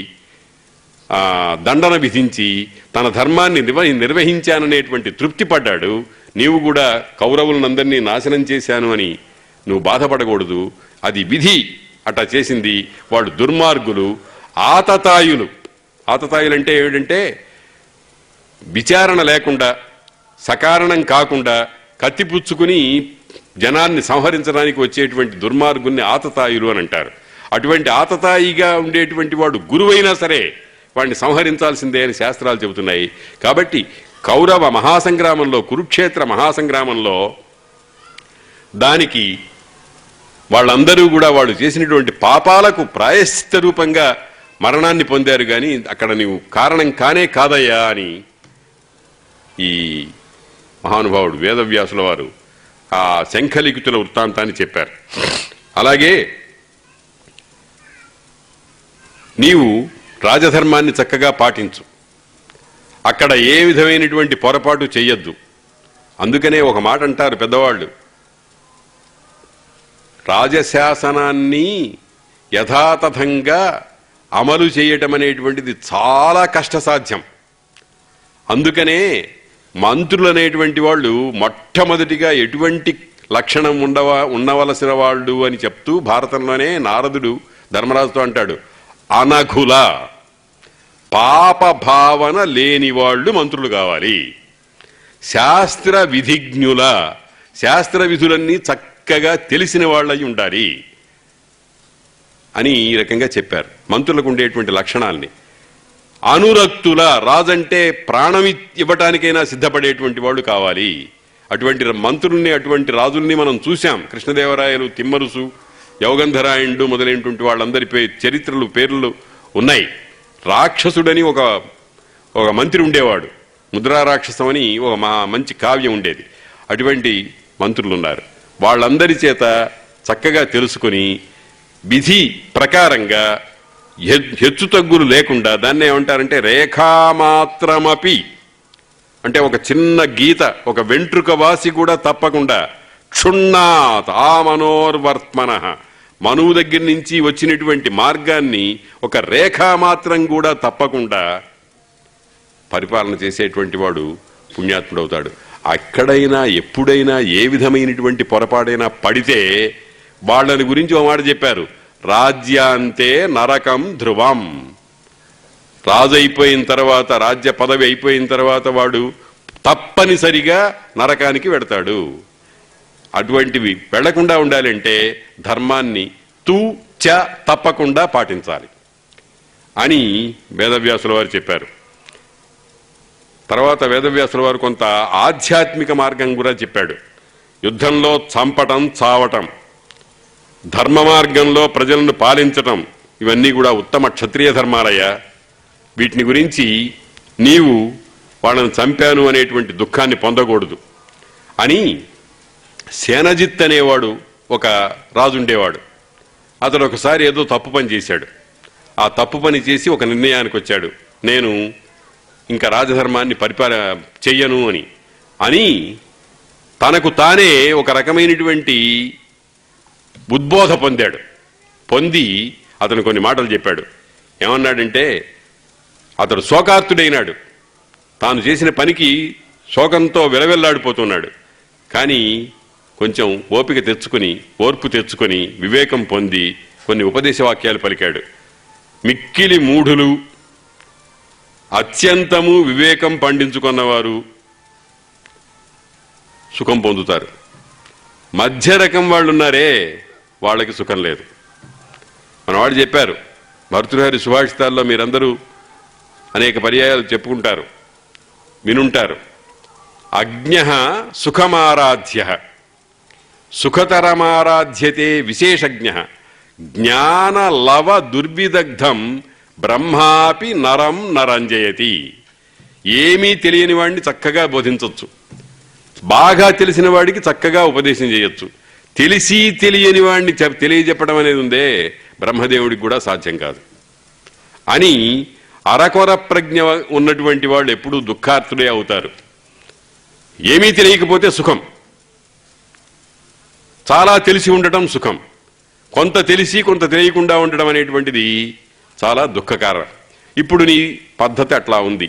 దండన విధించి తన ధర్మాన్ని నిర్వహించాననేటువంటి తృప్తి పడ్డాడు. నీవు కూడా కౌరవులందరినీ నాశనం చేశాను అని నువ్వు బాధపడకూడదు, అది విధి అట్లా చేసింది. వాళ్ళు దుర్మార్గులు, ఆతతాయులు. ఆతతాయులంటే ఏమిటంటే విచారణ లేకుండా, సకారణం కాకుండా కత్తిపుచ్చుకుని జనాన్ని సంహరించడానికి వచ్చేటువంటి దుర్మార్గుల్ని ఆతతాయులు అని అంటారు. అటువంటి ఆతతాయిగా ఉండేటువంటి వాడు గురువైనా సరే వాడిని సంహరించాల్సిందే అని శాస్త్రాలు చెబుతున్నాయి. కాబట్టి కౌరవ మహాసంగ్రామంలో, కురుక్షేత్ర మహాసంగ్రామంలో దానికి వాళ్ళందరూ కూడా వాళ్ళు చేసినటువంటి పాపాలకు ప్రాయశ్చిత్త రూపంగా మరణాన్ని పొందారు. కానీ అక్కడ నీవు కారణం కానే కాదయ్యా అని ఈ మహానుభావుడు వేదవ్యాసుల వారు ఆ శంఖలిఖితుల వృత్తాంతాన్ని చెప్పారు. అలాగే నీవు రాజధర్మాన్ని చక్కగా పాటించు, అక్కడ ఏ విధమైనటువంటి పొరపాటు చెయ్యొద్దు. అందుకనే ఒక మాట అంటారు పెద్దవాళ్ళు, రాజశాసనాన్ని యథాతథంగా అమలు చేయటం అనేటువంటిది చాలా కష్టసాధ్యం. అందుకనే మంత్రులు అనేటువంటి వాళ్ళు మొట్టమొదటిగా ఎటువంటి లక్షణం ఉండవలసిన వాళ్ళు అని చెప్తూ భారతంలోనే నారదుడు ధర్మరాజుతో అంటాడు, అనఘుల, పాప భావన లేని వాళ్ళు మంత్రులు కావాలి, శాస్త్ర విధిజ్ఞుల, శాస్త్ర విధులన్నీ చక్కగా తెలిసిన వాళ్ళై ఉండాలి అని ఈ రకంగా చెప్పారు మంత్రులకు ఉండేటువంటి లక్షణాల్ని. అనురక్తుల, రాజంటే ప్రాణం ఇవ్వటానికైనా సిద్ధపడేటువంటి వాళ్ళు కావాలి. అటువంటి మంత్రుల్ని, అటువంటి రాజుల్ని మనం చూశాం. కృష్ణదేవరాయలు, తిమ్మరుసు, యౌగంధరాయుడు మొదలైనటువంటి వాళ్ళందరి చరిత్రలు, పేర్లు ఉన్నాయి. రాక్షసుడని ఒక మంత్రి ఉండేవాడు, ముద్రా రాక్షసం అని ఒక మంచి కావ్యం ఉండేది. అటువంటి మంత్రులు ఉన్నారు. వాళ్ళందరి చేత చక్కగా తెలుసుకుని విధి ప్రకారంగా హెచ్చుతగ్గులు లేకుండా, దాన్ని ఏమంటారంటే రేఖామాత్రమపి, అంటే ఒక చిన్న గీత, ఒక వెంట్రుక వాసి కూడా తప్పకుండా, క్షుణ్ణాత్ ఆ మనోర్వర్త్మన, మనువు దగ్గర నుంచి వచ్చినటువంటి మార్గాన్ని ఒక రేఖామాత్రం కూడా తప్పకుండా పరిపాలన చేసేటువంటి వాడు పుణ్యాత్ముడవుతాడు. అక్కడైనా ఎప్పుడైనా ఏ విధమైనటువంటి పొరపాడైనా పడితే వాళ్ళని గురించి ఒక మాట చెప్పారు, రాజ్యాంతే నరకం ధ్రువం. రాజు అయిపోయిన తర్వాత, రాజ్య పదవి అయిపోయిన తర్వాత వాడు తప్పనిసరిగా నరకానికి వెడతాడు. అటువంటివి వెళ్లకుండా ఉండాలంటే ధర్మాన్ని తప్పకుండా పాటించాలి అని వేదవ్యాసుల వారు చెప్పారు. తర్వాత వేదవ్యాసుల వారు కొంత ఆధ్యాత్మిక మార్గం కూడా చెప్పాడు. యుద్ధంలో చంపటం, చావటం, ధర్మ మార్గంలో ప్రజలను పాలించటం, ఇవన్నీ కూడా ఉత్తమ క్షత్రియ ధర్మాలయ్యా. వీటిని గురించి నీవు వాళ్ళని చంపాను అనేటువంటి దుఃఖాన్ని పొందకూడదు అని సేనజిత్ అనేవాడు ఒక రాజుండేవాడు. అతడు ఒకసారి ఏదో తప్పు పని చేశాడు. ఆ తప్పు పని చేసి ఒక నిర్ణయానికి వచ్చాడు, నేను ఇంకా రాజధర్మాన్ని చెయ్యను అని తనకు తానే ఒక రకమైనటువంటి ఉద్బోధ పొందాడు. పొంది అతను కొన్ని మాటలు చెప్పాడు. ఏమన్నాడంటే, అతడు శోకార్తుడైనాడు, తాను చేసిన పనికి శోకంతో విలవెల్లాడిపోతున్నాడు. కానీ కొంచెం ఓర్పు తెచ్చుకొని వివేకం పొంది కొన్ని ఉపదేశ వాక్యాలు పలికాడు. మిక్కిలి మూఢులు, అత్యంతము వివేకం పండించుకున్నవారు సుఖం పొందుతారు. మధ్య రకం వాళ్ళు ఉన్నారే, వాళ్ళకి సుఖం లేదు. మనవాడు చెప్పారు, భర్తృహరి సుభాషితాల్లో మీరందరూ అనేక పర్యాయాలు చెప్పుకుంటారు, వినుంటారు. అజ్ఞః సుఖమారాధ్య సుఖతరమారాధ్యతే విశేషజ్ఞః జ్ఞాన లవ దుర్విదగ్ధం బ్రహ్మాపి నరం నరంజయతి. ఏమీ తెలియని వాడిని చక్కగా బోధించవచ్చు, బాగా తెలిసిన వాడికి చక్కగా ఉపదేశం చేయొచ్చు. తెలిసి తెలియని వాడిని తెలియజెప్పడం అనేది ఉందే, బ్రహ్మదేవుడికి కూడా సాధ్యం కాదు అని అరకొర ప్రజ్ఞ ఉన్నటువంటి వాళ్ళు ఎప్పుడూ దుఃఖార్తులే అవుతారు. ఏమీ తెలియకపోతే సుఖం, చాలా తెలిసి ఉండటం సుఖం, కొంత తెలిసి కొంత తెలియకుండా ఉండడం అనేటువంటిది చాలా దుఃఖకారం. ఇప్పుడు నీ పద్ధతి అట్లా ఉంది.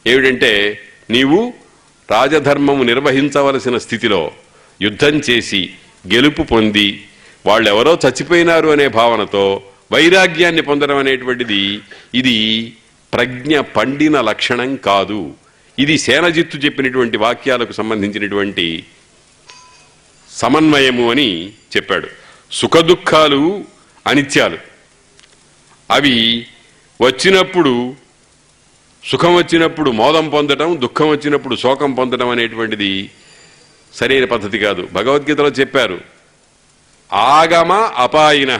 ఏమిటంటే నీవు రాజధర్మము నిర్వహించవలసిన స్థితిలో యుద్ధం చేసి గెలుపు పొంది వాళ్ళెవరో చచ్చిపోయినారు అనే భావనతో వైరాగ్యాన్ని పొందడం అనేటువంటిది ఇది ప్రజ్ఞ పండిన లక్షణం కాదు. ఇది సేనజిత్తు చెప్పినటువంటి వాక్యాలకు సంబంధించినటువంటి సమన్వయము అని చెప్పాడు. సుఖదుఖాలు అనిత్యాలు. అవి వచ్చినప్పుడు సుఖం వచ్చినప్పుడు మోదం పొందడం, దుఃఖం వచ్చినప్పుడు శోకం పొందడం అనేటువంటిది సరైన పద్ధతి కాదు. భగవద్గీతలో చెప్పారు, ఆగమ అపాయిన,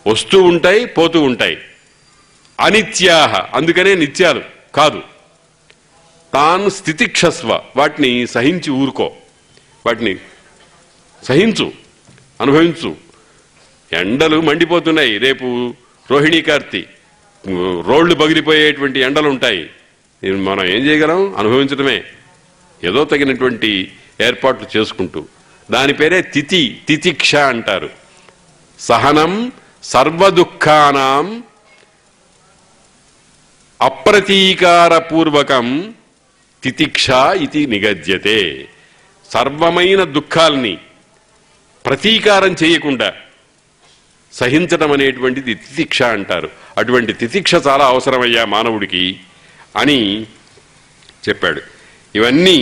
వస్తూ ఉంటాయి పోతూ ఉంటాయి, అనిత్యాహ, అందుకనే నిత్యాలు కాదు. తాను స్థితిక్షస్వ, వాటిని సహించి ఊరుకో, వాటిని సహించు, అనుభవించు. ఎండలు మండిపోతున్నాయి, రేపు రోహిణీ కార్తీ, రోళ్లు పగిలిపోయేటువంటి ఎండలు ఉంటాయి. మనం ఏం చేయగలం? అనుభవించడమే, ఏదో తగినటువంటి ఏర్పాట్లు చేసుకుంటూ. దాని పేరే తితిక్ష అంటారు. సహనం సర్వదుఃఖానాం అప్రతీకారపూర్వకం తితిక్ష ఇది నిగద్యతే. సర్వమైన దుఃఖాల్ని ప్రతీకారం చేయకుండా సహించడం అనేటువంటిది తితిక్ష అంటారు. అటువంటి తితిక్ష చాలా అవసరమయ్యా మానవుడికి అని చెప్పాడు. ఇవన్నీ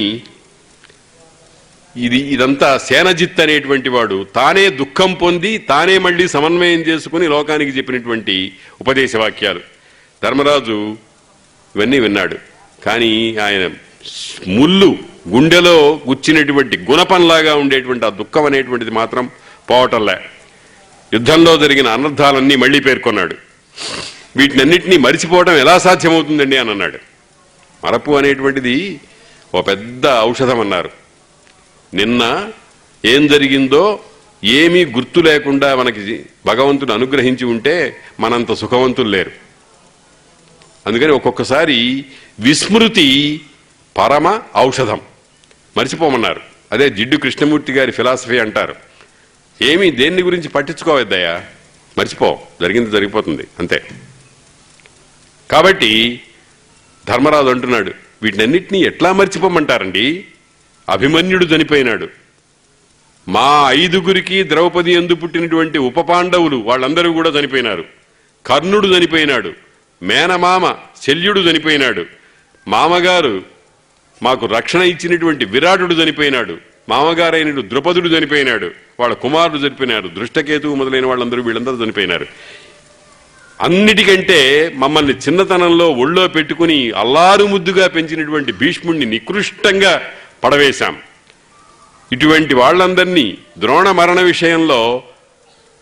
ఇదంతా సేనజిత్ అనేటువంటి వాడు తానే దుఃఖం పొంది తానే మళ్ళీ సమన్వయం చేసుకుని లోకానికి చెప్పినటువంటి ఉపదేశ వాక్యాలు. ధర్మరాజు ఇవన్నీ విన్నాడు, కానీ ఆయన ముళ్ళు గుండెలో గుచ్చినటువంటి గుణపంలాగా ఉండేటువంటి ఆ దుఃఖం అనేటువంటిది మాత్రం పోవటంలే. యుద్ధంలో జరిగిన అనర్థాలన్నీ మళ్లీ పేర్కొన్నాడు. వీటినన్నింటినీ మరిచిపోవడం ఎలా సాధ్యమవుతుందండి అని అన్నాడు. మరపు అనేటువంటిది ఓ పెద్ద ఔషధం అన్నారు. నిన్న ఏం జరిగిందో ఏమీ గుర్తు లేకుండా మనకి భగవంతుడు అనుగ్రహించి ఉంటే మనంత సుఖవంతులు లేరు. అందుకని ఒక్కొక్కసారి విస్మృతి పరమ ఔషధం, మర్చిపోమన్నారు. అదే జిడ్డు కృష్ణమూర్తి గారి ఫిలాసఫీ అంటారు. ఏమీ దేన్ని గురించి పట్టించుకోవద్దయ్యా, మర్చిపో, జరిగింది జరిగిపోతుంది అంతే. కాబట్టి ధర్మరాజు అంటున్నాడు, వీటినన్నిటినీ ఎట్లా మర్చిపోమంటారండి? అభిమన్యుడు చనిపోయినాడు, మా 5గురికి ద్రౌపది యందు పుట్టినటువంటి ఉప పాండవులు వాళ్ళందరూ కూడా చనిపోయినారు. కర్ణుడు చనిపోయినాడు, మేనమామ శల్యుడు చనిపోయినాడు, మామగారు మాకు రక్షణ ఇచ్చినటువంటి విరాటుడు చనిపోయినాడు, మామగారైన ద్రుపదుడు చనిపోయినాడు, వాళ్ళ కుమారుడు చనిపోయినారు, దృష్టకేతువు మొదలైన వాళ్ళందరూ వీళ్ళందరూ చనిపోయినారు. అన్నిటికంటే మమ్మల్ని చిన్నతనంలో ఒళ్ళో పెట్టుకుని అల్లారు ముద్దుగా పెంచినటువంటి భీష్ముణ్ణి నికృష్టంగా పడవేశాం. ఇటువంటి వాళ్ళందరినీ ద్రోణ మరణ విషయంలో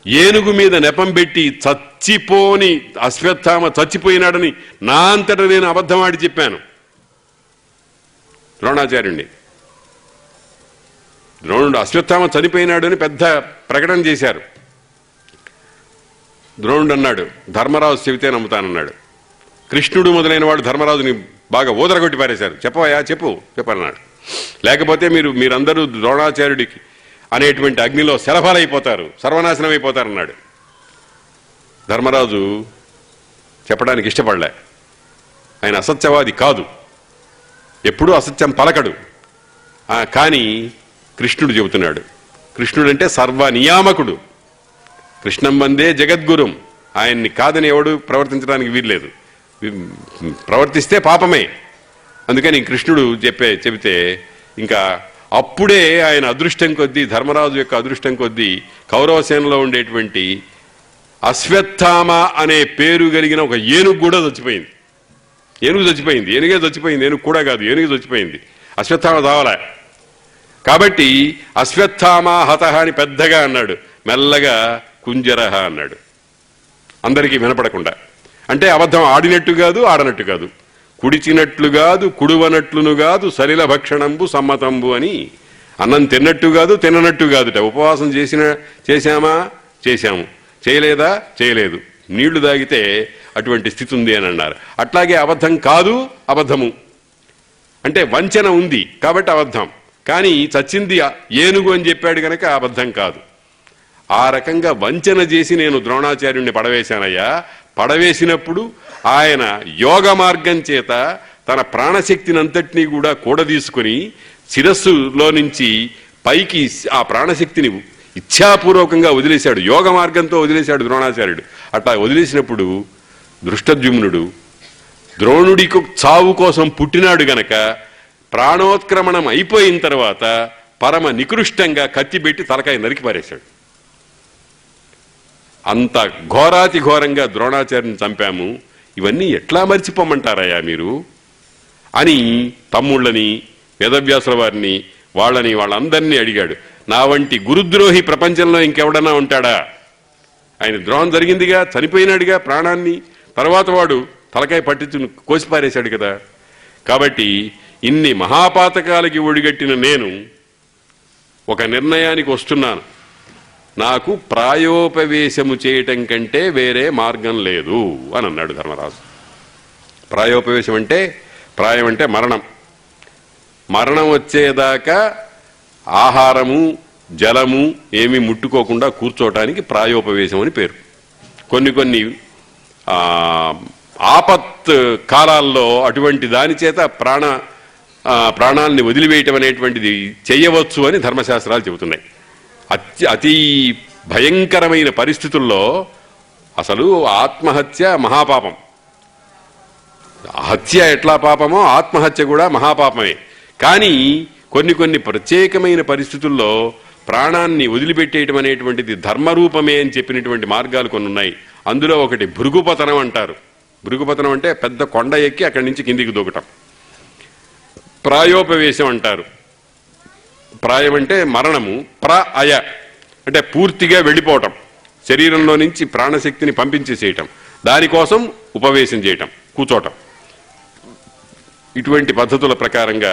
ఏనుగు మీద నెపం పెట్టి చచ్చిపోని అశ్వత్థామ చచ్చిపోయినాడని నా అంతటా నేను అబద్ధమాడి చెప్పాను ద్రోణాచార్యుణ్ణి. ద్రోణుడు అశ్వత్థామ చనిపోయినాడు అని పెద్ద ప్రకటన చేశారు. ద్రోణుడు అన్నాడు, ధర్మరాజు చెబితే నమ్ముతానన్నాడు. కృష్ణుడు మొదలైన వాడు ధర్మరాజుని బాగా ఊదరగొట్టి పారేశారు. చెప్పవయా, చెప్పన్నాడు. లేకపోతే మీరందరూ ద్రోణాచార్యుడికి అనేటువంటి అగ్నిలో శలభాలైపోతారు, సర్వనాశనం అయిపోతారన్నాడు. ధర్మరాజు చెప్పడానికి ఇష్టపడలే. ఆయన అసత్యవాది కాదు, ఎప్పుడూ అసత్యం పలకడు. కానీ కృష్ణుడు చెబుతున్నాడు. కృష్ణుడంటే సర్వనియామకుడు, కృష్ణం వందే జగద్గురుం. ఆయన్ని కాదని ఎవడు ప్రవర్తించడానికి వీల్లేదు, ప్రవర్తిస్తే పాపమే. అందుకని కృష్ణుడు చెబితే ఇంకా అప్పుడే ఆయన అదృష్టం కొద్దీ, ధర్మరాజు యొక్క అదృష్టం కొద్దీ కౌరవసేనలో ఉండేటువంటి అశ్వత్థామ అనే పేరు కలిగిన ఒక ఏనుగు కూడా చచ్చిపోయింది. ఏనుగే చచ్చిపోయింది, ఏనుగు కూడా కాదు, ఏనుగు చచ్చిపోయింది. అశ్వత్థామ చావలే. కాబట్టి అశ్వత్థామ హతః అని పెద్దగా అన్నాడు, మెల్లగా కుంజరహ అన్నాడు, అందరికీ వినపడకుండా. అంటే అబద్ధం ఆడినట్టు కాదు, ఆడనట్టు కాదు, కుడిచినట్లు కాదు, కుడువనట్లును కాదు, సలిల భక్షణంబు సమ్మతంబు అని. అన్నం తిన్నట్టు కాదు, తిననట్టు కాదుట. ఉపవాసం చేశాము, చేయలేదా, చేయలేదు. నీళ్లు తాగితే అటువంటి స్థితి ఉంది అని అన్నారు. అట్లాగే అబద్ధం కాదు, అబద్ధము అంటే వంచన ఉంది కాబట్టి అబద్ధం. కానీ చచ్చింది ఏనుగు అని చెప్పాడు కనుక అబద్ధం కాదు. ఆ రకంగా వంచన చేసి నేను ద్రోణాచార్యుణ్ణి పడవేశానయ్యా, పడవేసినప్పుడు ఆయన యోగ మార్గం చేత తన ప్రాణశక్తిని అంతటినీ కూడా కూడదీసుకుని శిరస్సులో నుంచి పైకి ఆ ప్రాణశక్తిని ఇచ్ఛాపూర్వకంగా వదిలేశాడు, యోగ మార్గంతో వదిలేశాడు ద్రోణాచార్యుడు. అట్లా వదిలేసినప్పుడు దృష్టద్యుమ్నుడు ద్రోణుడికి చావు కోసం పుట్టినాడు గనక ప్రాణోత్క్రమణం అయిపోయిన తర్వాత పరమ నికృష్టంగా కత్తి పెట్టి తలకాయ నరికి పారేశాడు. అంత ఘోరాతి ఘోరంగా ద్రోణాచార్యుని చంపాము, ఇవన్నీ ఎట్లా మర్చిపోమంటారయ్యా మీరు అని తమ్ముళ్ళని వేదవ్యాసుల వారిని వాళ్ళందరినీ అడిగాడు. నా వంటి గురుద్రోహి ప్రపంచంలో ఇంకెవడన్నా ఉంటాడా? ఆయన ద్రోహం జరిగిందిగా, చనిపోయినాడుగా, ప్రాణాన్ని తర్వాత వాడు తలకాయ పట్టించుని కోసిపారేశాడు కదా. కాబట్టి ఇన్ని మహాపాతకాలకి ఒడిగట్టిన నేను ఒక నిర్ణయానికి వస్తున్నాను. నాకు ప్రాయోపవేశము చేయటం కంటే వేరే మార్గం లేదు అని అన్నాడు ధర్మరాజు. ప్రాయోపవేశం అంటే, ప్రాయం అంటే మరణం. మరణం వచ్చేదాకా ఆహారము జలము ఏమీ ముట్టుకోకుండా కూర్చోటానికి ప్రాయోపవేశం అని పేరు. కొన్ని ఆపత్ కాలాల్లో అటువంటి దాని చేత ప్రాణాలని వదిలివేయటం అనేటువంటిది చెయ్యవచ్చు అని ధర్మశాస్త్రాలు చెబుతున్నాయి. అతి భయంకరమైన పరిస్థితుల్లో అసలు ఆత్మహత్య మహాపాపం. హత్య ఎట్లా పాపమో ఆత్మహత్య కూడా మహాపాపమే. కానీ కొన్ని ప్రత్యేకమైన పరిస్థితుల్లో ప్రాణాన్ని వదిలిపెట్టేయటం అనేటువంటిది ధర్మరూపమే అని చెప్పినటువంటి మార్గాలు కొన్ని ఉన్నాయి. అందులో ఒకటి భృగుపతనం అంటారు. భృగుపతనం అంటే పెద్ద కొండ ఎక్కి అక్కడి నుంచి కిందికి దూకటం. ప్రాయోపవేశం అంటారు. ప్రాయం అంటే మరణము, అయ అంటే పూర్తిగా వెళ్ళిపోవటం, శరీరంలో నుంచి ప్రాణశక్తిని పంపించేసేయటం, దానికోసం ఉపవేశం చేయటం, కూర్చోటం. ఇటువంటి పద్ధతుల ప్రకారంగా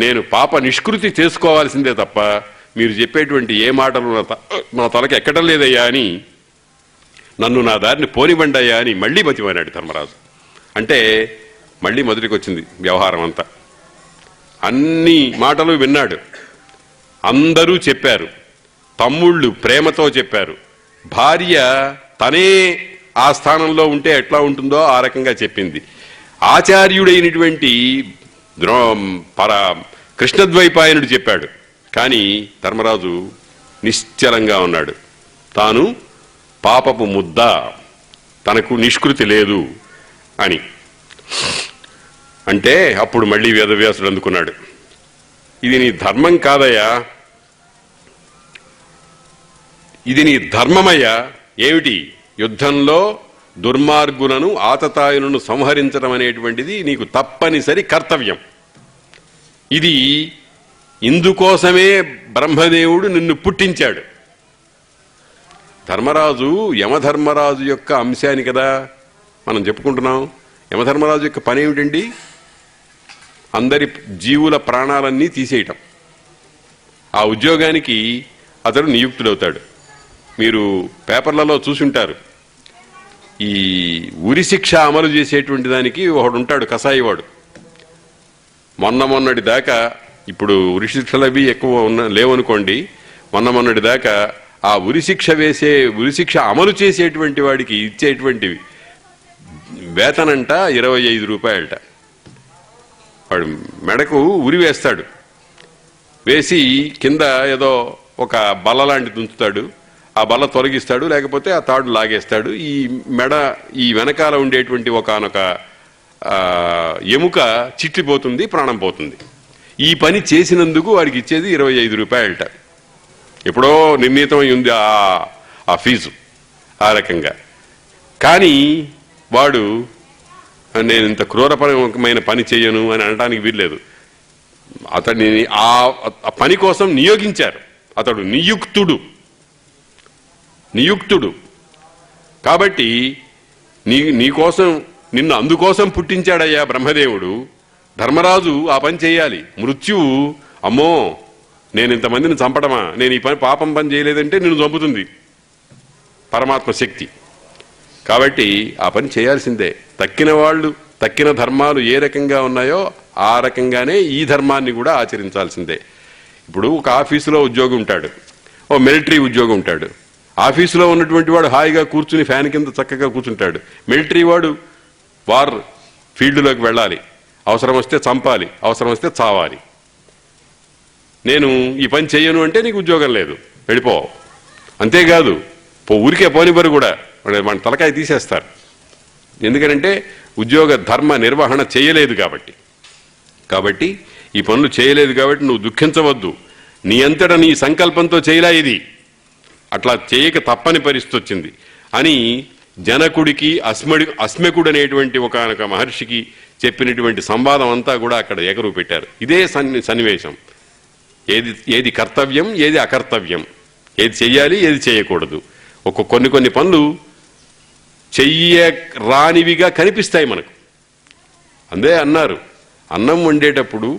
నేను పాప నిష్కృతి చేసుకోవాల్సిందే తప్ప మీరు చెప్పేటువంటి ఏ మాటలు నా తలకి ఎక్కడం లేదయ్యా అని, నన్ను నా దారిని పోనివ్వండయ్యా అని మళ్ళీ బతిమానాడు ధర్మరాజు. అంటే మళ్ళీ మొదటికి వచ్చింది వ్యవహారం అంతా. అన్ని మాటలు విన్నాడు, అందరూ చెప్పారు, తమ్ముళ్ళు ప్రేమతో చెప్పారు, భార్య తనే ఆ స్థానంలో ఉంటే ఎట్లా ఉంటుందో ఆ రకంగా చెప్పింది. ఆచార్యుడైనటువంటి కృష్ణద్వైపాయనుడు చెప్పాడు. కానీ ధర్మరాజు నిశ్చలంగా ఉన్నాడు. తాను పాపపు ముద్ద, తనకు నిష్కృతి లేదు అని. అంటే అప్పుడు మళ్ళీ వేదవ్యాసుడు అందుకున్నాడు, ఇది నీ ధర్మం కాదయ్యా, ఇది నీ ధర్మమయ్యా. ఏమిటి? యుద్ధంలో దుర్మార్గులను ఆతతాయులను సంహరించడం అనేటువంటిది నీకు తప్పనిసరి కర్తవ్యం. ఇది ఇందుకోసమే బ్రహ్మదేవుడు నిన్ను పుట్టించాడు. ధర్మరాజు యమధర్మరాజు యొక్క అంశాన్ని కదా మనం చెప్పుకుంటున్నాం. యమధర్మరాజు యొక్క పని ఏమిటండి? అందరి జీవుల ప్రాణాలన్నీ తీసేయటం. ఆ ఉద్యోగానికి అతడు నియుక్తుడవుతాడు. మీరు పేపర్లలో చూసుంటారు, ఈ ఉరి శిక్ష అమలు చేసేటువంటి దానికి ఒకడు ఉంటాడు, కసాయివాడు. మొన్నటి దాకా, ఇప్పుడు ఉరి శిక్షలు అవి ఎక్కువ లేవనుకోండి, మొన్నటి దాకా ఆ ఉరి శిక్ష అమలు చేసేటువంటి వాడికి ఇచ్చేటువంటి వేతనంట 25 రూపాయలట. వాడు మెడకు ఉరి వేస్తాడు, వేసి కింద ఏదో ఒక బల్ల లాంటిది ఉంచుతాడు, ఆ బల్ల తొలగిస్తాడు, లేకపోతే ఆ తాడు లాగేస్తాడు. ఈ మెడ ఈ వెనకాల ఉండేటువంటి ఒకనొక ఎముక చిట్లిపోతుంది, ప్రాణం పోతుంది. ఈ పని చేసినందుకు వాడికి ఇచ్చేది 25 రూపాయలట. ఎప్పుడో నిర్ణీతం ఉంది ఆ ఫీజు ఆ రకంగా. కానీ వాడు నేను ఇంత క్రూరపరమైన పని చేయను అని అనడానికి వీల్లేదు. అతడిని ఆ పని కోసం నియోగించారు. అతడు నియుక్తుడు కాబట్టి నీకోసం నిన్ను అందుకోసం పుట్టించాడయ్యా బ్రహ్మదేవుడు. ధర్మరాజు ఆ పని చేయాలి. మృత్యువు, అమ్మో నేను ఇంతమందిని చంపడమా, నేను ఈ పాపం పని చేయలేదంటే నిన్ను చంపుతుంది పరమాత్మ శక్తి. కాబట్టి ఆ పని చేయాల్సిందే. తక్కిన వాళ్ళు, తక్కిన ధర్మాలు ఏ రకంగా ఉన్నాయో ఆ రకంగానే ఈ ధర్మాన్ని కూడా ఆచరించాల్సిందే. ఇప్పుడు ఒక ఆఫీసులో ఉద్యోగి ఉంటాడు, ఓ మిలిటరీ ఉద్యోగి ఉంటాడు. ఆఫీసులో ఉన్నటువంటి వాడు హాయిగా కూర్చుని ఫ్యాన్ కింద చక్కగా కూర్చుంటాడు. మిలిటరీ వాడు వార్ ఫీల్డ్లోకి వెళ్ళాలి, అవసరం వస్తే చంపాలి, అవసరం వస్తే చావాలి. నేను ఈ పని చెయ్యను అంటే నీకు ఉద్యోగం లేదు, వెళ్ళిపో. అంతేకాదు ఊరికే పోనివ్వరు కూడా, మన తలకాయ తీసేస్తారు. ఎందుకంటే ఉద్యోగ ధర్మ నిర్వహణ చేయలేదు కాబట్టి ఈ పనులు చేయలేదు కాబట్టి నువ్వు దుఃఖించవద్దు. నీ అంతటా నీ సంకల్పంతో చేయలా, ఇది అట్లా చేయక తప్పని పరిస్థితి వచ్చింది అని జనకుడికి అస్మకుడు అనేటువంటి ఒకనొక మహర్షికి చెప్పినటువంటి సంవాదం అంతా కూడా అక్కడ ఎగరు పెట్టారు. ఇదే సన్నివేశం. ఏది కర్తవ్యం, ఏది అకర్తవ్యం, ఏది చెయ్యాలి, ఏది చేయకూడదు. కొన్ని పనులు చెయ్యరానివిగా కనిపిస్తాయి మనకు. అందే అన్నారు, అన్నం వండేటప్పుడు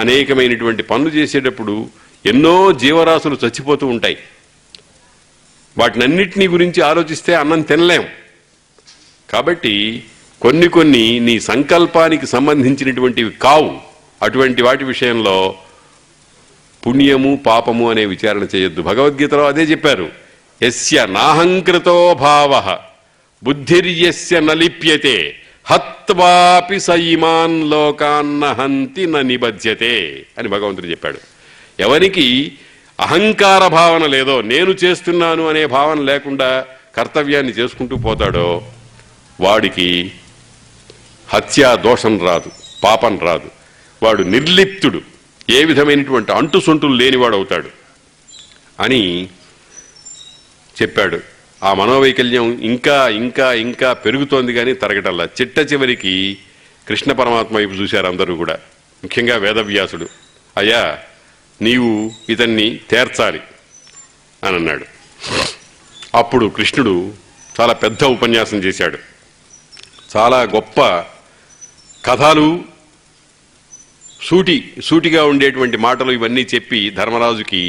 అనేకమైనటువంటి పనులు చేసేటప్పుడు ఎన్నో జీవరాశులు చచ్చిపోతూ ఉంటాయి. వాటినన్నిటినీ గురించి ఆలోచిస్తే అన్నం తినలేం. కాబట్టి కొన్ని నీ సంకల్పానికి సంబంధించినటువంటివి కావు. అటువంటి వాటి విషయంలో పుణ్యము పాపము అనే విచారణ చేయొద్దు. భగవద్గీతలో అదే చెప్పారు. యస్య నాహంకృతో భావః బుద్ధిర్యస్య నలిప్యతే హత్వాపి స ఇమాన్ లోకాన్న హంతి న నిబధ్యతే అని భగవంతుడు చెప్పాడు. ఎవరికి అహంకార భావన లేదో, నేను చేస్తున్నాను అనే భావన లేకుండా కర్తవ్యాన్ని చేసుకుంటూ పోతాడో వాడికి హత్యా దోషం రాదు, పాపం రాదు. వాడు నిర్లిప్తుడు, ఏ విధమైనటువంటి అంటుసొంటులు లేనివాడు అవుతాడు అని చెప్పాడు. ఆ మనోవైకల్యం ఇంకా ఇంకా ఇంకా పెరుగుతోంది కానీ తరగటల్లా. చిట్ట చివరికి కృష్ణ పరమాత్మ వైపు చూశారు అందరూ కూడా, ముఖ్యంగా వేదవ్యాసుడు. అయ్యా, నీవు ఇతన్ని తేర్చాలి అని అన్నాడు. అప్పుడు కృష్ణుడు చాలా పెద్ద ఉపన్యాసం చేశాడు. చాలా గొప్ప కథలు, సూటిగా ఉండేటువంటి మాటలు ఇవన్నీ చెప్పి ధర్మరాజుకి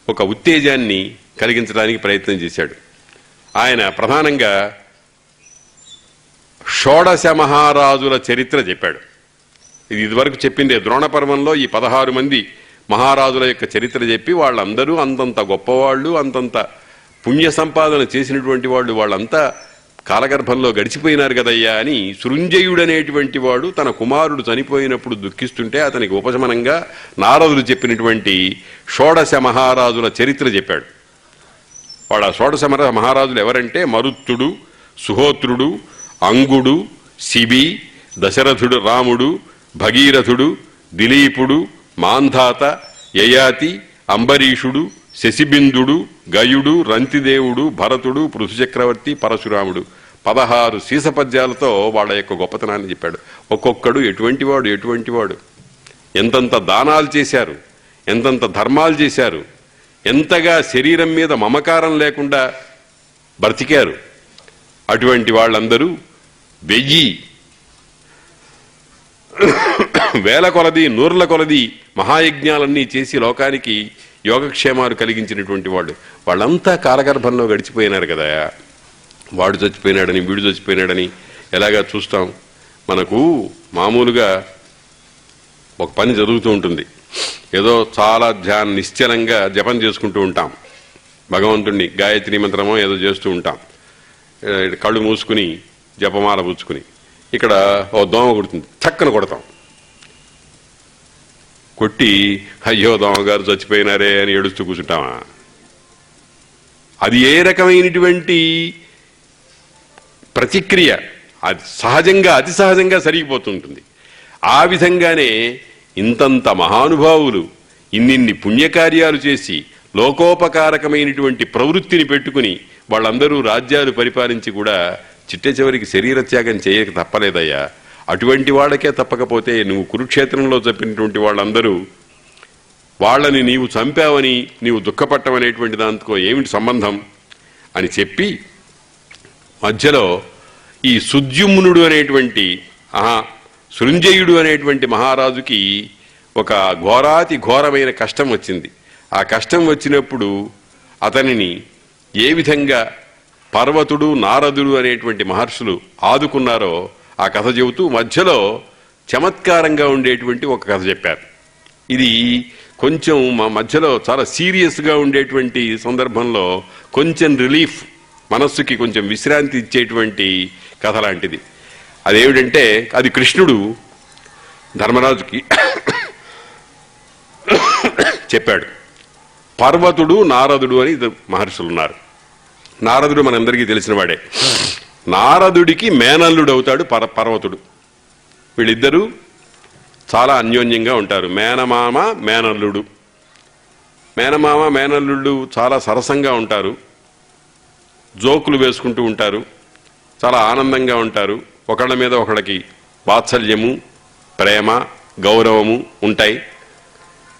ఒక ఉత్తేజాన్ని కలిగించడానికి ప్రయత్నం చేశాడు. ఆయన ప్రధానంగా షోడశ మహారాజుల చరిత్ర చెప్పాడు. ఇది ఇదివరకు చెప్పిందే. ద్రోణపర్వంలో ఈ 16 మంది మహారాజుల యొక్క చరిత్ర చెప్పి వాళ్ళందరూ అంతంత గొప్పవాళ్ళు, అంతంత పుణ్య సంపాదన చేసినటువంటి వాళ్ళు, వాళ్ళంతా కాలగర్భంలో గడిచిపోయినారు కదయ్యా అని సృంజయుడు అనేటువంటి వాడు తన కుమారుడు చనిపోయినప్పుడు దుఃఖిస్తుంటే అతనికి ఉపశమనంగా నారదుడు చెప్పినటువంటి షోడశ మహారాజుల చరిత్ర చెప్పాడు. వాడు ఆ షోడశ మహారాజులు ఎవరంటే మరుత్తుడు, సుహోత్రుడు, అంగుడు, శిబి, దశరథుడు, రాముడు, భగీరథుడు, దిలీపుడు, మాంధాత, యయాతి, అంబరీషుడు, శశిబిందుడు, గయుడు, రంతిదేవుడు, భరతుడు, పృథుచక్రవర్తి, పరశురాముడు. 16 సీసపద్యాలతో వాళ్ళ యొక్క గొప్పతనాన్ని చెప్పాడు. ఒక్కొక్కడు ఎటువంటి వాడు, ఎంతంత దానాలు చేశారు, ఎంతంత ధర్మాలు చేశారు, ఎంతగా శరీరం మీద మమకారం లేకుండా బ్రతికారు. అటువంటి వాళ్ళందరూ 1000 వేల కొలది, నూర్ల కొలది మహాయజ్ఞాలన్నీ చేసి లోకానికి యోగక్షేమాలు కలిగించినటువంటి వాళ్ళు. వాళ్ళంతా కాలగర్భంలో గడిచిపోయినారు కదా. వాడు చచ్చిపోయినాడని, వీడు చచ్చిపోయినాడని ఎలాగా చూస్తాం? మనకు మామూలుగా ఒక పని జరుగుతూ ఉంటుంది. ఏదో చాలా నిశ్చలంగా జపం చేసుకుంటూ ఉంటాం. భగవంతుణ్ణి గాయత్రి మంత్రమో ఏదో చేస్తూ ఉంటాం. కళ్ళు మూసుకుని జపమాల పుచ్చుకుని ఇక్కడ ఓ దోమ కొడుతుంది, చక్కన కొడతాం. కొట్టి అయ్యో దోమగారు చచ్చిపోయినారే అని ఏడుస్తూ కూర్చుంటామా? అది ఏ రకమైనటువంటి ప్రతిక్రియ? అది సహజంగా, అతి సహజంగా సరిగిపోతుంటుంది. ఆ విధంగానే ఇంతంత మహానుభావులు ఇన్నిన్ని పుణ్యకార్యాలు చేసి లోకోపకారకమైనటువంటి ప్రవృత్తిని పెట్టుకుని వాళ్ళందరూ రాజ్యాలు పరిపాలించి కూడా చిట్ట చివరికి శరీరత్యాగం చేయక తప్పలేదయ్యా. అటువంటి వాళ్ళకే తప్పకపోతే నువ్వు కురుక్షేత్రంలో చెప్పినటువంటి వాళ్ళందరూ వాళ్ళని నీవు చంపావని నీవు దుఃఖపట్టమనేటువంటి దాంతో ఏమిటి సంబంధం అని చెప్పి మధ్యలో ఈ సుద్యుమ్నుడు అనేటువంటి సృంజయుడు అనేటువంటి మహారాజుకి ఒక ఘోరాతి ఘోరమైన కష్టం వచ్చింది. ఆ కష్టం వచ్చినప్పుడు అతనిని ఏ విధంగా పర్వతుడు, నారదుడు అనేటువంటి మహర్షులు ఆదుకున్నారో ఆ కథ చెబుతూ మధ్యలో చమత్కారంగా ఉండేటువంటి ఒక కథ చెప్పారు. ఇది కొంచెం మా మధ్యలో చాలా సీరియస్గా ఉండేటువంటి సందర్భంలో కొంచెం రిలీఫ్, మనస్సుకి కొంచెం విశ్రాంతి ఇచ్చేటువంటి కథ లాంటిది. అదేమిటంటే అది కృష్ణుడు ధర్మరాజుకి చెప్పాడు. పర్వతుడు నారదుడు అని ఇద్దరు మహర్షులు ఉన్నారు. నారదుడు మనందరికీ తెలిసిన వాడే. నారదుడికి మేనల్లుడు అవుతాడు పర్వతుడు. వీళ్ళిద్దరూ చాలా అన్యోన్యంగా ఉంటారు. మేనమామ మేనల్లుడు. మేనమామ మేనల్లుళ్ళు చాలా సరసంగా ఉంటారు, జోకులు వేసుకుంటూ ఉంటారు, చాలా ఆనందంగా ఉంటారు. ఒకళ్ళ మీద ఒకళ్ళకి వాత్సల్యము, ప్రేమ, గౌరవము ఉంటాయి.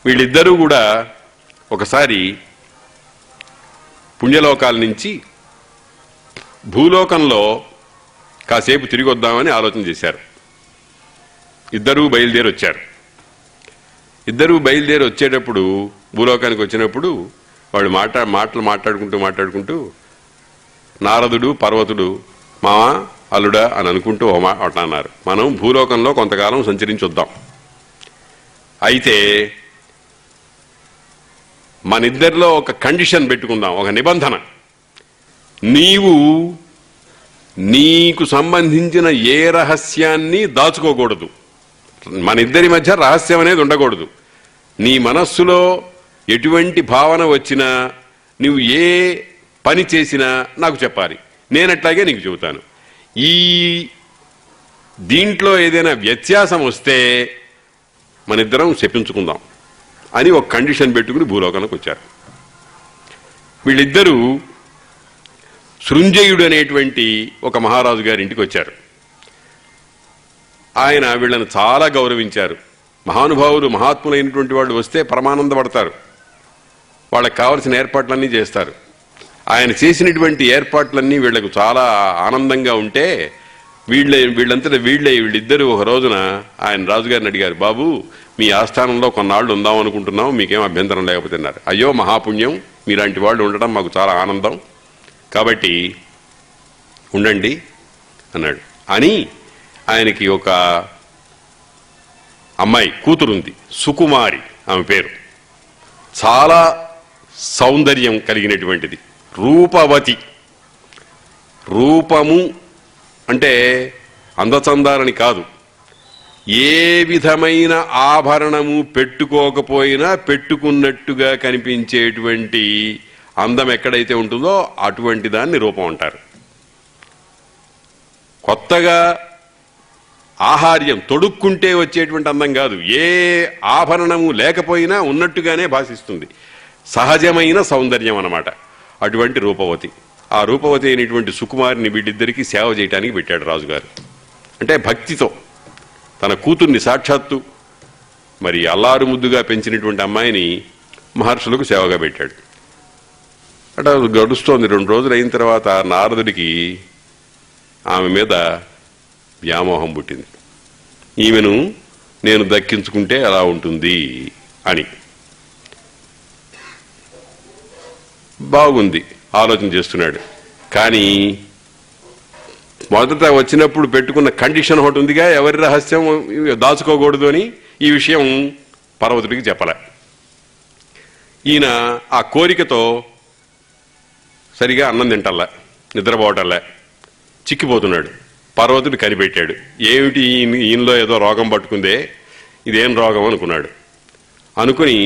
వీళ్ళిద్దరూ కూడా ఒకసారి పుణ్యలోకాల నుంచి భూలోకంలో కాసేపు తిరిగి వద్దామని ఆలోచన చేశారు. ఇద్దరూ బయలుదేరి వచ్చారు. ఇద్దరూ బయలుదేరి వచ్చేటప్పుడు భూలోకానికి వచ్చినప్పుడు వాళ్ళు మాట్లాడుకుంటూ నారదుడు పర్వతుడు మామ అల్లుడా అని అనుకుంటూ అట్లా అన్నారు. మనం భూలోకంలో కొంతకాలం సంచరించొద్దాం. అయితే మనిద్దరిలో ఒక కండిషన్ పెట్టుకుందాం, ఒక నిబంధన. నీకు సంబంధించిన ఏ రహస్యాన్ని దాచుకోకూడదు. మన ఇద్దరి మధ్య రహస్యం అనేది ఉండకూడదు. నీ మనస్సులో ఎటువంటి భావన వచ్చినా, నువ్వు ఏ పని చేసినా నాకు చెప్పాలి. నేనట్లాగే నీకు చెబుతాను. దీంట్లో ఏదైనా వ్యత్యాసం వస్తే మనిద్దరం శపించుకుందాం అని ఒక కండిషన్ పెట్టుకుని భూలోకానికి వచ్చారు. వీళ్ళిద్దరూ సృంజయుడు అనేటువంటి ఒక మహారాజు గారి ఇంటికి వచ్చారు. ఆయన వీళ్ళని చాలా గౌరవించారు. మహానుభావులు, మహాత్ములైనటువంటి వాళ్ళు వస్తే పరమానందపడతారు. వాళ్ళకి కావలసిన ఏర్పాట్లన్నీ చేస్తారు. ఆయన చేసినటువంటి ఏర్పాట్లన్నీ వీళ్లకు చాలా ఆనందంగా ఉంటే వీళ్ళిద్దరూ ఒక రోజున ఆయన రాజుగారిని అడిగారు, బాబు మీ ఆస్థానంలో కొన్నాళ్ళు ఉందాం అనుకుంటున్నాం, మీకేం అభ్యంతరం లేకపోతే అన్నారు. అయ్యో మహాపుణ్యం, మీలాంటి వాళ్ళు ఉండడం మాకు చాలా ఆనందం, కాబట్టి ఉండండి అన్నాడు. అని ఆయనకి ఒక అమ్మాయి కూతురుంది, సుకుమారి ఆమె పేరు. చాలా సౌందర్యం కలిగినటువంటిది, రూపవతి. రూపము అంటే అందచందాలని కాదు, ఏ విధమైన ఆభరణము పెట్టుకోకపోయినా పెట్టుకున్నట్టుగా కనిపించేటువంటి అందం ఎక్కడైతే ఉంటుందో అటువంటి దాన్ని రూపం అంటారు. కొత్తగా ఆహార్యం తొడుక్కుంటే వచ్చేటువంటి అందం కాదు, ఏ ఆభరణము లేకపోయినా ఉన్నట్టుగానే భాషిస్తుంది. సహజమైన సౌందర్యం అన్నమాట. అటువంటి రూపవతి. ఆ రూపవతి అయినటువంటి సుకుమారిని వీళ్ళిద్దరికీ సేవ చేయడానికి పెట్టాడు రాజుగారు. అంటే భక్తితో తన కూతుర్ని, సాక్షాత్తు మరి అల్లారు ముద్దుగా పెంచినటువంటి అమ్మాయిని మహర్షులకు సేవగా పెట్టాడు. అట్లా గడుస్తోంది. 2 రోజులు అయిన తర్వాత నారదుడికి ఆమె మీద వ్యామోహం పుట్టింది. ఈమెను నేను దక్కించుకుంటే ఎలా ఉంటుంది అని. బాగుంది, ఆలోచన చేస్తున్నాడు. కానీ మొదట వచ్చినప్పుడు పెట్టుకున్న కండిషన్ ఒకటి ఉందిగా, ఎవరి రహస్యం దాచుకోకూడదు అని. ఈ విషయం పర్వతుడికి చెప్పలే. ఈయన ఆ కోరికతో సరిగా అన్నం తింటల్లా, నిద్రపోవటల్లా, చిక్కిపోతున్నాడు. పర్వతుడు కనిపెట్టాడు, ఏమిటి ఈయనలో ఏదో రోగం పట్టుకుందే, ఇదేం రోగం అనుకున్నాడు. అనుకుని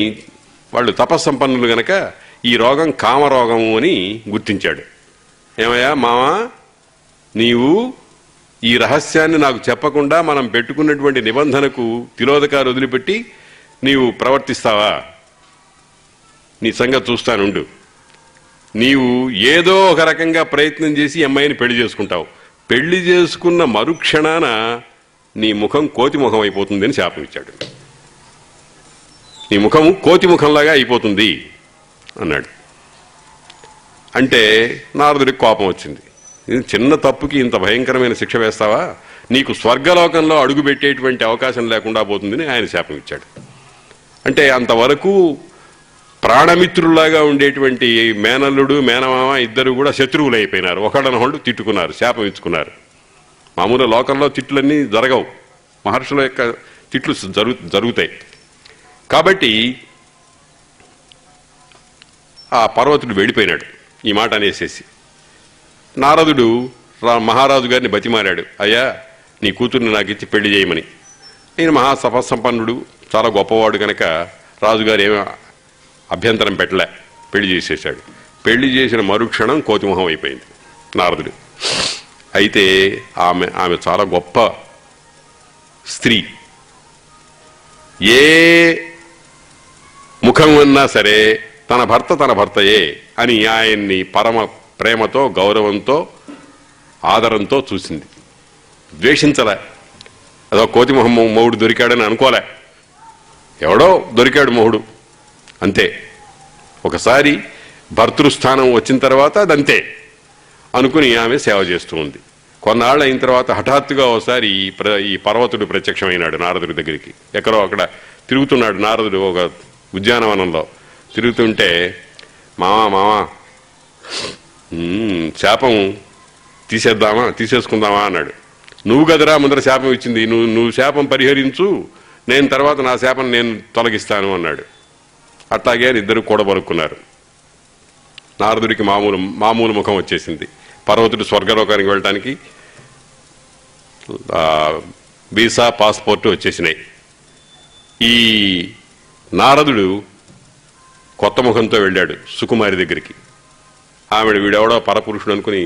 వాళ్ళు తపస్సంపన్నులు గనక ఈ రోగం కామరోగము అని గుర్తించాడు. ఏమయ్యా మావా, నీవు ఈ రహస్యాన్ని నాకు చెప్పకుండా మనం పెట్టుకున్నటువంటి నిబంధనకు తిలోదకాలు వదిలిపెట్టి నీవు ప్రవర్తిస్తావా? నీ సంగతి చూస్తానుండు. నీవు ఏదో ఒక రకంగా ప్రయత్నం చేసి అమ్మాయిని పెళ్లి చేసుకుంటావు. పెళ్లి చేసుకున్న మరుక్షణాన నీ ముఖం కోతి ముఖం అయిపోతుందని శాపం ఇచ్చాడు. నీ ముఖము కోతి ముఖంలాగా అయిపోతుంది అన్నాడు. అంటే నారదుడికి కోపం వచ్చింది. చిన్న తప్పుకి ఇంత భయంకరమైన శిక్ష వేస్తావా? నీకు స్వర్గలోకంలో అడుగుపెట్టేటువంటి అవకాశం లేకుండా పోతుందని ఆయన శాపం ఇచ్చాడు. అంటే అంతవరకు ప్రాణమిత్రుల్లాగా ఉండేటువంటి మేనల్లుడు మేనమామ ఇద్దరు కూడా శత్రువులు అయిపోయినారు. ఒకళ్ళనొకళ్ళు తిట్టుకున్నారు, శాపం ఇచ్చుకున్నారు. మామూలు లోకంలో తిట్లన్నీ జరగవు, మహర్షుల యొక్క తిట్లు జరుగుతాయి. కాబట్టి ఆ పర్వతుడు వెళ్ళిపోయినాడు ఈ మాట అనేసేసి. నారదుడు మహారాజు గారిని బతిమారాడు, అయ్యా నీ కూతుర్ని నాకు ఇచ్చి పెళ్లి చేయమని. నేను మహాసపసంపన్నుడు, చాలా గొప్పవాడు కనుక రాజుగారు ఏమీ అభ్యంతరం పెట్టలే, పెళ్లి చేసేసాడు. పెళ్లి చేసిన మరుక్షణం కోతిమొహం అయిపోయింది నారదుడు. అయితే ఆమె చాలా గొప్ప స్త్రీ. ఏ ముఖం ఉన్నా సరే తన భర్తయే అని ఆయన్ని పరమ ప్రేమతో, గౌరవంతో, ఆదరంతో చూసింది. ద్వేషించలే. అదో కోతిమొహం మొగుడు దొరికాడని అనుకోలే, ఎవడో దొరికాడు మొగుడు అంతే. ఒకసారి భర్తృస్థానం వచ్చిన తర్వాత అదంతే అనుకుని ఆమె సేవ చేస్తూ ఉంది. కొన్నాళ్ళు అయిన తర్వాత హఠాత్తుగా ఒకసారి ఈ పర్వతుడు ప్రత్యక్షమైనాడు నారదుడి దగ్గరికి. ఎక్కడో అక్కడ తిరుగుతున్నాడు నారదుడు, ఒక ఉద్యానవనంలో తిరుగుతుంటే, మావా శాపం తీసేసుకుందామా అన్నాడు. నువ్వు కదరా ముందర శాపం ఇచ్చింది, నువ్వు శాపం పరిహరించు, నేను తర్వాత నా శాపం నేను తొలగిస్తాను అన్నాడు. అట్లాగే ఇద్దరు కూడబలుక్కున్నారు. నారదుడికి మామూలు ముఖం వచ్చేసింది. పర్వతుడు స్వర్గలోకానికి వెళ్ళటానికి వీసా, పాస్పోర్టు వచ్చేసినాయి. ఈ నారదుడు కొత్త ముఖంతో వెళ్ళాడు సుకుమారి దగ్గరికి. ఆమెడు వీడెవడో పరపురుషుడు అనుకుని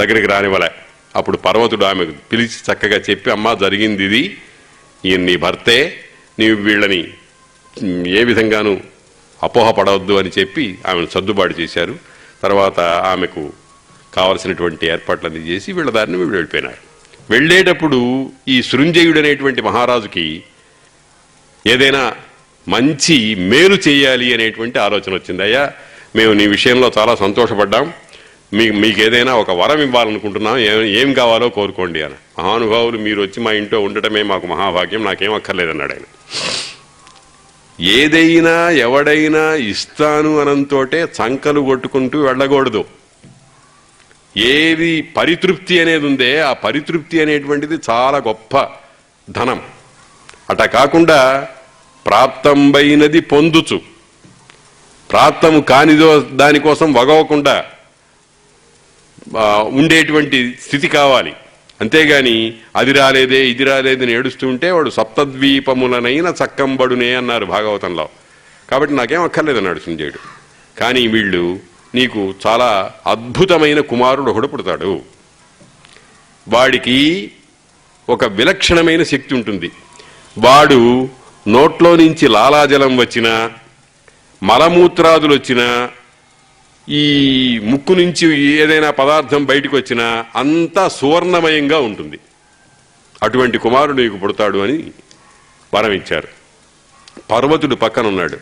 దగ్గరికి రానివ్వలే. అప్పుడు పర్వతుడు ఆమెకు పిలిచి చక్కగా చెప్పి, అమ్మా జరిగింది ఇది, ఈయన నీ భర్తే, నీవు వీళ్ళని ఏ విధంగానూ అపోహపడవద్దు అని చెప్పి ఆమెను సర్దుబాటు చేశారు. తర్వాత ఆమెకు కావలసినటువంటి ఏర్పాట్లన్నీ చేసి వీళ్ళ దారిని వీళ్ళు వెళ్ళిపోయినారు. వెళ్ళేటప్పుడు ఈ సృంజయుడు అనేటువంటి మహారాజుకి ఏదైనా మంచి మేలు చేయాలి అనేటువంటి ఆలోచన వచ్చింది. అయ్యా మేము నీ విషయంలో చాలా సంతోషపడ్డాం, మీకు ఏదైనా ఒక వరం ఇవ్వాలనుకుంటున్నాం, ఏం కావాలో కోరుకోండి అని. మహానుభావులు మీరు వచ్చి మా ఇంట్లో ఉండటమే మాకు మహాభాగ్యం, నాకేం అక్కర్లేదన్నాడు ఆయన. ఏదైనా ఎవడైనా ఇస్తాను అనంతోటే చంకలు కొట్టుకుంటూ వెళ్ళకూడదు. ఏది పరితృప్తి అనేది ఉందే ఆ పరితృప్తి అనేటువంటిది చాలా గొప్ప ధనం. అట కాకుండా ప్రాప్తంబైనది పొందుచు, ప్రాప్తము కానిదో దానికోసం వగవకుండా ఉండేటువంటి స్థితి కావాలి. అంతేగాని అది రాలేదే ఇది రాలేదని ఏడుస్తూ ఉంటే వాడు సప్తద్వీపములనైన చక్కంబడునే అన్నారు భాగవతంలో. కాబట్టి నాకేం అక్కర్లేదన్నాడు సంజయుడు. కానీ వీళ్ళు, నీకు చాలా అద్భుతమైన కుమారుడు ఒకడు పుడతాడు, వాడికి ఒక విలక్షణమైన శక్తి ఉంటుంది. వాడు నోట్లో నుంచి లాలాజలం వచ్చినా, మలమూత్రాదులు వచ్చినా, ఈ ముక్కు నుంచి ఏదైనా పదార్థం బయటకు వచ్చినా అంతా సువర్ణమయంగా ఉంటుంది. అటువంటి కుమారుడు నీకు పుడతాడు అని వరం ఇచ్చారు. పర్వతుడు పక్కనున్నాడు.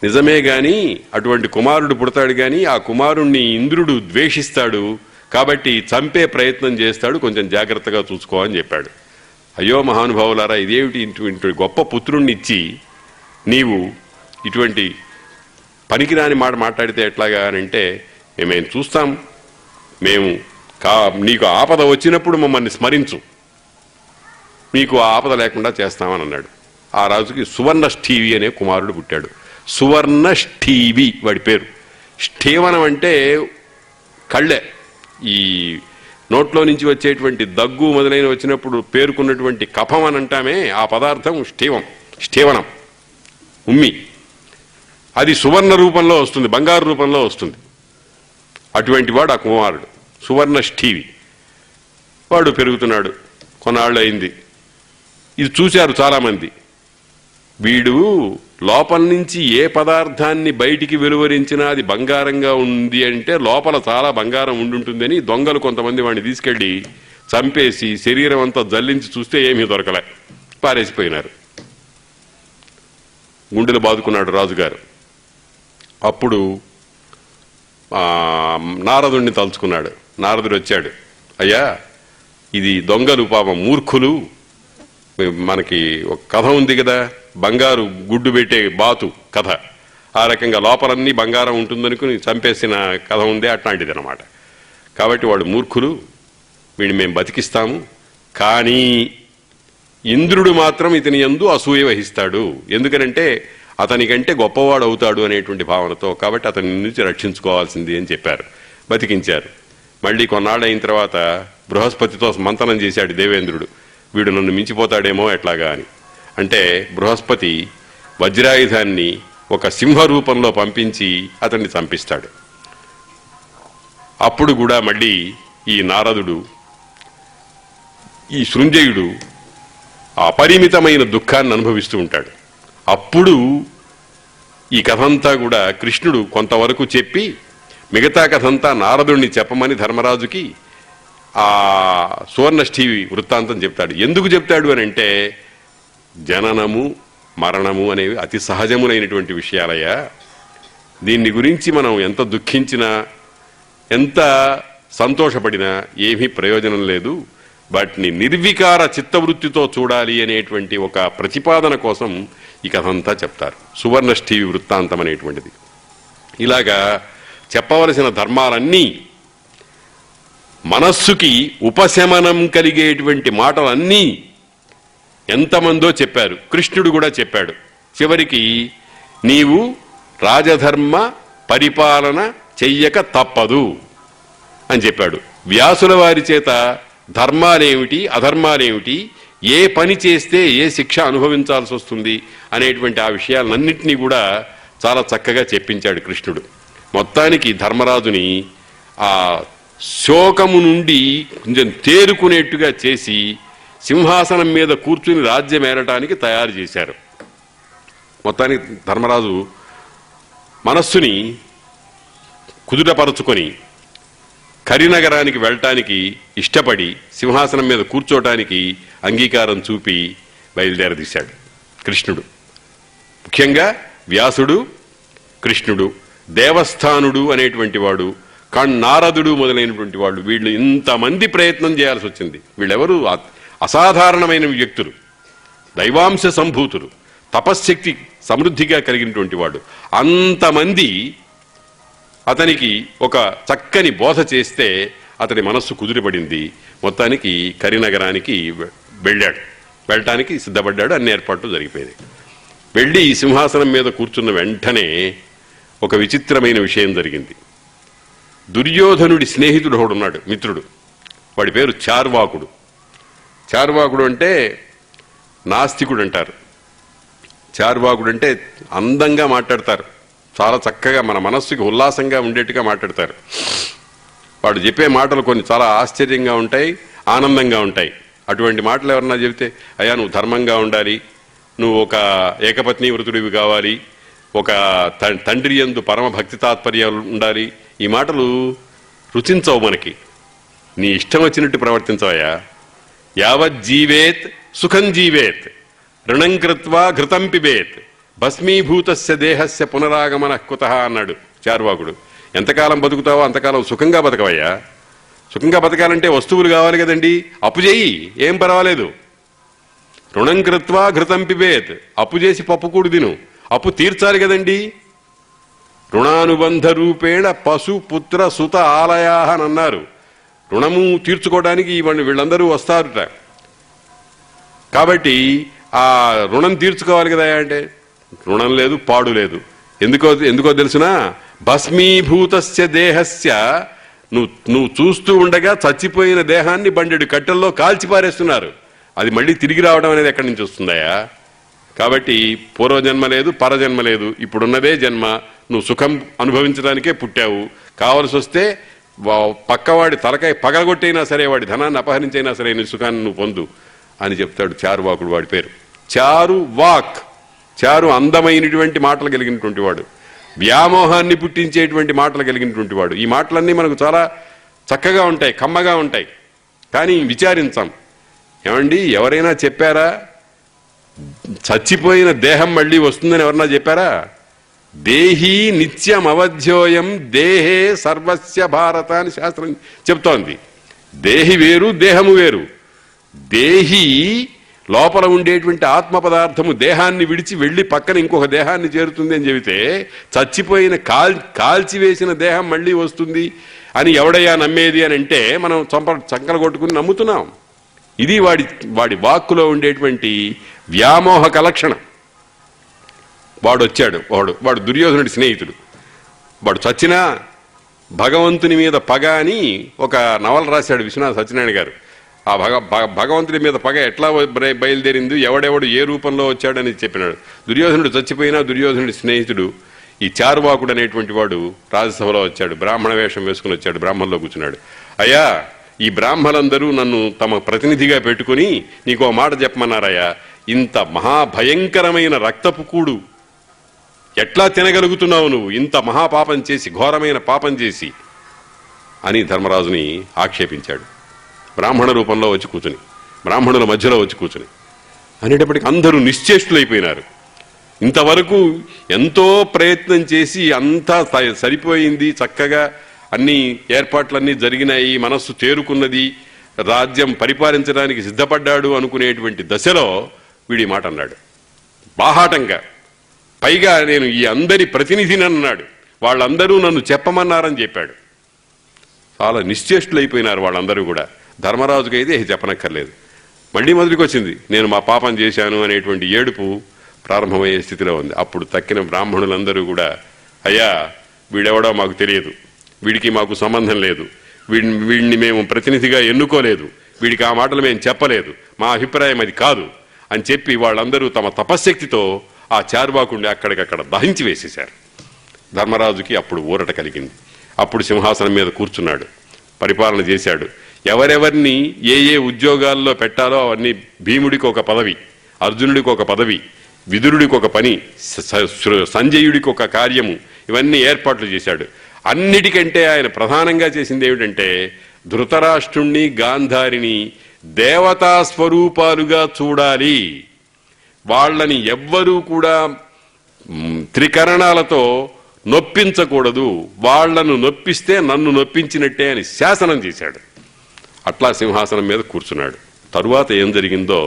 నిజమే గాని అటువంటి కుమారుడు పుడతాడు గాని ఆ కుమారుణ్ణి ఇంద్రుడు ద్వేషిస్తాడు, కాబట్టి చంపే ప్రయత్నం చేస్తాడు, కొంచెం జాగ్రత్తగా చూసుకో అని చెప్పాడు. అయ్యో మహానుభావులారా, ఇదేమిటి ఇటువంటి గొప్ప పుత్రుణ్ణి ఇచ్చి నీవు ఇటువంటి పనికిరాని మాట మాట్లాడితే ఎట్లాగా అని అంటే, మేము చూస్తాం, మేము నీకు ఆపద వచ్చినప్పుడు మమ్మల్ని స్మరించు, మీకు ఆపద లేకుండా చేస్తామని అన్నాడు. ఆ రాజుకి సువర్ణష్ఠీవి అనే కుమారుడు పుట్టాడు. సువర్ణష్ఠీవి వాడి పేరు. ష్ఠీవనం అంటే కళ్ళే. ఈ నోట్లో నుంచి వచ్చేటువంటి దగ్గు మొదలైన వచ్చినప్పుడు పేరుకున్నటువంటి కఫం అని అంటామే, ఆ పదార్థం ష్ఠీవనం, ఉమ్మి. అది సువర్ణ రూపంలో వస్తుంది, బంగారు రూపంలో వస్తుంది. అటువంటి వాడు ఆ కుమారుడు సువర్ణష్ఠీవి. వాడు పెరుగుతున్నాడు. కొన్నాళ్ళు అయింది. ఇది చూశారు చాలామంది. వీడు లోపల నుంచి ఏ పదార్థాన్ని బయటికి వెలువరించినా అది బంగారంగా ఉంది అంటే లోపల చాలా బంగారం ఉండుంటుందని దొంగలు కొంతమంది వాడిని తీసుకెళ్లి చంపేసి శరీరం అంతా జల్లించి చూస్తే ఏమీ దొరకలే, పారేసిపోయినారు. గుండెలు బాదుకున్నాడు రాజుగారు. అప్పుడు నారదుడిని తలుచుకున్నాడు. నారదుడు వచ్చాడు. అయ్యా, ఇది దొంగలు పాపం మూర్ఖులు. మనకి ఒక కథ ఉంది కదా, బంగారు గుడ్డు పెట్టే బాతు కథ. ఆ రకంగా లోపలన్నీ బంగారం ఉంటుందనుకుని చంపేసిన కథ ఉంది, అట్లాంటిది అనమాట. కాబట్టి వాడు మూర్ఖులు, వీడిని మేము బతికిస్తాము, కానీ ఇంద్రుడు మాత్రం ఇతని యందు అసూయ వహిస్తాడు. ఎందుకనంటే అతనికంటే గొప్పవాడు అవుతాడు అనేటువంటి భావనతో, కాబట్టి అతని నుంచి రక్షించుకోవాల్సింది అని చెప్పారు, బతికించారు. మళ్ళీ కొన్నాళ్ళు అయిన తర్వాత బృహస్పతితో మంతనం చేశాడు దేవేంద్రుడు, వీడు నన్ను మించిపోతాడేమో ఎట్లాగా అని. అంటే బృహస్పతి వజ్రాయుధాన్ని ఒక సింహ రూపంలో పంపించి అతన్ని చంపిస్తాడు. అప్పుడు కూడా మళ్ళీ ఈ నారదుడు, ఈ శృంజయుడు అపరిమితమైన దుఃఖాన్ని అనుభవిస్తూ ఉంటాడు. అప్పుడు ఈ కథంతా కూడా కృష్ణుడు కొంతవరకు చెప్పి మిగతా కథంతా నారదుడిని చెప్పమని ధర్మరాజుకి ఆ సువర్ణష్ఠి వృత్తాంతం చెప్తాడు. ఎందుకు చెప్తాడు అని అంటే, జననము మరణము అనేవి అతి సహజములైనటువంటి విషయాలయ్యా, దీన్ని గురించి మనం ఎంత దుఃఖించినా ఎంత సంతోషపడినా ఏమీ ప్రయోజనం లేదు, వాటిని నిర్వికార చిత్తవృత్తితో చూడాలి అనేటువంటి ఒక ప్రతిపాదన కోసం ఈ కథంతా చెప్తారు. సువర్ణష్ఠి వృత్తాంతం అనేటువంటిది. ఇలాగా చెప్పవలసిన ధర్మాలన్నీ, మనస్సుకి ఉపశమనం కలిగేటువంటి మాటలన్నీ ఎంతమందో చెప్పారు. కృష్ణుడు కూడా చెప్పాడు. చివరికి నీవు రాజధర్మ పరిపాలన చెయ్యక తప్పదు అని చెప్పాడు. వ్యాసుల వారి చేత ధర్మాలేమిటి అధర్మాలేమిటి, ఏ పని చేస్తే ఏ శిక్ష అనుభవించాల్సి వస్తుంది అనేటువంటి ఆ విషయాలన్నింటినీ కూడా చాలా చక్కగా చెప్పించాడు కృష్ణుడు. మొత్తానికి ధర్మరాజుని ఆ శోకము నుండి కొంచెం తేరుకునేట్టుగా చేసి సింహాసనం మీద కూర్చుని రాజ్యమేరటానికి తయారు చేశారు. మొత్తానికి ధర్మరాజు మనస్సుని కుదుటపరుచుకొని కరినగరానికి వెళ్ళటానికి ఇష్టపడి సింహాసనం మీద కూర్చోటానికి అంగీకారం చూపి బయలుదేరదీశాడు కృష్ణుడు. ముఖ్యంగా వ్యాసుడు, కృష్ణుడు, దేవస్థానుడు అనేటువంటి వాడు, నారదుడు మొదలైనటువంటి వాళ్ళు, వీళ్ళు ఇంతమంది ప్రయత్నం చేయాల్సి వచ్చింది. వీళ్ళెవరు అసాధారణమైన వ్యక్తులు, దైవాంశ సంభూతులు, తపశ్శక్తి సమృద్ధిగా కలిగినటువంటి వాడు. అంతమంది అతనికి ఒక చక్కని బోధ చేస్తే అతడి మనస్సు కుదిరిపడింది. మొత్తానికి కరినగరానికి వెళ్ళటానికి సిద్ధపడ్డాడు. అన్ని ఏర్పాట్లు జరిగిపోయాయి. వెళ్ళి ఈ సింహాసనం మీద కూర్చున్న వెంటనే ఒక విచిత్రమైన విషయం జరిగింది. దుర్యోధనుడి స్నేహితుడు ఒకడున్నాడు, మిత్రుడు. వాడి పేరు చార్వాకుడు. చార్వాకుడు అంటే నాస్తికుడు అంటారు. చార్వాకుడు అంటే అందంగా మాట్లాడతారు, చాలా చక్కగా మన మనస్సుకి ఉల్లాసంగా ఉండేట్టుగా మాట్లాడతారు. వాడు చెప్పే మాటలు కొన్ని చాలా ఆశ్చర్యంగా ఉంటాయి, ఆనందంగా ఉంటాయి. అటువంటి మాటలు ఎవరన్నా చెబితే, అయ్యా నువ్వు ధర్మంగా ఉండాలి, నువ్వు ఒక ఏకపత్ని వృతుడివి కావాలి, ఒక తండ్రి యందు పరమ భక్తి తాత్పర్యాలు ఉండాలి, ఈ మాటలు రుచించవు మనకి. నీ ఇష్టం వచ్చినట్టు ప్రవర్తించవయ్యా. యావజ్జీవేత్ సుఖం జీవేత్, రుణం కృత్వా ఘృతం పిబేత్, భస్మీభూతస్య దేహస్య పునరాగమన కుతః అన్నాడు చార్వాకుడు. ఎంతకాలం బతుకుతావో అంతకాలం సుఖంగా బతకవయ్యా. సుఖంగా బతకాలంటే వస్తువులు కావాలి కదండి, అప్పు చేయి, ఏం పర్వాలేదు. రుణం కృత్వా ఘృతం పిబేత్, అప్పు చేసి పప్పుకూడు తిను, అప్పు తీర్చాలి కదండి. రుణానుబంధ రూపేణ పశు పుత్ర సుత ఆలయా అని అన్నారు. రుణము తీర్చుకోవడానికి వీళ్ళందరూ వస్తారుట. కాబట్టి ఆ రుణం తీర్చుకోవాలి కదా అంటే రుణం లేదు, పాడు లేదు. ఎందుకో తెలుసునా, భస్మీభూతస్య దేహస్య, నువ్వు చూస్తూ ఉండగా చచ్చిపోయిన దేహాన్ని బండెడు కట్టెల్లో కాల్చిపారేస్తున్నారు. అది మళ్ళీ తిరిగి రావడం అనేది ఎక్కడి నుంచి వస్తుందయా? కాబట్టి పూర్వజన్మ లేదు, పరజన్మ లేదు, ఇప్పుడున్నదే జన్మ. నువ్వు సుఖం అనుభవించడానికే పుట్టావు. కావలసి వస్తే పక్కవాడి తలకాయ పగలగొట్టైనా సరే, వాడి ధనాన్ని అపహరించైనా సరే నీ సుఖాన్ని నువ్వు పొందు అని చెప్తాడు చారువాకుడు. వాడి పేరు చారు వాక్. చారు అందమైనటువంటి మాటలు కలిగినటువంటి వాడు, వ్యామోహాన్ని పుట్టించేటువంటి మాటలు కలిగినటువంటి వాడు. ఈ మాటలన్నీ మనకు చాలా చక్కగా ఉంటాయి, కమ్మగా ఉంటాయి. కానీ విచారించాం. ఏమండి, ఎవరైనా చెప్పారా చచ్చిపోయిన దేహం మళ్ళీ వస్తుందని? ఎవరన్నా చెప్పారా? దేహీ నిత్యం అవధ్యోయం దేహే సర్వస్య భారత అని శాస్త్రం చెప్తోంది. దేహి వేరు, దేహము వేరు. దేహి లోపల ఉండేటువంటి ఆత్మ పదార్థము దేహాన్ని విడిచి వెళ్ళి పక్కన ఇంకొక దేహాన్ని చేరుతుంది అని చెబితే, చచ్చిపోయిన కాల్చివేసిన దేహం మళ్ళీ వస్తుంది అని ఎవడయ్యా నమ్మేది అని అంటే మనం చంకలు కొట్టుకుని నమ్ముతున్నాం. ఇది వాడి వాక్కులో ఉండేటువంటి వ్యామోహక లక్షణం. వాడు వచ్చాడు. వాడు దుర్యోధనుడి స్నేహితుడు. వాడు చచ్చినా భగవంతుని మీద పగ అని ఒక నవల రాశాడు విశ్వనాథ సత్యనారాయణ గారు. ఆ భగవంతుడి మీద పగ ఎట్లా బయలుదేరింది, ఎవడెవడు ఏ రూపంలో వచ్చాడని చెప్పినాడు. దుర్యోధనుడు చచ్చిపోయినా దుర్యోధనుడి స్నేహితుడు ఈ చార్వాకుడు అనేటువంటి వాడు రాజ్యసభలో వచ్చాడు. బ్రాహ్మణ వేషం వేసుకుని వచ్చాడు. బ్రాహ్మణలో కూర్చున్నాడు. అయ్యా, ఈ బ్రాహ్మణులందరూ నన్ను తమ ప్రతినిధిగా పెట్టుకుని నీకు ఓ మాట చెప్పమన్నారయ్యా, ఇంత మహాభయంకరమైన రక్తపు కూడు ఎట్లా తినగలుగుతున్నావు నువ్వు, ఇంత మహాపాపం చేసి, ఘోరమైన పాపం చేసి అని ధర్మరాజుని ఆక్షేపించాడు. బ్రాహ్మణ రూపంలో వచ్చి కూర్చుని, బ్రాహ్మణుల మధ్యలో వచ్చి కూర్చుని అనేటప్పటికి అందరూ నిశ్చేష్టులైపోయినారు. ఇంతవరకు ఎంతో ప్రయత్నం చేసి అంతా సరిపోయింది, చక్కగా అన్ని ఏర్పాట్లన్నీ జరిగినాయి, మనస్సు తేరుకున్నది, రాజ్యం పరిపాలించడానికి సిద్ధపడ్డాడు అనుకునేటువంటి దశలో వీడి మాట అన్నాడు బాహాటంగా. పైగా నేను ఈ అందరి ప్రతినిధిని అన్నాడు. వాళ్ళందరూ నన్ను చెప్పమన్నారని చెప్పాడు. చాలా నిశ్చేష్టులైపోయినారు వాళ్ళందరూ కూడా. ధర్మరాజుకి అయితే చెప్పనక్కర్లేదు. మళ్ళీ మొదటికి వచ్చింది, నేను మా పాపం చేశాను అనేటువంటి ఏడుపు ప్రారంభమయ్యే స్థితిలో ఉంది. అప్పుడు తక్కిన బ్రాహ్మణులందరూ కూడా, అయ్యా వీడెవడో మాకు తెలియదు, వీడికి మాకు సంబంధం లేదు, వీడిని మేము ప్రతినిధిగా ఎన్నుకోలేదు, వీడికి ఆ మాటలు మేము చెప్పలేదు, మా అభిప్రాయం అది కాదు అని చెప్పి వాళ్ళందరూ తమ తపశ్శక్తితో ఆ చార్వాకుడిని అక్కడికక్కడ దహించి వేసేశారు. ధర్మరాజుకి అప్పుడు ఊరట కలిగింది. అప్పుడు సింహాసనం మీద కూర్చున్నాడు, పరిపాలన చేశాడు. ఎవరెవరిని ఏ ఏ ఉద్యోగాల్లో పెట్టాలో అవన్నీ, భీముడికి ఒక పదవి, అర్జునుడికి ఒక పదవి, విదురుడికి ఒక పని, సంజయుడికి ఒక కార్యము, ఇవన్నీ ఏర్పాట్లు చేశాడు. అన్నిటికంటే ఆయన ప్రధానంగా చేసింది ఏమిటంటే, ధృతరాష్ట్రుణ్ణి గాంధారిని దేవతా స్వరూపాలుగా చూడాలి, వాళ్ళని ఎవ్వరూ కూడా త్రికరణాలతో నొప్పించకూడదు, వాళ్లను నొప్పిస్తే నన్ను నొప్పించినట్టే అని శాసనం చేశాడు. అట్లా సింహాసనం మీద కూర్చున్నాడు. తరువాత ఏం జరిగిందో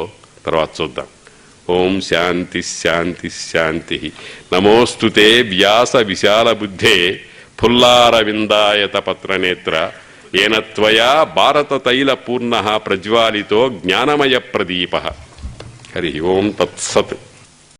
తర్వాత చూద్దాం. ఓం శాంతి శాంతి శాంతి. నమోస్తుతే వ్యాస విశాల బుద్ధే ఫుల్లారవిందాయత పత్రనేత్ర ఏన త్వయా భారత తైల పూర్ణ ప్రజ్వాలితో జ్ఞానమయ ప్రదీప. హరి ఓం తత్సత్.